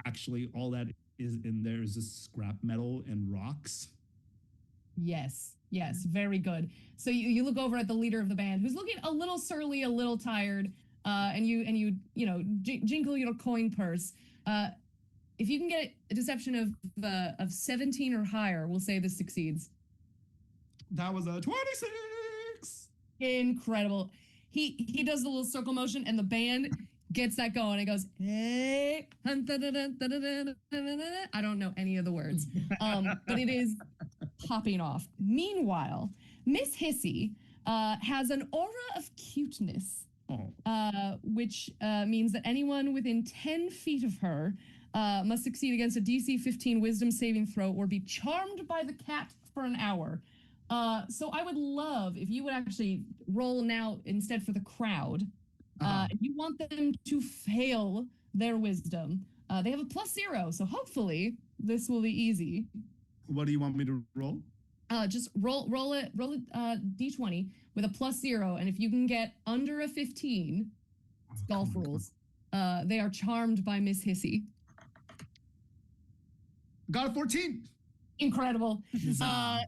actually all that is in there is just scrap metal and rocks. Yes, very good. So you look over at the leader of the band, who's looking a little surly, a little tired, and you jingle your coin purse. If you can get a deception of 17 or higher, we'll say this succeeds. That was a 26. Incredible. He does the little circle motion and the band gets that going. It goes, hey, I don't know any of the words, but it is popping off. Meanwhile, Miss Hissy has an aura of cuteness, which means that anyone within 10 feet of her must succeed against a DC 15 wisdom saving throw or be charmed by the cat for an hour. So I would love if you would actually roll now instead for the crowd. If you want them to fail their wisdom, they have a +0. So hopefully this will be easy. What do you want me to roll? Just roll it d20 with a +0, and if you can get under a 15, it's golf rules. They are charmed by Miss Hissy. Got a 14. Incredible. It's not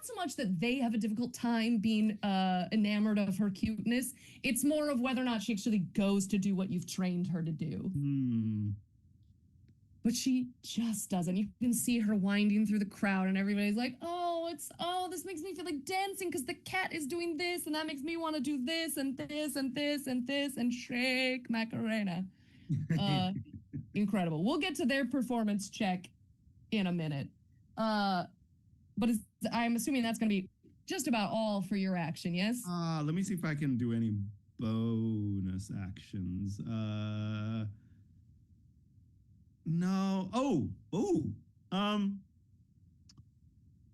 so much that they have a difficult time being enamored of her cuteness. It's more of whether or not she actually goes to do what you've trained her to do. But she just doesn't. You can see her winding through the crowd and everybody's like, this makes me feel like dancing because the cat is doing this and that makes me want to do this and this and this and this and shake Macarena. Incredible. We'll get to their performance check in a minute. But I'm assuming that's going to be just about all for your action, yes? Let me see if I can do any bonus actions. No.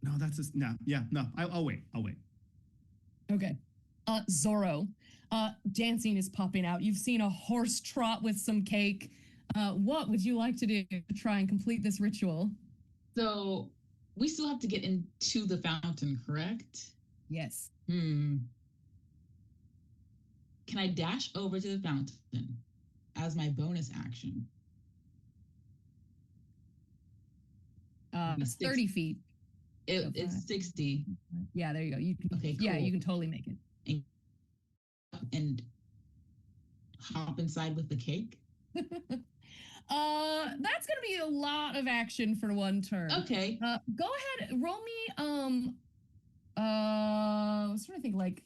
No, that's just, no. Yeah, no. I'll wait. Okay. Zorro. Dancing is popping out. You've seen a horse trot with some cake. What would you like to do to try and complete this ritual? So we still have to get into the fountain, correct? Yes. Can I dash over to the fountain as my bonus action? 30 feet. It's 60. Yeah, there you go. You can, okay, cool. Yeah, you can totally make it. And hop inside with the cake? That's gonna be a lot of action for one turn. Okay. Go ahead, roll me I was trying to think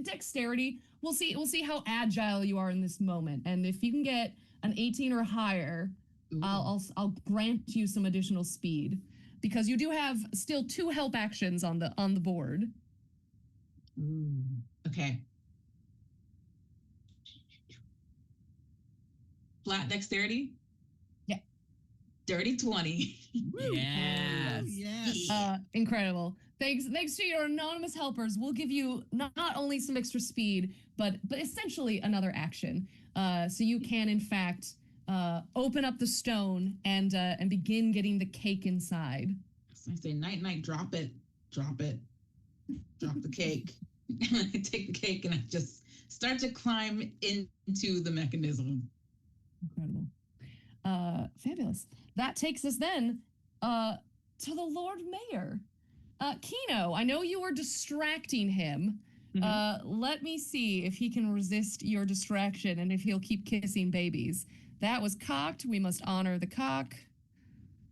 dexterity. We'll see how agile you are in this moment. And if you can get an 18 or higher, I'll grant you some additional speed. Because you do have still 2 help actions on the board. Okay. Flat dexterity? Yeah. Dirty 20. Yes. Incredible. Thanks to your anonymous helpers, we'll give you not only some extra speed, but essentially another action. So you can, in fact, open up the stone and begin getting the cake inside. So I say, night, drop it. Drop the cake. I take the cake and I just start to climb into the mechanism. Incredible. Fabulous. That takes us then to the Lord Mayor. Kino, I know you were distracting him. Let me see if he can resist your distraction and if he'll keep kissing babies. That was cocked. We must honor the cock.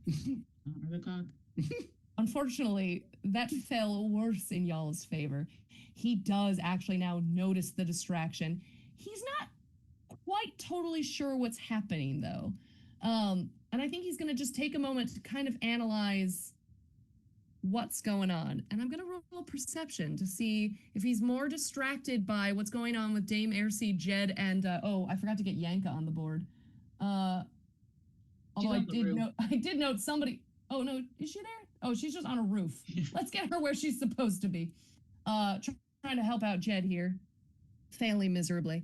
Honor the cock. Unfortunately, that fell worse in y'all's favor. He does actually now notice the distraction. He's not quite totally sure what's happening, though. And I think he's going to just take a moment to kind of analyze what's going on. And I'm going to roll perception to see if he's more distracted by what's going on with Dame Aircy, Jed, and, I forgot to get Yanka on the board. Although I did note somebody. Oh, no, is she there? Oh, she's just on a roof. Let's get her where she's supposed to be. Trying to help out Jed here. Failing miserably.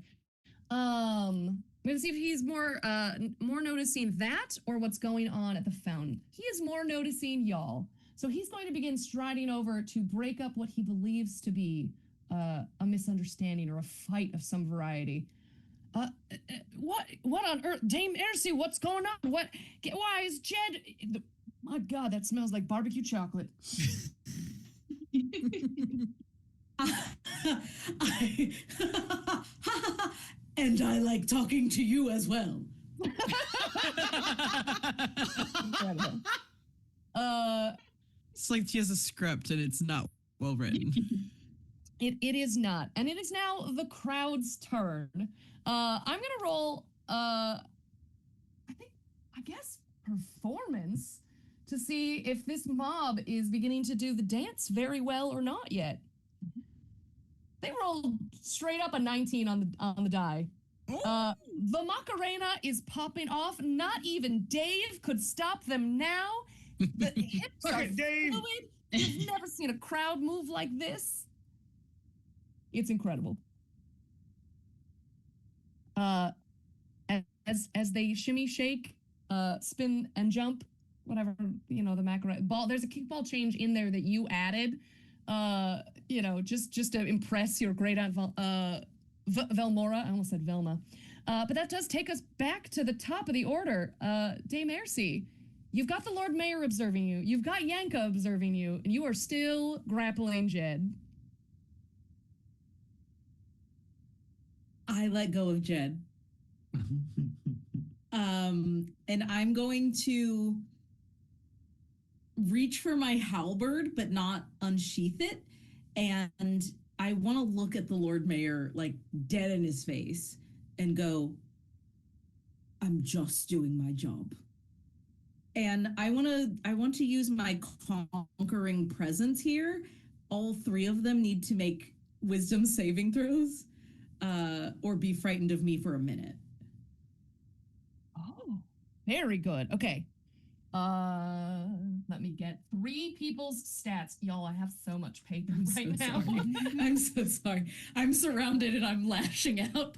I'm gonna see if he's more noticing that or what's going on at the fountain. He is more noticing y'all. So he's going to begin striding over to break up what he believes to be a misunderstanding or a fight of some variety. What on earth? Dame Aircy, what's going on? Why is Jed... My God, that smells like barbecue chocolate. And I like talking to you as well. Incredible. It's like she has a script and it's not Well written. It is not. And it is now the crowd's turn. I'm gonna roll I guess performance to see if this mob is beginning to do the dance very well or not yet. They rolled straight up a 19 on the die. The Macarena is popping off. Not even Dave could stop them now. The hips are Dave. fluid. You've never seen a crowd move like this. It's incredible. As they shimmy, shake, spin, and jump, whatever, the Macarena ball. There's a kickball change in there that you added, just to impress your great aunt Velmora. I almost said Velma. But that does take us back to the top of the order. Dame Ercy, you've got the Lord Mayor observing you. You've got Yanka observing you, and you are still grappling Jed. I let go of Jed. And I'm going to reach for my halberd, but not unsheath it. And I want to look at the Lord Mayor, like, dead in his face and go, I'm just doing my job. And I want to use my conquering presence here. All three of them need to make wisdom saving throws, or be frightened of me for a minute. Oh, very good. Okay. Let me get 3 people's stats. Y'all, I have so much paper right now. Sorry. I'm so sorry. I'm surrounded and I'm lashing out.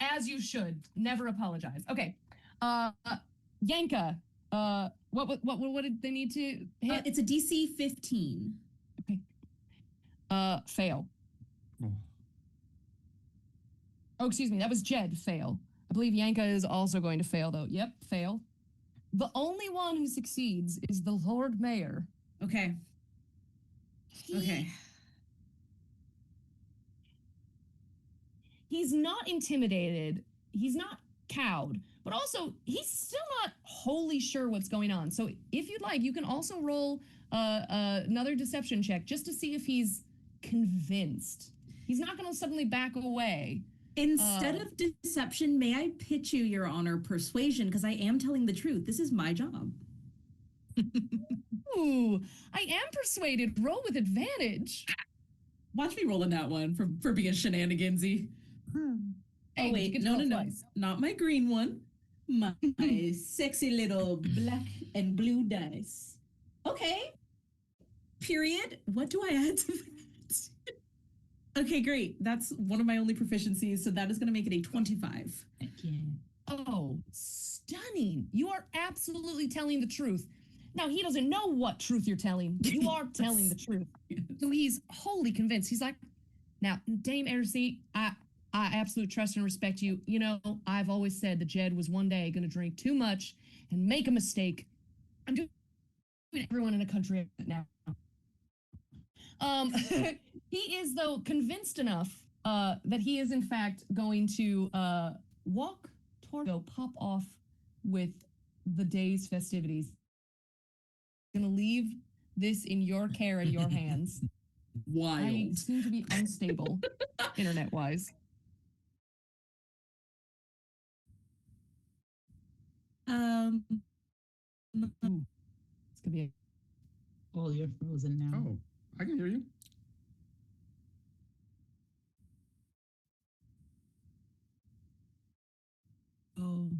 As you should. Never apologize. Okay. Yanka. What did they need to hit? It's a DC 15. Okay. Fail. Oh, excuse me. That was Jed. Fail. I believe Yanka is also going to fail, though. Yep, fail. The only one who succeeds is the Lord Mayor. Okay. Okay. He's not intimidated. He's not cowed. But also, he's still not wholly sure what's going on. So if you'd like, you can also roll another deception check just to see if he's convinced. He's not going to suddenly back away. Instead of deception, may I pitch you, Your Honor, persuasion? Because I am telling the truth. This is my job. Ooh, I am persuaded. Roll with advantage. Watch me rolling that one for being shenanigansy. Hey, Oh, wait, no, not my green one. My sexy little black and blue dice. Okay. Period. What do I add to that? Okay, great. That's one of my only proficiencies, so that is going to make it a 25. Oh, stunning. You are absolutely telling the truth. Now, he doesn't know what truth you're telling. You are telling the truth. So he's wholly convinced. He's like, now, Dame Ercy, I absolutely trust and respect you. You know, I've always said that Jed was one day going to drink too much and make a mistake. I'm doing everyone in the country now. He is, though, convinced enough that he is, in fact, going to walk toward, pop off with the day's festivities. Going to leave this in your care and your hands. Wild. I seem to be unstable, internet-wise. No. It's gonna be. Oh, you're frozen now. Oh, I can hear you. Oh.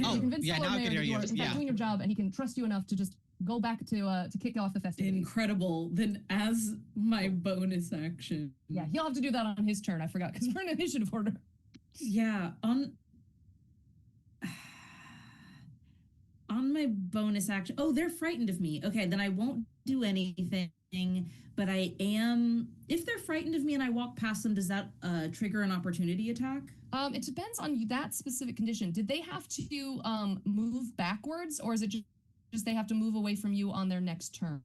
Oh, convince yeah, the now I Lord can Mayor hear that you. are, in fact, Yeah. doing your job, and he can trust you enough to just go back to kick off the festivities. Incredible. Then as my bonus action. Yeah, he'll have to do that on his turn. I forgot because we're in initiative order. Yeah, on my bonus action. Oh, they're frightened of me. Okay, then I won't do anything, but I am, if they're frightened of me and I walk past them, does that trigger an opportunity attack? It depends on that specific condition. Did they have to move backwards, or is it just they have to move away from you on their next turn?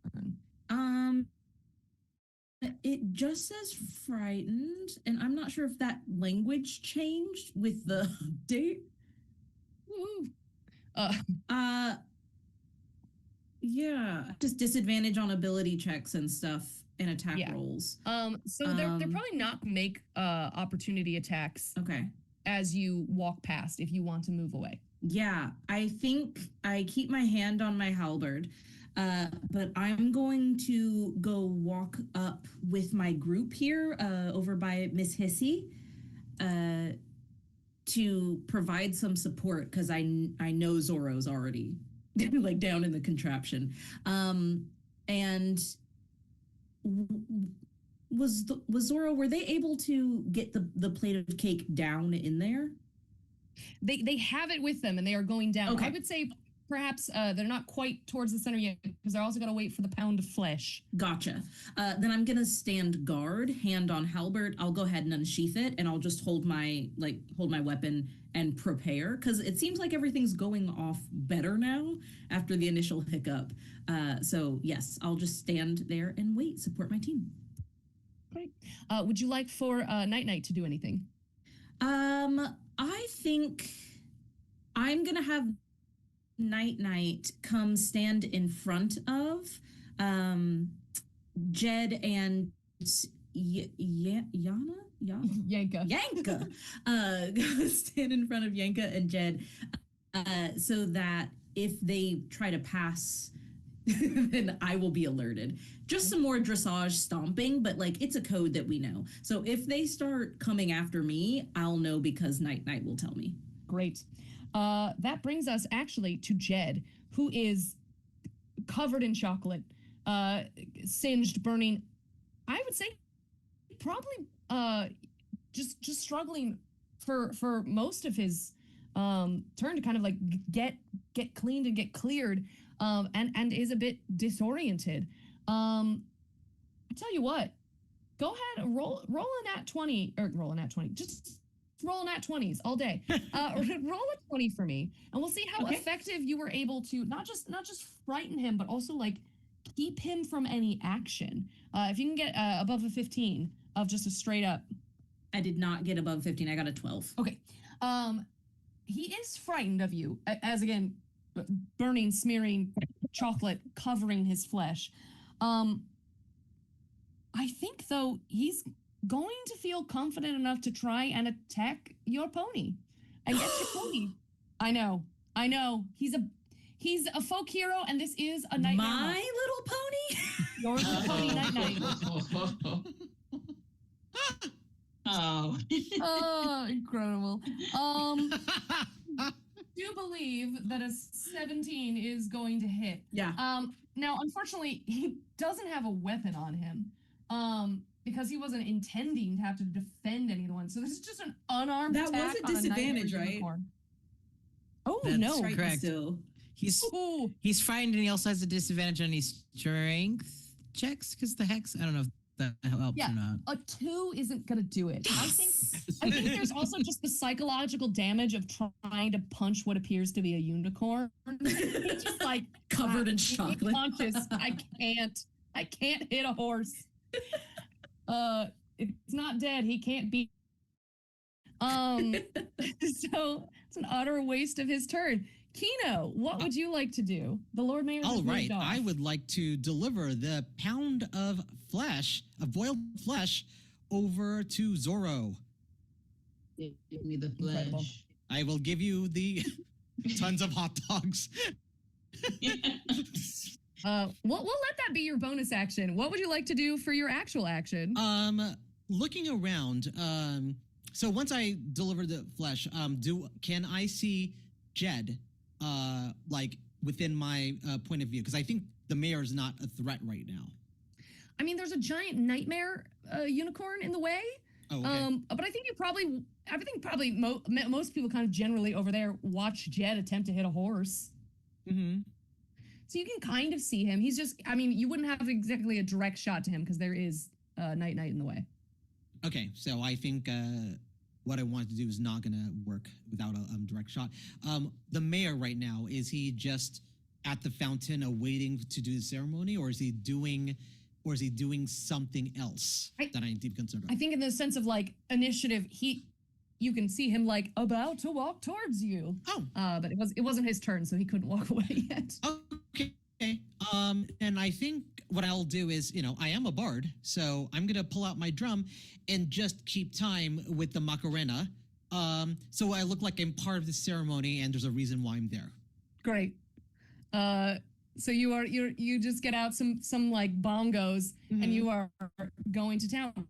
It just says frightened, and I'm not sure if that language changed with the date. Woo. Uh, Uh, yeah, just disadvantage on ability checks and stuff and attack Yeah. rolls. so they're probably not gonna make opportunity attacks Okay. as you walk past if you want to move away. Yeah, I think I keep my hand on my halberd, but I'm going to go walk up with my group here over by Miss Hissy to provide some support because I know Zorro's already like down in the contraption. And was Zorro, were they able to get the plate of cake down in there? They have it with them and they are going down. Okay. I would say perhaps they're not quite towards the center yet because they're also going to wait for the pound of flesh. Gotcha. Then I'm gonna stand guard, hand on halberd. I'll go ahead and unsheath it, and I'll just hold my weapon and prepare because it seems like everything's going off better now after the initial hiccup. So yes, I'll just stand there and wait, support my team. Great. Would you like for Night to do anything? I think I'm gonna have Night come stand in front of Jed and Yana? Yanka. Stand in front of Yanka and Jed so that if they try to pass, then I will be alerted. Just some more dressage stomping, but like it's a code that we know. So if they start coming after me, I'll know because Night will tell me. Great. That brings us actually to Jed, who is covered in chocolate, singed, burning. I would say probably just struggling for most of his turn to kind of like get cleaned and get cleared, and is a bit disoriented. I tell you what, go ahead and roll a nat 20 or roll a nat 20. Just roll nat 20s all day. Roll a 20 for me, and we'll see how effective you were able to not just frighten him, but also like keep him from any action. If you can get above a 15 of just a straight up. I did not get above 15. I got a 12. Okay. He is frightened of you, as again, burning, smearing chocolate covering his flesh. I think though he's going to feel confident enough to try and attack your pony and get your pony. I know. He's a folk hero, and this is a nightmare. My little pony? Yours little pony, Night. Oh, incredible. Do believe that a 17 is going to hit. Yeah. Now, unfortunately, he doesn't have a weapon on him. Because he wasn't intending to have to defend anyone. So this is just an unarmed That attack was a on disadvantage, nightmare right? unicorn. Oh, That's no. right. Correct. Still. He's frightened, and he also has a disadvantage on his strength checks because the hex. I don't know if that helps or not. A 2 isn't going to do it. I think there's also just the psychological damage of trying to punch what appears to be a unicorn. It's just like Covered in chocolate. Conscious. I can't hit a horse. It's not dead. He can't be. So it's an utter waste of his turn. Kino, what would you like to do? The Lord Mayor. All right, I would like to deliver the pound of flesh, of boiled flesh, over to Zorro. Give me the flesh. Incredible. I will give you the tons of hot dogs. We'll let that be your bonus action. What would you like to do for your actual action? Looking around. So once I deliver the flesh, can I see Jed, like within my point of view? Because I think the mayor is not a threat right now. I mean, there's a giant nightmare unicorn in the way. Oh, okay. But I think most people kind of generally over there watch Jed attempt to hit a horse. Mm-hmm. So you can kind of see him. He's just, I mean, you wouldn't have exactly a direct shot to him because there is Night in the way. Okay, so I think what I wanted to do is not going to work without a direct shot. The mayor right now, is he just at the fountain awaiting to do the ceremony, or is he doing or is he doing something else that I need to be concerned I about? think in the sense of like initiative, you can see him like about to walk towards you. Oh, But it wasn't his turn, so he couldn't walk away yet. okay. And I think what I'll do is, I am a bard, so I'm gonna pull out my drum and just keep time with the Macarena. So I look like I'm part of the ceremony, and there's a reason why I'm there. Great. So you just get out some like bongos and you are going to town.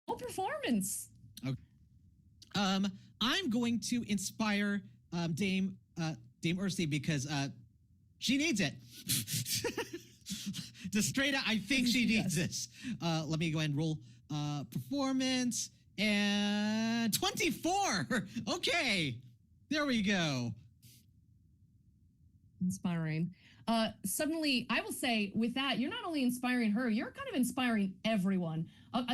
Full performance. Okay. I'm going to inspire Dame Ursi because she needs it. Just straight out, I think she needs this. Let me go ahead and roll performance and 24. Okay, there we go. Inspiring. Suddenly, I will say with that, you're not only inspiring her, you're kind of inspiring everyone.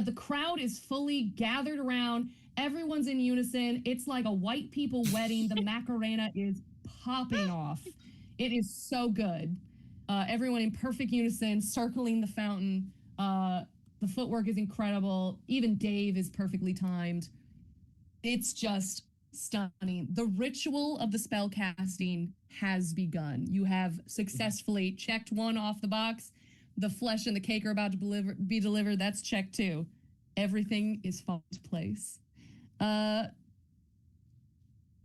The crowd is fully gathered around. Everyone's in unison. It's like a white people wedding. The Macarena is popping off. It is so good. Everyone in perfect unison, circling the fountain. The footwork is incredible. Even Dave is perfectly timed. It's just stunning. The ritual of the spell casting has begun. You have successfully checked one off the box. The flesh and the cake are about to be delivered. That's check 2. Everything is falling into place.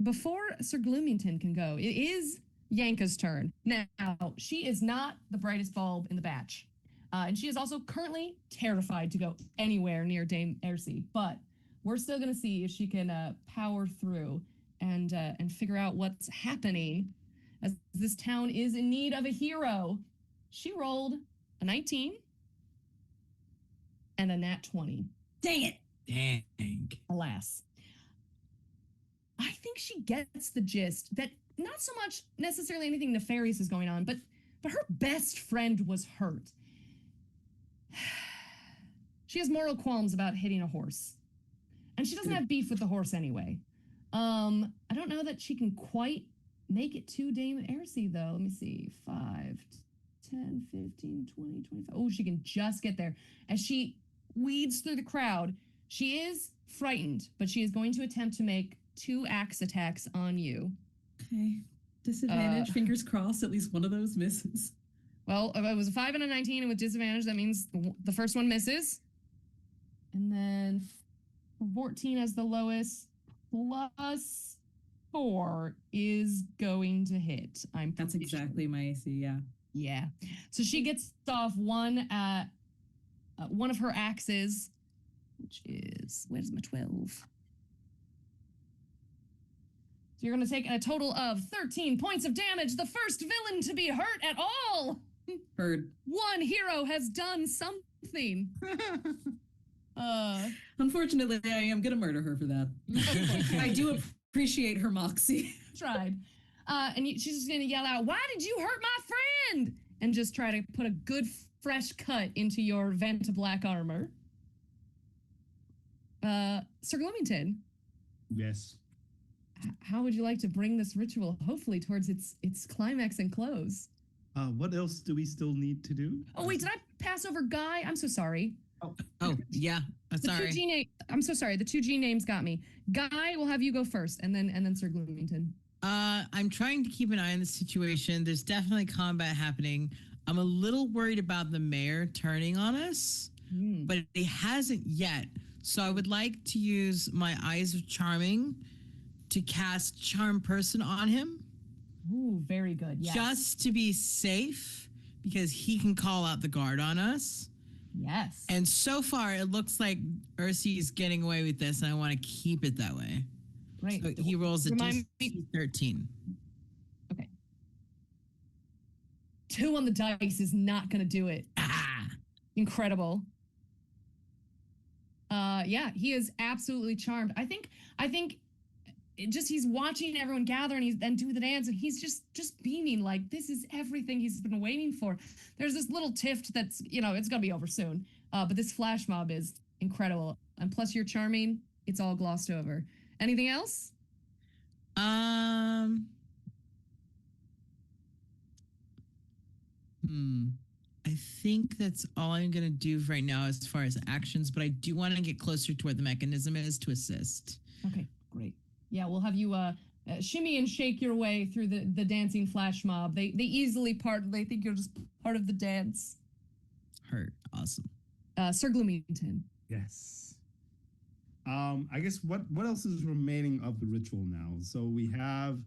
Before Sir Gloomington can go, it is Yanka's turn. Now, she is not the brightest bulb in the batch. And she is also currently terrified to go anywhere near Dame Ersi. But we're still going to see if she can power through and figure out what's happening, as this town is in need of a hero. She rolled a 19 and a nat 20. Dang it. Dang. Alas. I think she gets the gist that not so much necessarily anything nefarious is going on, but her best friend was hurt. She has moral qualms about hitting a horse. And she doesn't have beef with the horse anyway. I don't know that she can quite make it to Dame Ersi, though. Let me see. 5, 10, 15, 20, 25. Oh, she can just get there. As she weeds through the crowd, she is frightened, but she is going to attempt to make 2 axe attacks on you. Okay. Disadvantage, fingers crossed, at least one of those misses. Well, if it was a 5 and a 19, and with disadvantage, that means the first one misses. And then 14 as the lowest, plus 4 is going to hit. That's exactly my AC, yeah. Yeah. So she gets off one of her axes, which is, where's my 12? So you're going to take a total of 13 points of damage. The first villain to be hurt at all. Heard. One hero has done something. Unfortunately, I am going to murder her for that. I do appreciate her moxie. Tried. And she's just going to yell out, "Why did you hurt my friend?" And just try to put a good fresh cut into your vent black armor. Sir Gloomington. Yes. How would you like to bring this ritual hopefully towards its climax and close? What else do we still need to do? Oh wait, did I pass over Guy? I'm so sorry. Oh, yeah. Sorry. I'm so sorry. The 2G names got me. Guy, we'll have you go first, and then Sir Gloomington. I'm trying to keep an eye on the situation. There's definitely combat happening. I'm a little worried about the mayor turning on us, but he hasn't yet. So I would like to use my Eyes of Charming to cast Charm Person on him. Ooh, very good. Yes. Just to be safe, because he can call out the guard on us. Yes. And so far, it looks like Ursi is getting away with this, and I want to keep it that way. Right. So he rolls a Remind DC 13. Okay. 2 on the dice is not going to do it. Ah! Incredible. Yeah, he is absolutely charmed. I think he's watching everyone gather and do the dance, and he's just beaming like this is everything he's been waiting for. There's this little tiff that's, it's gonna be over soon. But this flash mob is incredible, and plus you're charming. It's all glossed over. Anything else? I think that's all I'm going to do right now as far as actions, but I do want to get closer to where the mechanism is to assist. Okay, great. Yeah, we'll have you shimmy and shake your way through the dancing flash mob. They easily part. They think you're just part of the dance. Hurt. Awesome. Sir Gloomington. Yes. I guess what else is remaining of the ritual now? So we have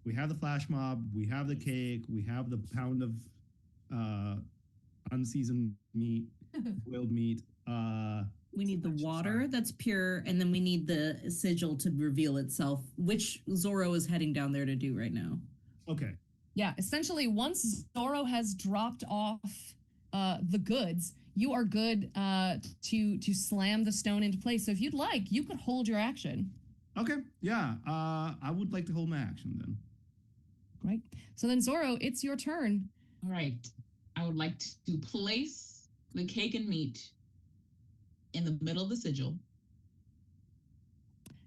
the flash mob, we have the cake, we have the pound of unseasoned meat, boiled meat. We need the water that's pure, and then we need the sigil to reveal itself, which Zorro is heading down there to do right now. Okay. Yeah, essentially, once Zorro has dropped off the goods, you are good to slam the stone into place. So if you'd like, you could hold your action. Okay. Yeah. I would like to hold my action then. Great. So then, Zorro, it's your turn. All right. I would like to place the cake and meat in the middle of the sigil.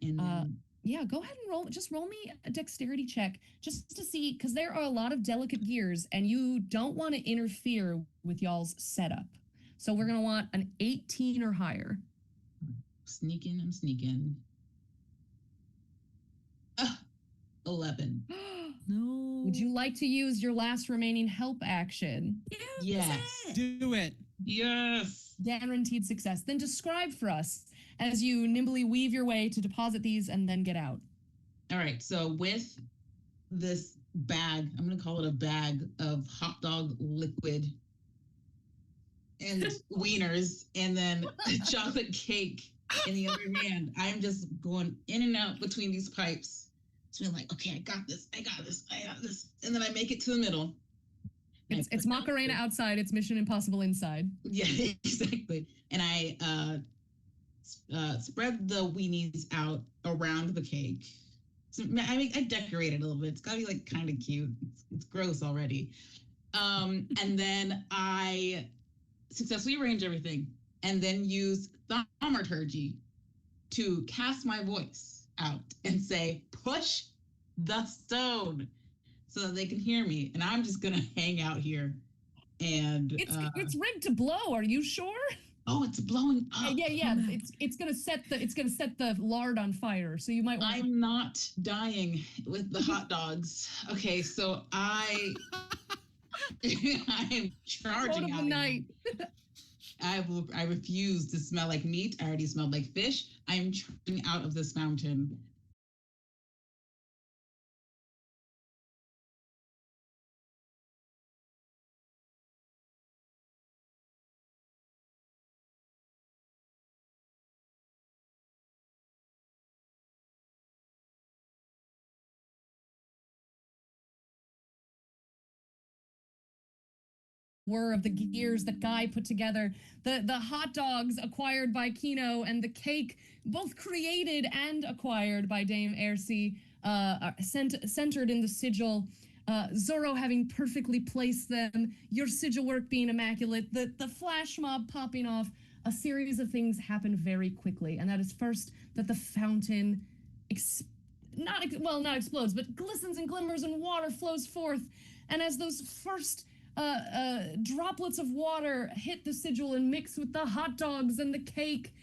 And then, Yeah, go ahead and roll me a dexterity check just to see, because there are a lot of delicate gears and you don't want to interfere with y'all's setup. So we're going to want an 18 or higher. I'm sneaking. 11. No. Would you like to use your last remaining help action? Yes. Do it. Yes. Guaranteed success. Then describe for us as you nimbly weave your way to deposit these and then get out. All right. So with this bag, I'm going to call it a bag of hot dog liquid and wieners, and then chocolate cake in the other hand, I'm just going in and out between these pipes. So I'm like, okay, I got this. And then I make it to the middle. It's Macarena outside. It's Mission Impossible inside. Yeah, exactly. And I spread the weenies out around the cake. So I decorate it a little bit. It's got to be like kind of cute. It's gross already. And then I successfully arrange everything and then use thaumaturgy to cast my voice out and say, push the stone, so that they can hear me. And I'm just going to hang out here. And it's rigged to blow. Are you sure? Oh, it's blowing up. Yeah. It's gonna set the lard on fire. So you might want. I'm not dying with the hot dogs. Okay, so I am charging out. Night. I refuse to smell like meat. I already smelled like fish. I am charging out of this fountain. Of the gears that Guy put together, the hot dogs acquired by Kino, and the cake both created and acquired by Dame Ersi, centered in the sigil. Zorro having perfectly placed them, your sigil work being immaculate, the flash mob popping off. A series of things happen very quickly, and that is first that the fountain not explodes, but glistens and glimmers, and water flows forth. And as those first droplets of water hit the sigil and mix with the hot dogs and the cake,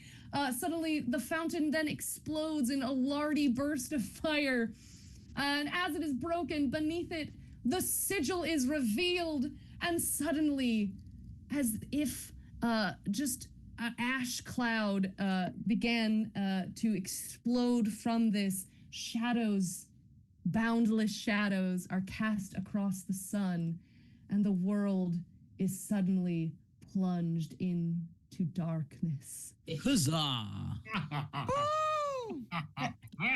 suddenly the fountain then explodes in a lardy burst of fire. And as it is broken, beneath it, the sigil is revealed. And suddenly, as if just an ash cloud began to explode from this, boundless shadows are cast across the sun. And the world is suddenly plunged into darkness. Huzzah!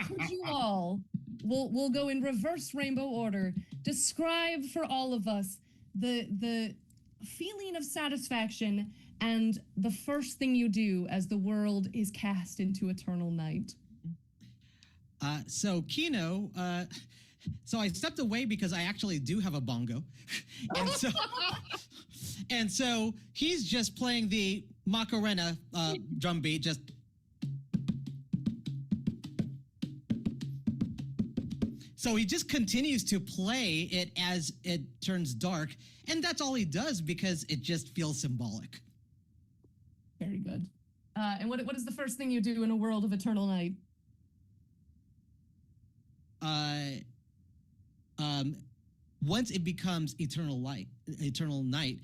Could you all, we'll go in reverse rainbow order, describe for all of us the feeling of satisfaction and the first thing you do as the world is cast into eternal night. So Kino, so I stepped away because I actually do have a bongo. and so he's just playing the Macarena drum beat, just So he just continues to play it as it turns dark, and that's all he does because it just feels symbolic. Very good. And what is the first thing you do in a world of eternal night? Once it becomes eternal night,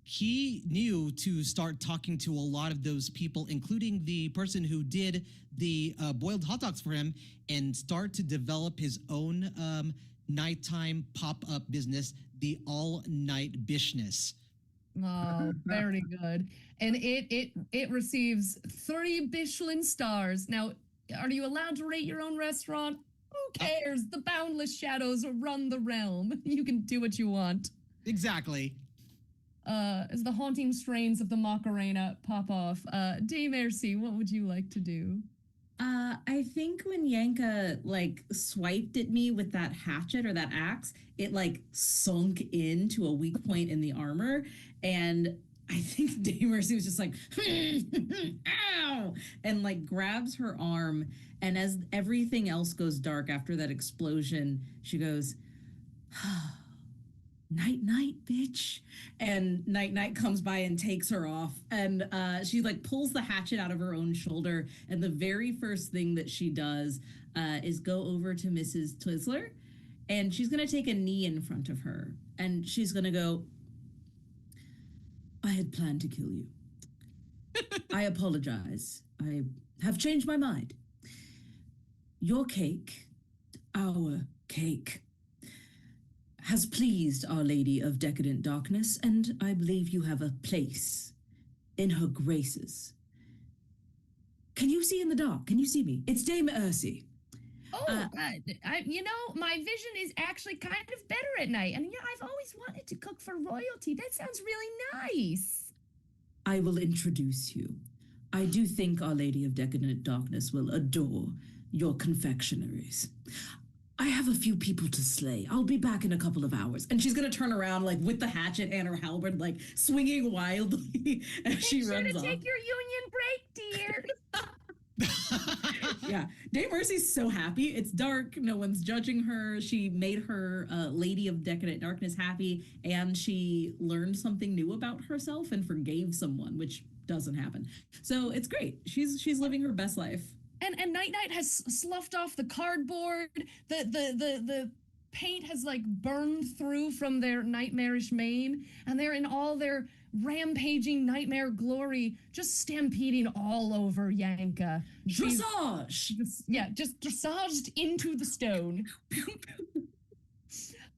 he knew to start talking to a lot of those people, including the person who did the boiled hot dogs for him, and start to develop his own nighttime pop-up business, the All Night Bishness. Oh, very good. And it receives 3 Michelin stars. Now, are you allowed to rate your own restaurant? Who cares? The boundless shadows run the realm. You can do what you want. Exactly. As the haunting strains of the Macarena pop off, Dame Mercy, what would you like to do? I think when Yanka like swiped at me with that hatchet or that axe, it like sunk into a weak point in the armor, and I think Dame Mercy was just like, ow, and like grabs her arm, and as everything else goes dark after that explosion, she goes, night night bitch, and night comes by and takes her off, and she like pulls the hatchet out of her own shoulder, and the very first thing that she does is go over to Mrs. Twizzler, and she's gonna take a knee in front of her, and she's gonna go, I had planned to kill you. I apologize. I have changed my mind. Your cake, our cake, has pleased Our Lady of Decadent Darkness, and I believe you have a place in her graces. Can you see in the dark? Can you see me? It's Dame Ursi. Oh, my vision is actually kind of better at night. And I've always wanted to cook for royalty. That sounds really nice. I will introduce you. I do think Our Lady of Decadent Darkness will adore your confectionaries. I have a few people to slay. I'll be back in a couple of hours. And she's going to turn around, like, with the hatchet and her halberd, like, swinging wildly as she runs off. Take your union break, dear. Yeah, Dame Mercy's so happy. It's dark. No one's judging her. She made her Lady of Decadent Darkness happy, and she learned something new about herself and forgave someone, which doesn't happen. So it's great. She's living her best life. And Night has sloughed off the cardboard. The paint has like burned through from their nightmarish mane, and they're in all their rampaging nightmare glory, just stampeding all over Yanka. Dressage! Just dressaged into the stone.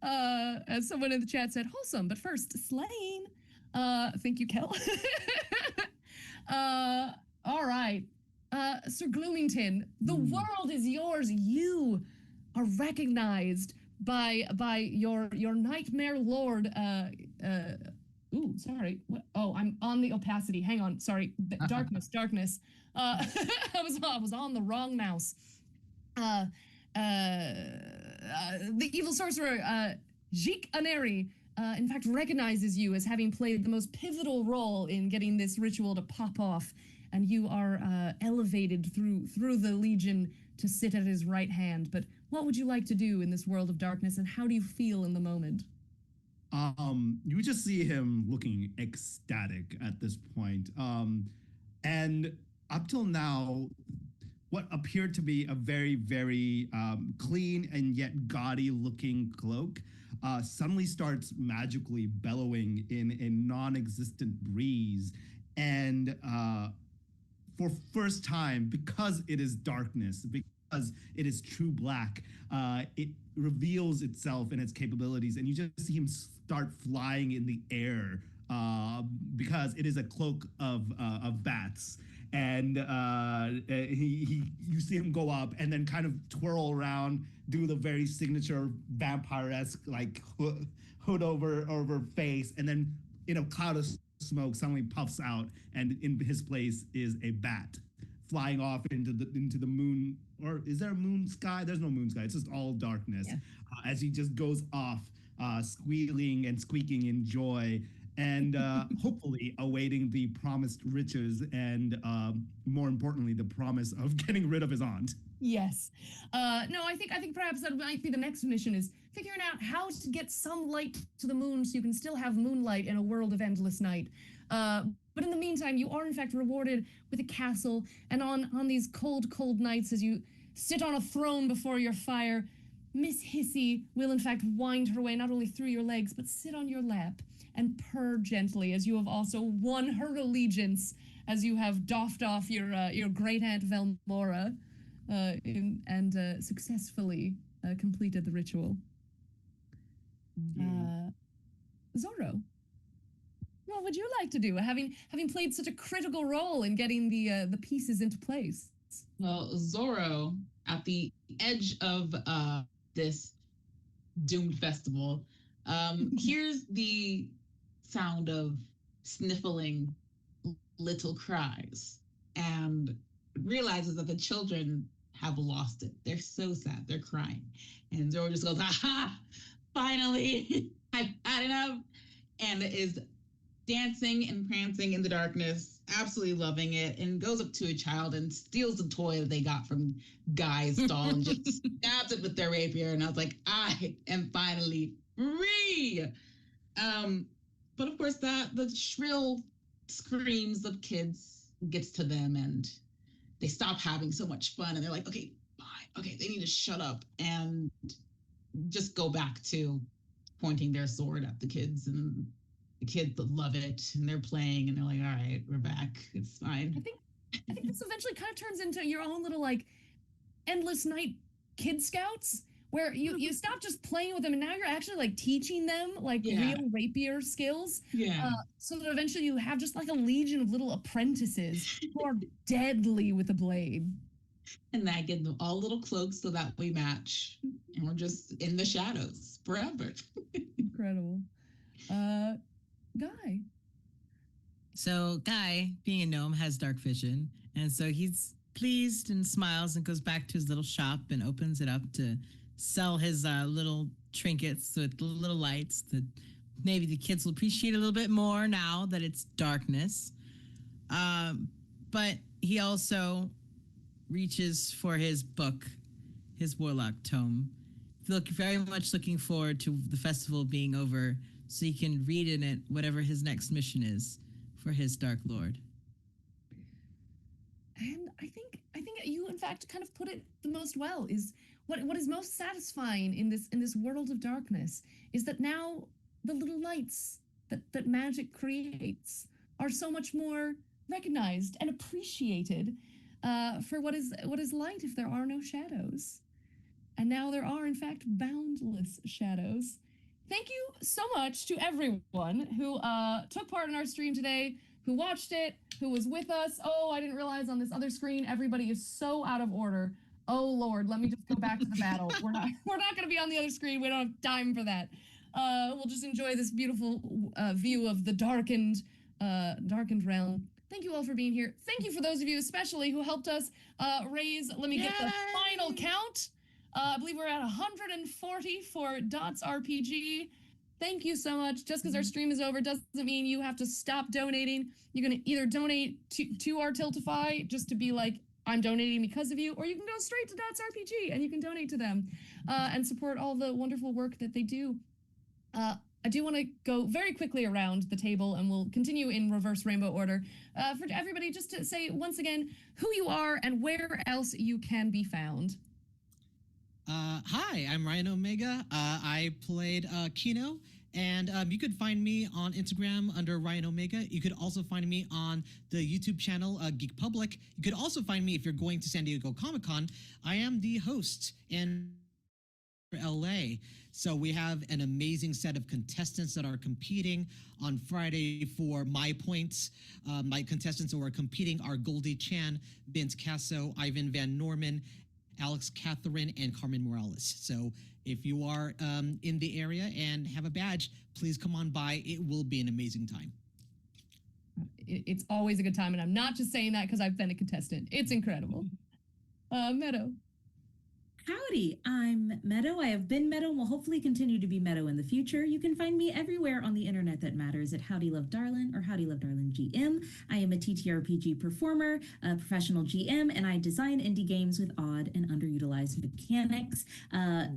As someone in the chat said, wholesome, but first, slain. Thank you, Kel. All right. Sir Gloomington, the world is yours. You are recognized by your nightmare lord. Sorry. Oh, I'm on the opacity. Hang on. Sorry. Darkness. I was on the wrong mouse. The evil sorcerer, Jik Aneri, in fact, recognizes you as having played the most pivotal role in getting this ritual to pop off, and you are elevated through the Legion to sit at his right hand. But what would you like to do in this world of darkness, and how do you feel in the moment? You just see him looking ecstatic at this point. And up till now, what appeared to be a very, very clean and yet gaudy looking cloak suddenly starts magically bellowing in a non-existent breeze. And for first time, because it is darkness, because it is true black, it reveals itself and its capabilities, and you just see him start flying in the air because it is a cloak of bats. And you see him go up and then kind of twirl around, do the very signature vampire-esque like hood over face, and then in a cloud of smoke suddenly puffs out, and in his place is a bat flying off into the moon. Or is there a moon sky? There's no moon sky. It's just all darkness. Yeah. As he just goes off, squealing and squeaking in joy. and hopefully awaiting the promised riches and more importantly, the promise of getting rid of his aunt. Yes. No, I think perhaps that might be the next mission is figuring out how to get some light to the moon so you can still have moonlight in a world of endless night. But in the meantime, you are in fact rewarded with a castle, and on these cold, cold nights as you sit on a throne before your fire, Miss Hissy will in fact wind her way not only through your legs, but sit on your lap and purr gently as you have also won her allegiance as you have doffed off your great aunt Velmora and successfully completed the ritual. Zorro, what would you like to do, having played such a critical role in getting the pieces into place? Well, Zorro, at the edge of this doomed festival, hears the sound of sniffling little cries and realizes that the children have lost it. They're so sad. They're crying. And Zorro just goes, aha, finally, I've had enough, and is dancing and prancing in the darkness, absolutely loving it, and goes up to a child and steals the toy that they got from Guy's stall and just stabs it with their rapier. And I was like, I am finally free. But of course, the shrill screams of kids gets to them, and they stop having so much fun, and they're like, okay, fine, okay, they need to shut up and just go back to pointing their sword at the kids, and the kids love it, and they're playing, and they're like, all right, we're back, it's fine. I think this eventually kind of turns into your own little like endless night kid scouts, where you stop just playing with them and now you're actually like teaching them like real rapier skills. Yeah. So that eventually you have just like a legion of little apprentices who are deadly with a blade. And I get them all little cloaks so that we match, and we're just in the shadows forever. Incredible. Guy. So Guy, being a gnome, has dark vision, and so he's pleased and smiles and goes back to his little shop and opens it up to sell his little trinkets with little lights that maybe the kids will appreciate a little bit more now that it's darkness. But he also reaches for his book, his warlock tome. Very much looking forward to the festival being over so he can read in it whatever his next mission is for his Dark Lord. And I think you in fact kind of put it the most well is what is most satisfying in this world of darkness is that now the little lights that magic creates are so much more recognized and appreciated for what is light if there are no shadows. And now there are in fact boundless shadows. Thank you so much to everyone who took part in our stream today, who watched it, who was with us. Oh, I didn't realize on this other screen everybody is so out of order. Oh Lord, let me just go back to the battle. We're not going to be on the other screen. We don't have time for that. We'll just enjoy this beautiful view of the darkened realm. Thank you all for being here. Thank you for those of you especially who helped us raise. Let me get the final count. I believe we're at 140 for Dots RPG. Thank you so much. Just because our stream is over doesn't mean you have to stop donating. You're going to either donate to our Tiltify just to be like, I'm donating because of you, or you can go straight to Dots RPG and you can donate to them and support all the wonderful work that they do. I do want to go very quickly around the table, and we'll continue in reverse rainbow order for everybody just to say once again who you are and where else you can be found. Hi, I'm Ryan Omega. I played Kino, and you could find me on Instagram under Ryan Omega. You could also find me on the YouTube channel Geek Public. You could also find me if you're going to San Diego Comic-Con. I am the host in LA. So we have an amazing set of contestants that are competing on Friday for my points. My contestants who are competing are Goldie Chan, Vince Casso, Ivan Van Norman, Alex Catherine, and Carmen Morales. So if you are in the area and have a badge, please come on by. It will be an amazing time. It's always a good time, and I'm not just saying that because I've been a contestant. It's incredible. Meadow. Howdy, I'm Meadow. I have been Meadow and will hopefully continue to be Meadow in the future. You can find me everywhere on the internet that matters at Howdy Love Darlin or Howdy Love Darlin GM. I am a TTRPG performer, a professional GM, and I design indie games with odd and underutilized mechanics.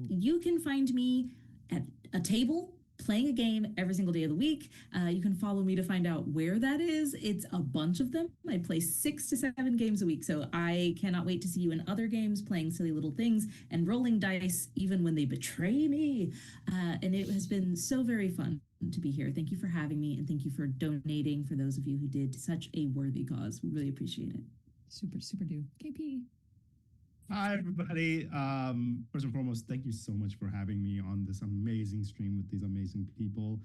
You can find me at a table playing a game every single day of the week. You can follow me to find out where that is. It's a bunch of them. I play 6 to 7 games a week, so I cannot wait to see you in other games playing silly little things and rolling dice even when they betray me. And it has been so very fun to be here. Thank you for having me, and thank you for donating for those of you who did to such a worthy cause. We really appreciate it. Super, super do. KP. Hi, everybody. First and foremost, thank you so much for having me on this amazing stream with these amazing people.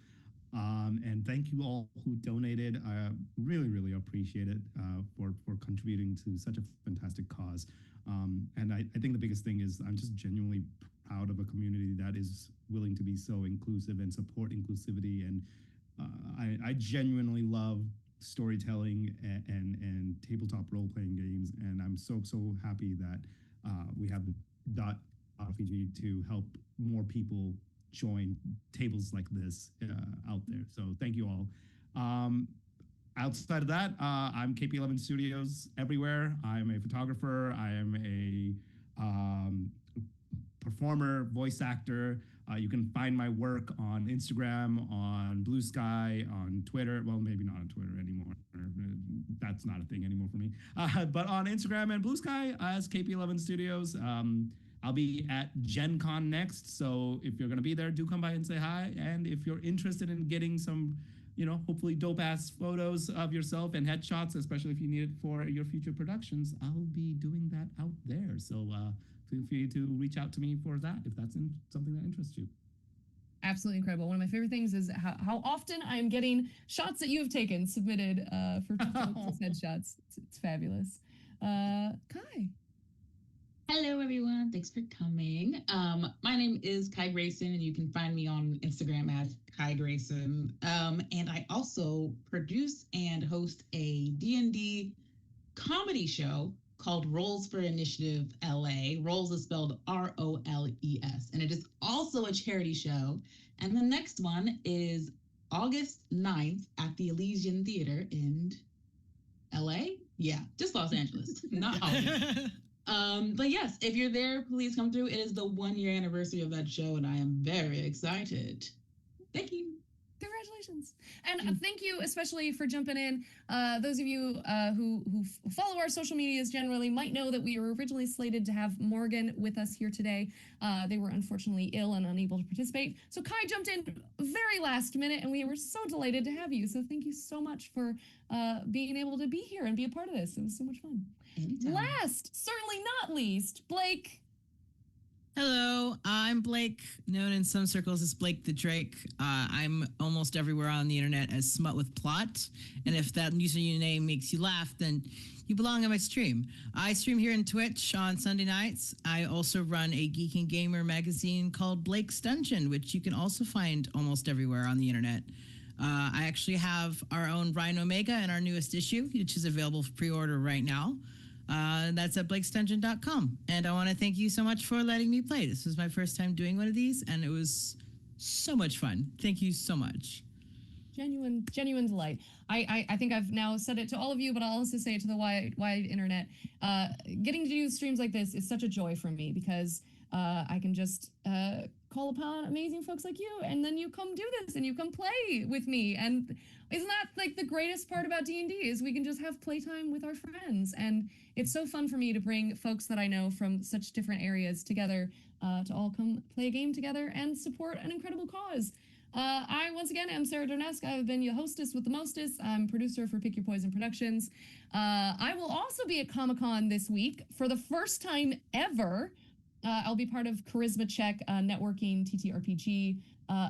And thank you all who donated. I really, really appreciate it for contributing to such a fantastic cause. And I think the biggest thing is I'm just genuinely proud of a community that is willing to be so inclusive and support inclusivity. And I genuinely love storytelling and tabletop role-playing games. And I'm so happy that we have Dot RPG to help more people join tables like this out there. So thank you all. Outside of that, I'm KP11 Studios everywhere. I'm a photographer. I am a performer, voice actor. You can find my work on Instagram, on Blue Sky, on Twitter. Well, maybe not on Twitter anymore. That's not a thing anymore for me. But on Instagram and Blue Sky as KP11 Studios. I'll be at Gen Con next. So if you're going to be there, do come by and say hi. And if you're interested in getting some, hopefully dope ass photos of yourself and headshots, especially if you need it for your future productions, I'll be doing that out there. So feel free to reach out to me for that if that's something that interests you. Absolutely incredible. One of my favorite things is how often I'm getting shots that you have taken submitted for headshots. It's fabulous. Kai. Hello, everyone. Thanks for coming. My name is Kai Grayson, and you can find me on Instagram as Kai Grayson. And I also produce and host a D&D comedy show called Roles for Initiative LA. Roles is spelled ROLES. And it is also a charity show. And the next one is August 9th at the Elysian Theater in LA. Yeah, just Los Angeles, not Hollywood. But yes, if you're there, please come through. It is the 1-year anniversary of that show, and I am very excited. Thank you. Congratulations. And thank you especially for jumping in. Those of you who follow our social medias generally might know that we were originally slated to have Morgan with us here today. They were unfortunately ill and unable to participate. So Kai jumped in very last minute, and we were so delighted to have you. So thank you so much for being able to be here and be a part of this. It was so much fun. Anytime. Last, certainly not least, Blake. Hello, I'm Blake, known in some circles as Blake the Drake. I'm almost everywhere on the internet as Smut with Plot. And if that username makes you laugh, then you belong on my stream. I stream here in Twitch on Sunday nights. I also run a Geek and Gamer magazine called Blake's Dungeon, which you can also find almost everywhere on the internet. I actually have our own Rhino Omega in our newest issue, which is available for pre-order right now. That's at blakesdungeon.com. And I want to thank you so much for letting me play. This was my first time doing one of these, and it was so much fun. Thank you so much. Genuine delight. I think I've now said it to all of you, but I'll also say it to the wide internet. Getting to do streams like this is such a joy for me because I can just call upon amazing folks like you, and then you come do this and you come play with me. And isn't that like the greatest part about D&D is we can just have playtime with our friends. And it's so fun for me to bring folks that I know from such different areas together to all come play a game together and support an incredible cause. I, once again, am Sarah Durnesque. I've been your hostess with the mostest. I'm producer for Pick Your Poison Productions. I will also be at Comic-Con this week for the first time ever. I'll be part of Charisma Check networking TTRPG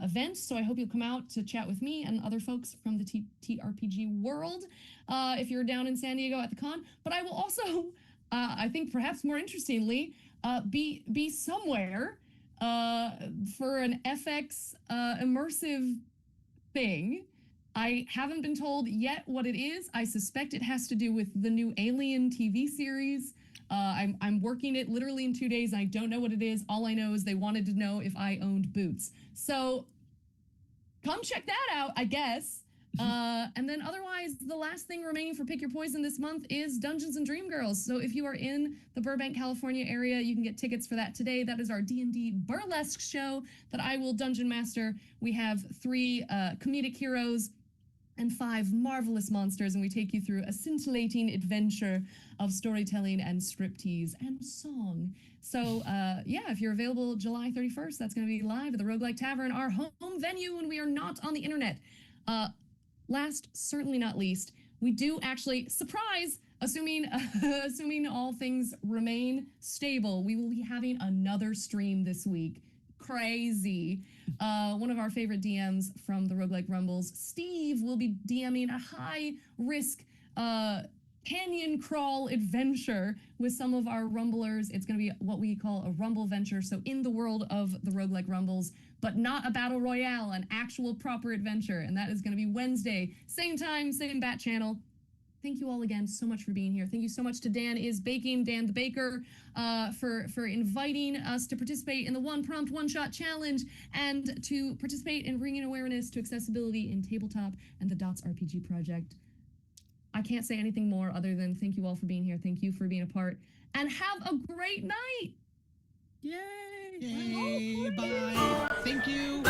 event, so I hope you'll come out to chat with me and other folks from the TTRPG world if you're down in San Diego at the con. But I will also, I think perhaps more interestingly, be somewhere for an FX immersive thing. I haven't been told yet what it is. I suspect it has to do with the new Alien TV series. I'm working it literally in 2 days. And I don't know what it is. All I know is they wanted to know if I owned boots. So come check that out, I guess. And then otherwise, the last thing remaining for Pick Your Poison this month is Dungeons and Dreamgirls. So if you are in the Burbank, California area, you can get tickets for that today. That is our D&D burlesque show that I will dungeon master. We have 3 comedic heroes and 5 marvelous monsters, and we take you through a scintillating adventure of storytelling and striptease and song. So yeah, if you're available July 31st, that's going to be live at the Roguelike Tavern, our home venue when we are not on the internet. Last, certainly not least, we do actually, surprise, assuming all things remain stable, we will be having another stream this week. Crazy. One of our favorite DMs from the Roguelike Rumbles, Steve, will be DMing a high-risk canyon crawl adventure with some of our Rumblers. It's going to be what we call a Rumble venture, so in the world of the Roguelike Rumbles, but not a battle royale, an actual proper adventure. And that is going to be Wednesday, same time, same bat channel. Thank you all again so much for being here. Thank you so much to Dan is Baking, Dan the Baker, for inviting us to participate in the One Prompt One Shot Challenge and to participate in bringing awareness to accessibility in tabletop and the Dots RPG project. I can't say anything more other than thank you all for being here. Thank you for being a part, and have a great night. Yay! Yay! Bye. Thank you.